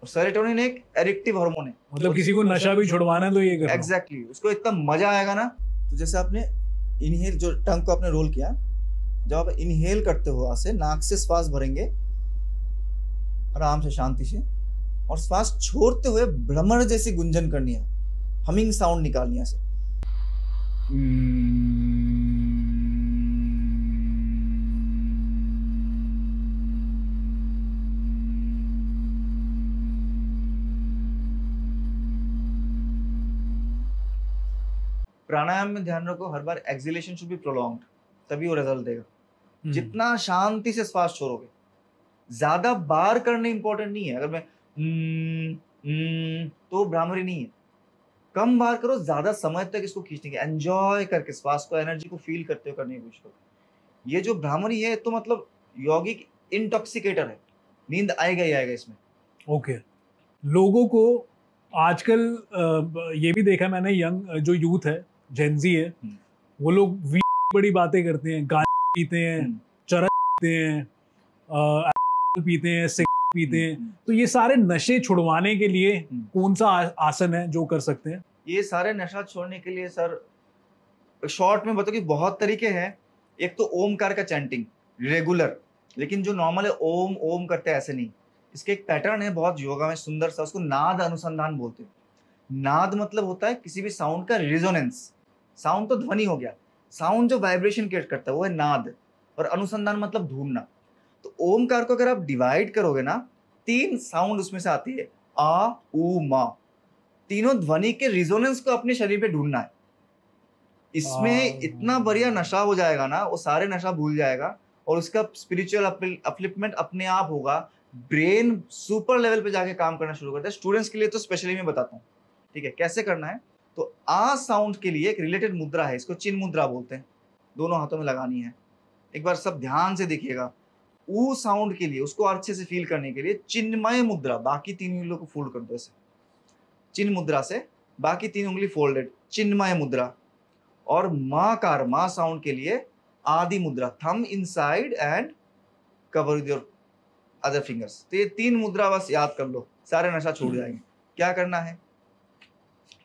और सेरोटोनिन एक एडिक्टिव हार्मोन है। मतलब किसी को नशा भी छुड़वाना है तो ये करो। एग्जैक्टली, उसको इतना मजा आएगा ना। तो जैसे आपने इनहेल, जो टंग को आपने रोल किया, जब आप इनहेल करते हो वहां से नाक से श्वास भरेंगे आराम से, शांति से, और श्वास छोड़ते हुए भ्रमर जैसी गुंजन करनी है, हमिंग साउंड निकालनी है ऐसे। प्राणायाम में ध्यान रखो, हर बार एक्सहेलेशन शुड बी प्रोलॉन्ग्ड, तभी वो रिजल्ट देगा। जितना शांति से श्वास छोड़ोगे, ज्यादा बार करने इंपॉर्टेंट नहीं है। अगर मैं तो भ्रामरी नहीं है, कम बार करो, ज्यादा समय तक इसको खींचने की, एंजॉय करके श्वास को, एनर्जी को फील करते हुए करने की कोशिश करो। ये जो भ्रामरी है तो मतलब यौगिक इंटॉक्सिकेटर है, नींद आएगा ही आएगा इसमें। ओके। लोगों को आजकल ये भी देखा मैंने, यंग जो यूथ है, जेनजी है, वो लोग बड़ी बातें करते हैं, गांजा पीते हैं, चरस पीते हैं, पीते हैं, सिगरेट पीते हैं। तो ये सारे नशे छुड़वाने के लिए कौन सा आसन है जो कर सकते हैं? ये सारे नशा छोड़ने के लिए सर शॉर्ट में बताओ कि बहुत तरीके हैं। एक तो ओमकार का चैंटिंग रेगुलर, लेकिन जो नॉर्मल है ओम ओम करते हैं ऐसे नहीं, इसके एक पैटर्न है बहुत योगा में सुंदर सा, उसको नाद अनुसंधान बोलते हैं। नाद मतलब होता है किसी भी साउंड का रिजोनेंस। साउंड तो ध्वनि हो गया, साउंड जो वाइब्रेशन क्रिएट करता है वो है नाद, और अनुसंधान मतलब ढूंढना। तो ओमकार को अगर आप डिवाइड करोगे ना, 3 साउंड उसमें से आती है, आ उ मा, तीनों ध्वनि के रिजोनेंस को अपने शरीर पे ढूंढना है। इसमें इतना बढ़िया नशा हो जाएगा ना, वो सारे नशा भूल जाएगा और उसका स्पिरिचुअल अपलिफ्टमेंट अपने आप होगा। ब्रेन सुपर लेवल पे जाके काम करना शुरू करता है। स्टूडेंट्स के लिए तो स्पेशली मैं बताता हूँ, ठीक है, कैसे करना है। तो आ साउंड के लिए एक रिलेटेड मुद्रा है, इसको चिन्ह मुद्रा बोलते हैं, दोनों हाथों में लगानी है। एक बार सब ध्यान से देखिएगा। ऊ साउंड के लिए, उसको अच्छे से फील करने के लिए चिन्मय मुद्रा, बाकी 3 उंगलियों को फोल्ड कर दो ऐसे, चिन्ह मुद्रा से बाकी 3 उंगली फोल्डेड, चिन्मय मुद्रा। और माकार, मा साउंड के लिए आदि मुद्रा, thumb inside and cover with your other fingers. तो ये 3 मुद्रा बस याद कर लो, सारे नशा छूट जाएंगे। क्या करना है,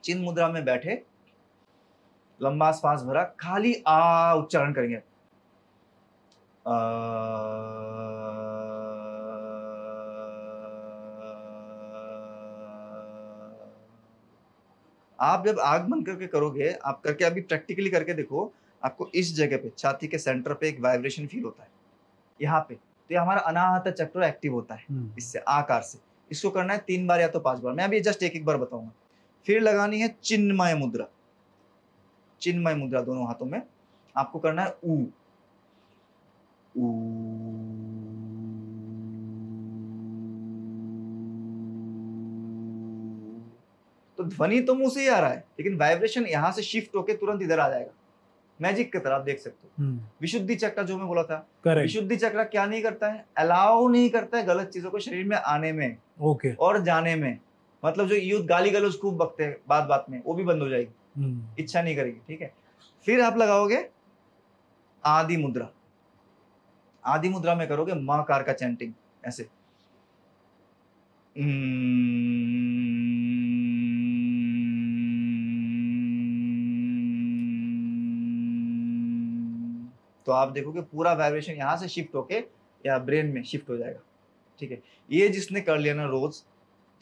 चिन्ह मुद्रा में बैठे, लंबा श्वास भरा, खाली आ उच्चारण करेंगे। आप जब आग बंद करके करोगे, आप करके अभी प्रैक्टिकली करके देखो, आपको इस जगह पे छाती के सेंटर पे एक वाइब्रेशन फील होता है यहाँ पे। तो ये हमारा अनाहत चक्र एक्टिव होता है इससे, आकार से। इसको करना है 3 बार या तो 5 बार, मैं अभी जस्ट एक बार बताऊंगा। फिर लगानी है चिन्मय मुद्रा, चिन्मय मुद्रा दोनों हाथों में। आपको करना है ऊ, तो ध्वनि तो मुंह से ही आ रहा है, लेकिन वाइब्रेशन यहां से शिफ्ट होके तुरंत इधर आ जाएगा, मैजिक की तरह। आप देख सकते हो विशुद्धि चक्र जो मैं बोला था, विशुद्धि चक्र क्या नहीं करता है, अलाउ नहीं करता है गलत चीजों को शरीर में आने में और जाने में। मतलब जो यूथ गाली गलौज खूब बकते हैं बात बात में, वो भी बंद हो जाएगी, इच्छा नहीं करेगी, ठीक है। फिर आप लगाओगे आदि मुद्रा, आदि मुद्रा में करोगे माकार का चैंटिंग ऐसे, तो आप देखोगे पूरा वाइब्रेशन यहाँ से शिफ्ट होके या ब्रेन में शिफ्ट हो जाएगा, ठीक है। ये जिसने कर लिया ना, रोज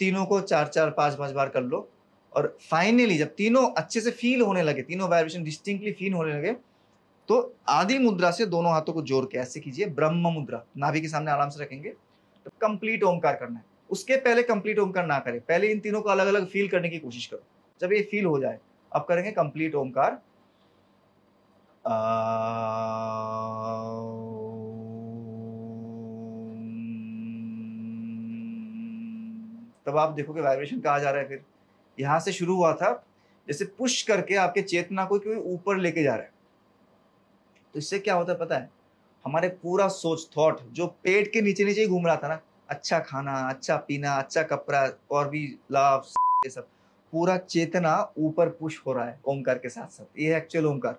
तीनों को 4-4, 5-5 बार कर लो, और फाइनली जब तीनों अच्छे से फील होने लगे, तीनों वाइब्रेशन डिस्टिंक्टली फील होने लगे, तो आदि मुद्रा से दोनों हाथों को जोड़ के ऐसे कीजिए, ब्रह्म मुद्रा नाभि के सामने आराम से रखेंगे, तो कंप्लीट ओमकार करना है। उसके पहले कंप्लीट ओमकार ना करें, पहले इन तीनों को अलग अलग फील करने की कोशिश करो। जब ये फील हो जाए अब करेंगे कंप्लीट ओमकार। तब आप देखोगे वाइब्रेशन कहाँ जा रहा है। फिर यहां से शुरू हुआ था, जैसे पुश करके आपके चेतना को कोई ऊपर लेके जा रहा है। तो इससे क्या होता है पता है, हमारे पूरा सोच थॉट जो पेट के नीचे नीचे ही घूम रहा था ना, अच्छा खाना, अच्छा पीना, अच्छा कपड़ा और भी लाभ, ये सब पूरा चेतना ऊपर पुश हो रहा है ओमकार के साथ साथ। ये एक्चुअल ओमकार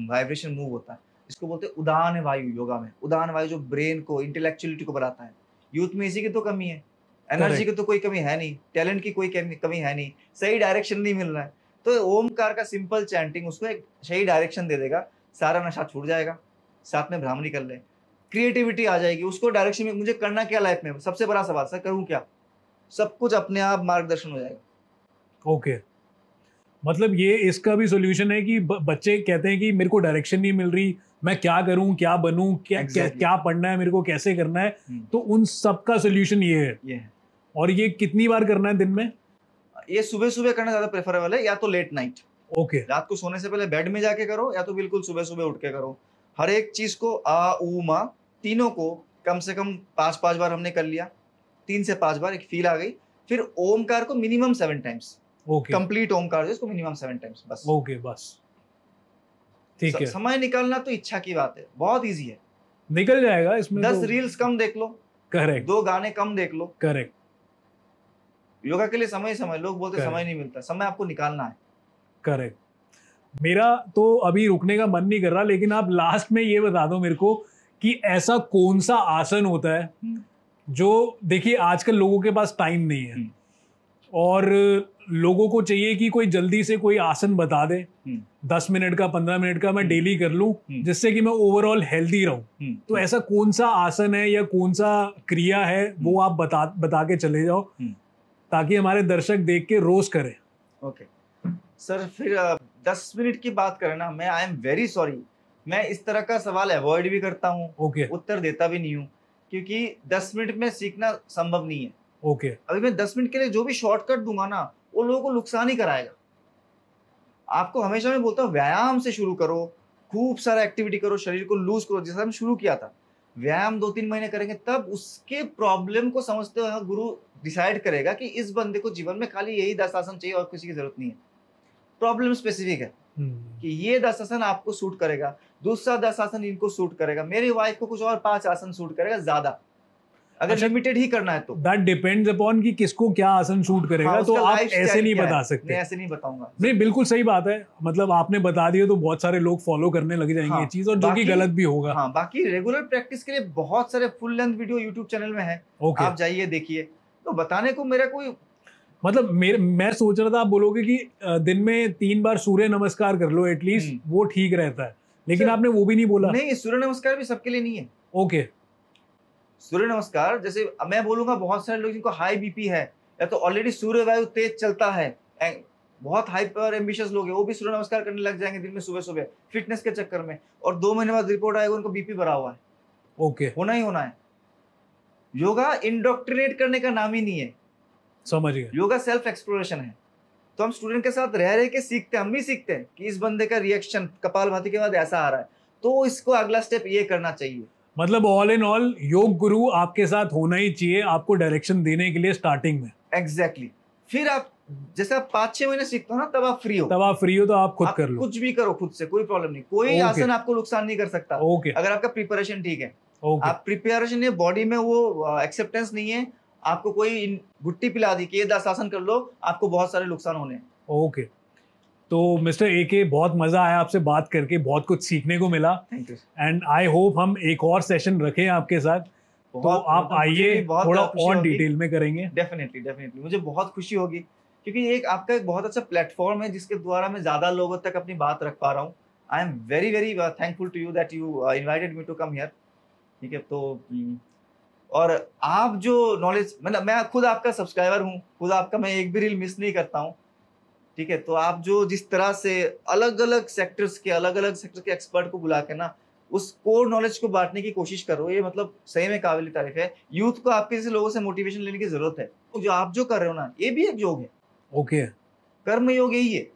वाइब्रेशन मूव होता है। इसको बोलते हैं उदान वायु। योगा में उदान वायु जो ब्रेन को, इंटेलेक्चुअलिटी को बढ़ाता है। यूथ में इसी की तो कमी है, एनर्जी की तो कोई कमी है नहीं, टैलेंट की कोई कमी है नहीं, सही डायरेक्शन नहीं मिल रहा है। तो ओमकार का सिंपल चैंटिंग उसको एक सही डायरेक्शन दे देगा, सारा नशा छूट जाएगा। साथ में ब्राह्मणी कर ले, क्रिएटिविटी आ जाएगी उसको डायरेक्शन में। मुझे करना क्या लाइफ में, सबसे बड़ा सवाल सर करूं क्या, सब कुछ अपने आप मार्गदर्शन हो जाएगा। ओके मतलब ये इसका भी सॉल्यूशन है कि बच्चे कहते हैं कि मेरे को डायरेक्शन नहीं मिल रही, मैं क्या करूं, क्या बनूं, क्या पढ़ना है मेरे को, कैसे करना है। तो उन सब का सॉल्यूशन ये है। और ये कितनी बार करना है दिन में? ये सुबह सुबह करना ज्यादा प्रेफरेबल है, या तो लेट नाइट। ओके रात को सोने से पहले बेड में जाके करो, या तो बिल्कुल सुबह सुबह उठ के करो। हर एक चीज को आ ऊ मा तीनों को कम से कम 5 बार हमने कर लिया, 3 से 5 बार एक फील आ गई। फिर ओमकार को minimum 7 times. Okay complete Omkar इसको मिनिमम 7 टाइम्स बस। ओके बस ठीक है। समय निकालना तो इच्छा की बात है, बहुत इजी है, निकल जाएगा इसमें। 10 रील्स कम देख लो, करेक्ट, 2 गाने कम देख लो, करेक्ट। योगा के लिए समय लोग बोलते समय नहीं मिलता, समय आपको निकालना है। करेक्ट। मेरा तो अभी रुकने का मन नहीं कर रहा, लेकिन आप लास्ट में ये बता दो मेरे को कि ऐसा कौन सा आसन होता है जो, देखिए आजकल लोगों के पास टाइम नहीं है और लोगों को चाहिए कि कोई जल्दी से कोई आसन बता दे, 10 मिनट का 15 मिनट का मैं डेली कर लूं जिससे कि मैं ओवरऑल हेल्दी रहूं। तो ऐसा कौन सा आसन है या कौन सा क्रिया है वो आप बता के चले जाओ ताकि हमारे दर्शक देख के रोज करें। ओके सर, फिर 10 मिनट की बात करें ना, मैं आई एम वेरी सॉरी, मैं इस तरह का सवाल अवॉइड भी करता हूँ। ओके उत्तर देता भी नहीं हूँ, क्योंकि 10 मिनट में सीखना संभव नहीं है। ओके अभी मैं 10 मिनट के लिए जो भी शॉर्टकट दूंगा ना, वो लोगों को नुकसान ही कराएगा। आपको हमेशा मैं बोलता हूँ व्यायाम से शुरू करो, खूब सारा एक्टिविटी करो, शरीर को लूज करो, जैसा हम शुरू किया था। व्यायाम 2-3 महीने करेंगे, तब उसके प्रॉब्लम को समझते हुए गुरु डिसाइड करेगा कि इस बंदे को जीवन में खाली यही 10 आसन चाहिए और किसी की जरूरत नहीं है। प्रॉब्लम स्पेसिफिक है कि ये 10 आसन आपको सूट करेगा, दूसरा 10 आसन इनको सूट करेगा, मेरी वाइफ को कुछ और 5 आसन सूट करेगा ज्यादा, अगर लिमिटेड ही करना है तो। दैट डिपेंड्स अपॉन कि किसको क्या आसन सूट करेगा। हाँ, तो आप ऐसे नहीं बता सकते। ऐसे नहीं बताऊंगा। नहीं, बिल्कुल सही बात है। मतलब आपने बता दिया तो बहुत सारे लोग फॉलो करने लग जाएंगे ये चीज, और जो कि गलत भी होगा। हाँ, बाकी रेगुलर प्रैक्टिस के लिए बहुत सारे full length video YouTube channel में है, आप जाइए देखिए। तो बताने को मेरा कोई मतलब मैं सोच रहा था आप बोलोगे कि दिन में 3 बार सूर्य नमस्कार कर लो एटलीस्ट, वो ठीक रहता है, लेकिन आपने वो भी नहीं बोला। नहीं, सूर्य नमस्कार भी सबके लिए नहीं है। ओके, सूर्य नमस्कार जैसे मैं बोलूंगा, बहुत सारे लोग जिनको हाई बीपी है या तो ऑलरेडी सूर्य वायु तेज चलता है, बहुत हाइपर एम्बिशियस लोग हैं, वो भी सूर्य नमस्कार करने लग जाएंगे दिन में सुबह सुबह फिटनेस के चक्कर में, और 2 महीने बाद रिपोर्ट आएगा उनको बीपी बढ़ा हुआ है। ओके, होना ही होना है। योगा इंडोक्ट्रिनेट करने का नाम ही नहीं है, समझ गया। योगा सेल्फ एक्सप्लोरेशन है। तो हम स्टूडेंट के साथ रह के सीखते हैं, हम भी सीखते हैं कि इस बंदे का रिएक्शन कपालभाति के बाद ऐसा आ रहा है, तो इसको अगला स्टेप ये करना चाहिए। मतलब all in all yoga guru आपके साथ होना ही चाहिए आपको डायरेक्शन देने के लिए स्टार्टिंग में। एग्जैक्टली। फिर आप जैसे आप 5-6 महीने सीखते हो ना, तब आप फ्री हो, तो आप खुद कर लो, कुछ भी करो खुद से, कोई प्रॉब्लम नहीं। कोई आसन आपको नुकसान नहीं कर सकता अगर आपका प्रिपरेशन ठीक है। आप प्रिपरेशन है, बॉडी में वो एक्सेप्टेंस नहीं है, आपको कोई गुट्टी पिला दी कि ये 10 आसन कर लो, आपको बहुत सारे नुकसान होने। ओके, तो मिस्टर एके, बहुत मजा आया आपसे बात करके, बहुत कुछ सीखने को मिला। एंड आई होप हम एक और सेशन रखें आपके साथ, तो आप आइए, थोड़ा और डिटेल में करेंगे। डेफिनेटली मुझे बहुत खुशी होगी, क्योंकि एक आपका एक बहुत अच्छा प्लेटफॉर्म है जिसके द्वारा मैं ज्यादा लोगों तक अपनी बात रख पा रहा हूँ। I am very very thankful to you that you invited me to come here. ठीक है, तो और आप जो नॉलेज, मतलब मैं खुद आपका सब्सक्राइबर हूँ, खुद आपका मैं एक भी रील मिस नहीं करता हूँ। ठीक है, तो आप जो जिस तरह से अलग अलग सेक्टर्स के एक्सपर्ट को बुला के ना उस कोर नॉलेज को बांटने की कोशिश करो। ये मतलब सही में काबिल तारीफ है। यूथ को आपके जैसे लोगों से मोटिवेशन लेने की जरूरत है। तो जो आप जो कर रहे हो ना, ये भी एक योग है। ओके, कर्म योग यही है।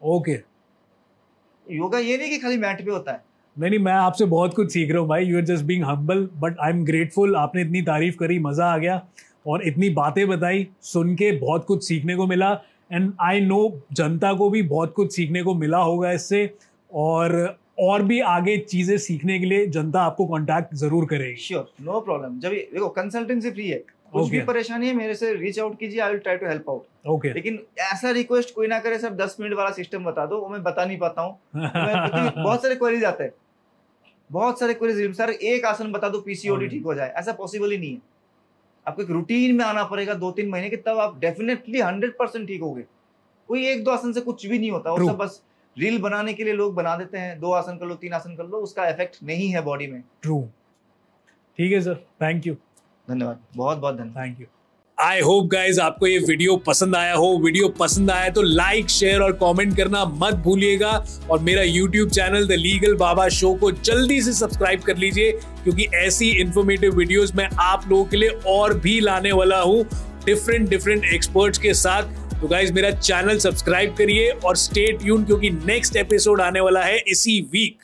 ओके, योगा ये नहीं कि खाली मैट पे होता है। नहीं, मैं आपसे बहुत कुछ सीख रहा हूँ भाई। You are just being humble, but I am grateful. आपने इतनी तारीफ करी, मजा आ गया, और इतनी बातें बताई, सुन के बहुत कुछ सीखने को मिला। एंड आई नो जनता को भी बहुत कुछ सीखने को मिला होगा इससे, और भी आगे चीजें सीखने के लिए जनता आपको कांटेक्ट जरूर करेगी। Sure, no problem. जब देखो कंसल्टेंसी फ्री है, कुछ भी परेशानी है मेरे से रीच आउट कीजिए, I will try to help out. Okay, लेकिन ऐसा रिक्वेस्ट कोई ना करे सर 10 मिनट वाला सिस्टम बता दो, वो मैं बता नहीं पाता हूँ। बहुत सारे क्वेरीज आते हैं, बहुत सारे क्वेरीज, सर एक आसन बता दो पीसीओडी ठीक हो जाए, ऐसा पॉसिबल ही नहीं है। आपको एक रूटीन में आना पड़ेगा 2-3 महीने के, तब आप डेफिनेटली 100% ठीक होगे। कोई 1-2 आसन से कुछ भी नहीं होता, वो सब बस रील बनाने के लिए लोग बना देते हैं। 2 आसन कर लो, 3 आसन कर लो, उसका इफेक्ट नहीं है बॉडी में। ट्रू। ठीक है सर, थैंक यू। धन्यवाद, बहुत बहुत धन्यवाद। Thank you. I hope guys आपको ये वीडियो पसंद आया हो। वीडियो पसंद आया तो लाइक, शेयर और कमेंट करना मत भूलिएगा, और मेरा YouTube channel the legal Baba show को जल्दी से सब्सक्राइब कर लीजिए, क्योंकि ऐसी इंफॉर्मेटिव वीडियोस मैं आप लोगों के लिए और भी लाने वाला हूं डिफरेंट एक्सपर्ट्स के साथ। तो गाइज मेरा चैनल सब्सक्राइब करिए और स्टे ट्यून, क्योंकि नेक्स्ट एपिसोड आने वाला है इसी वीक।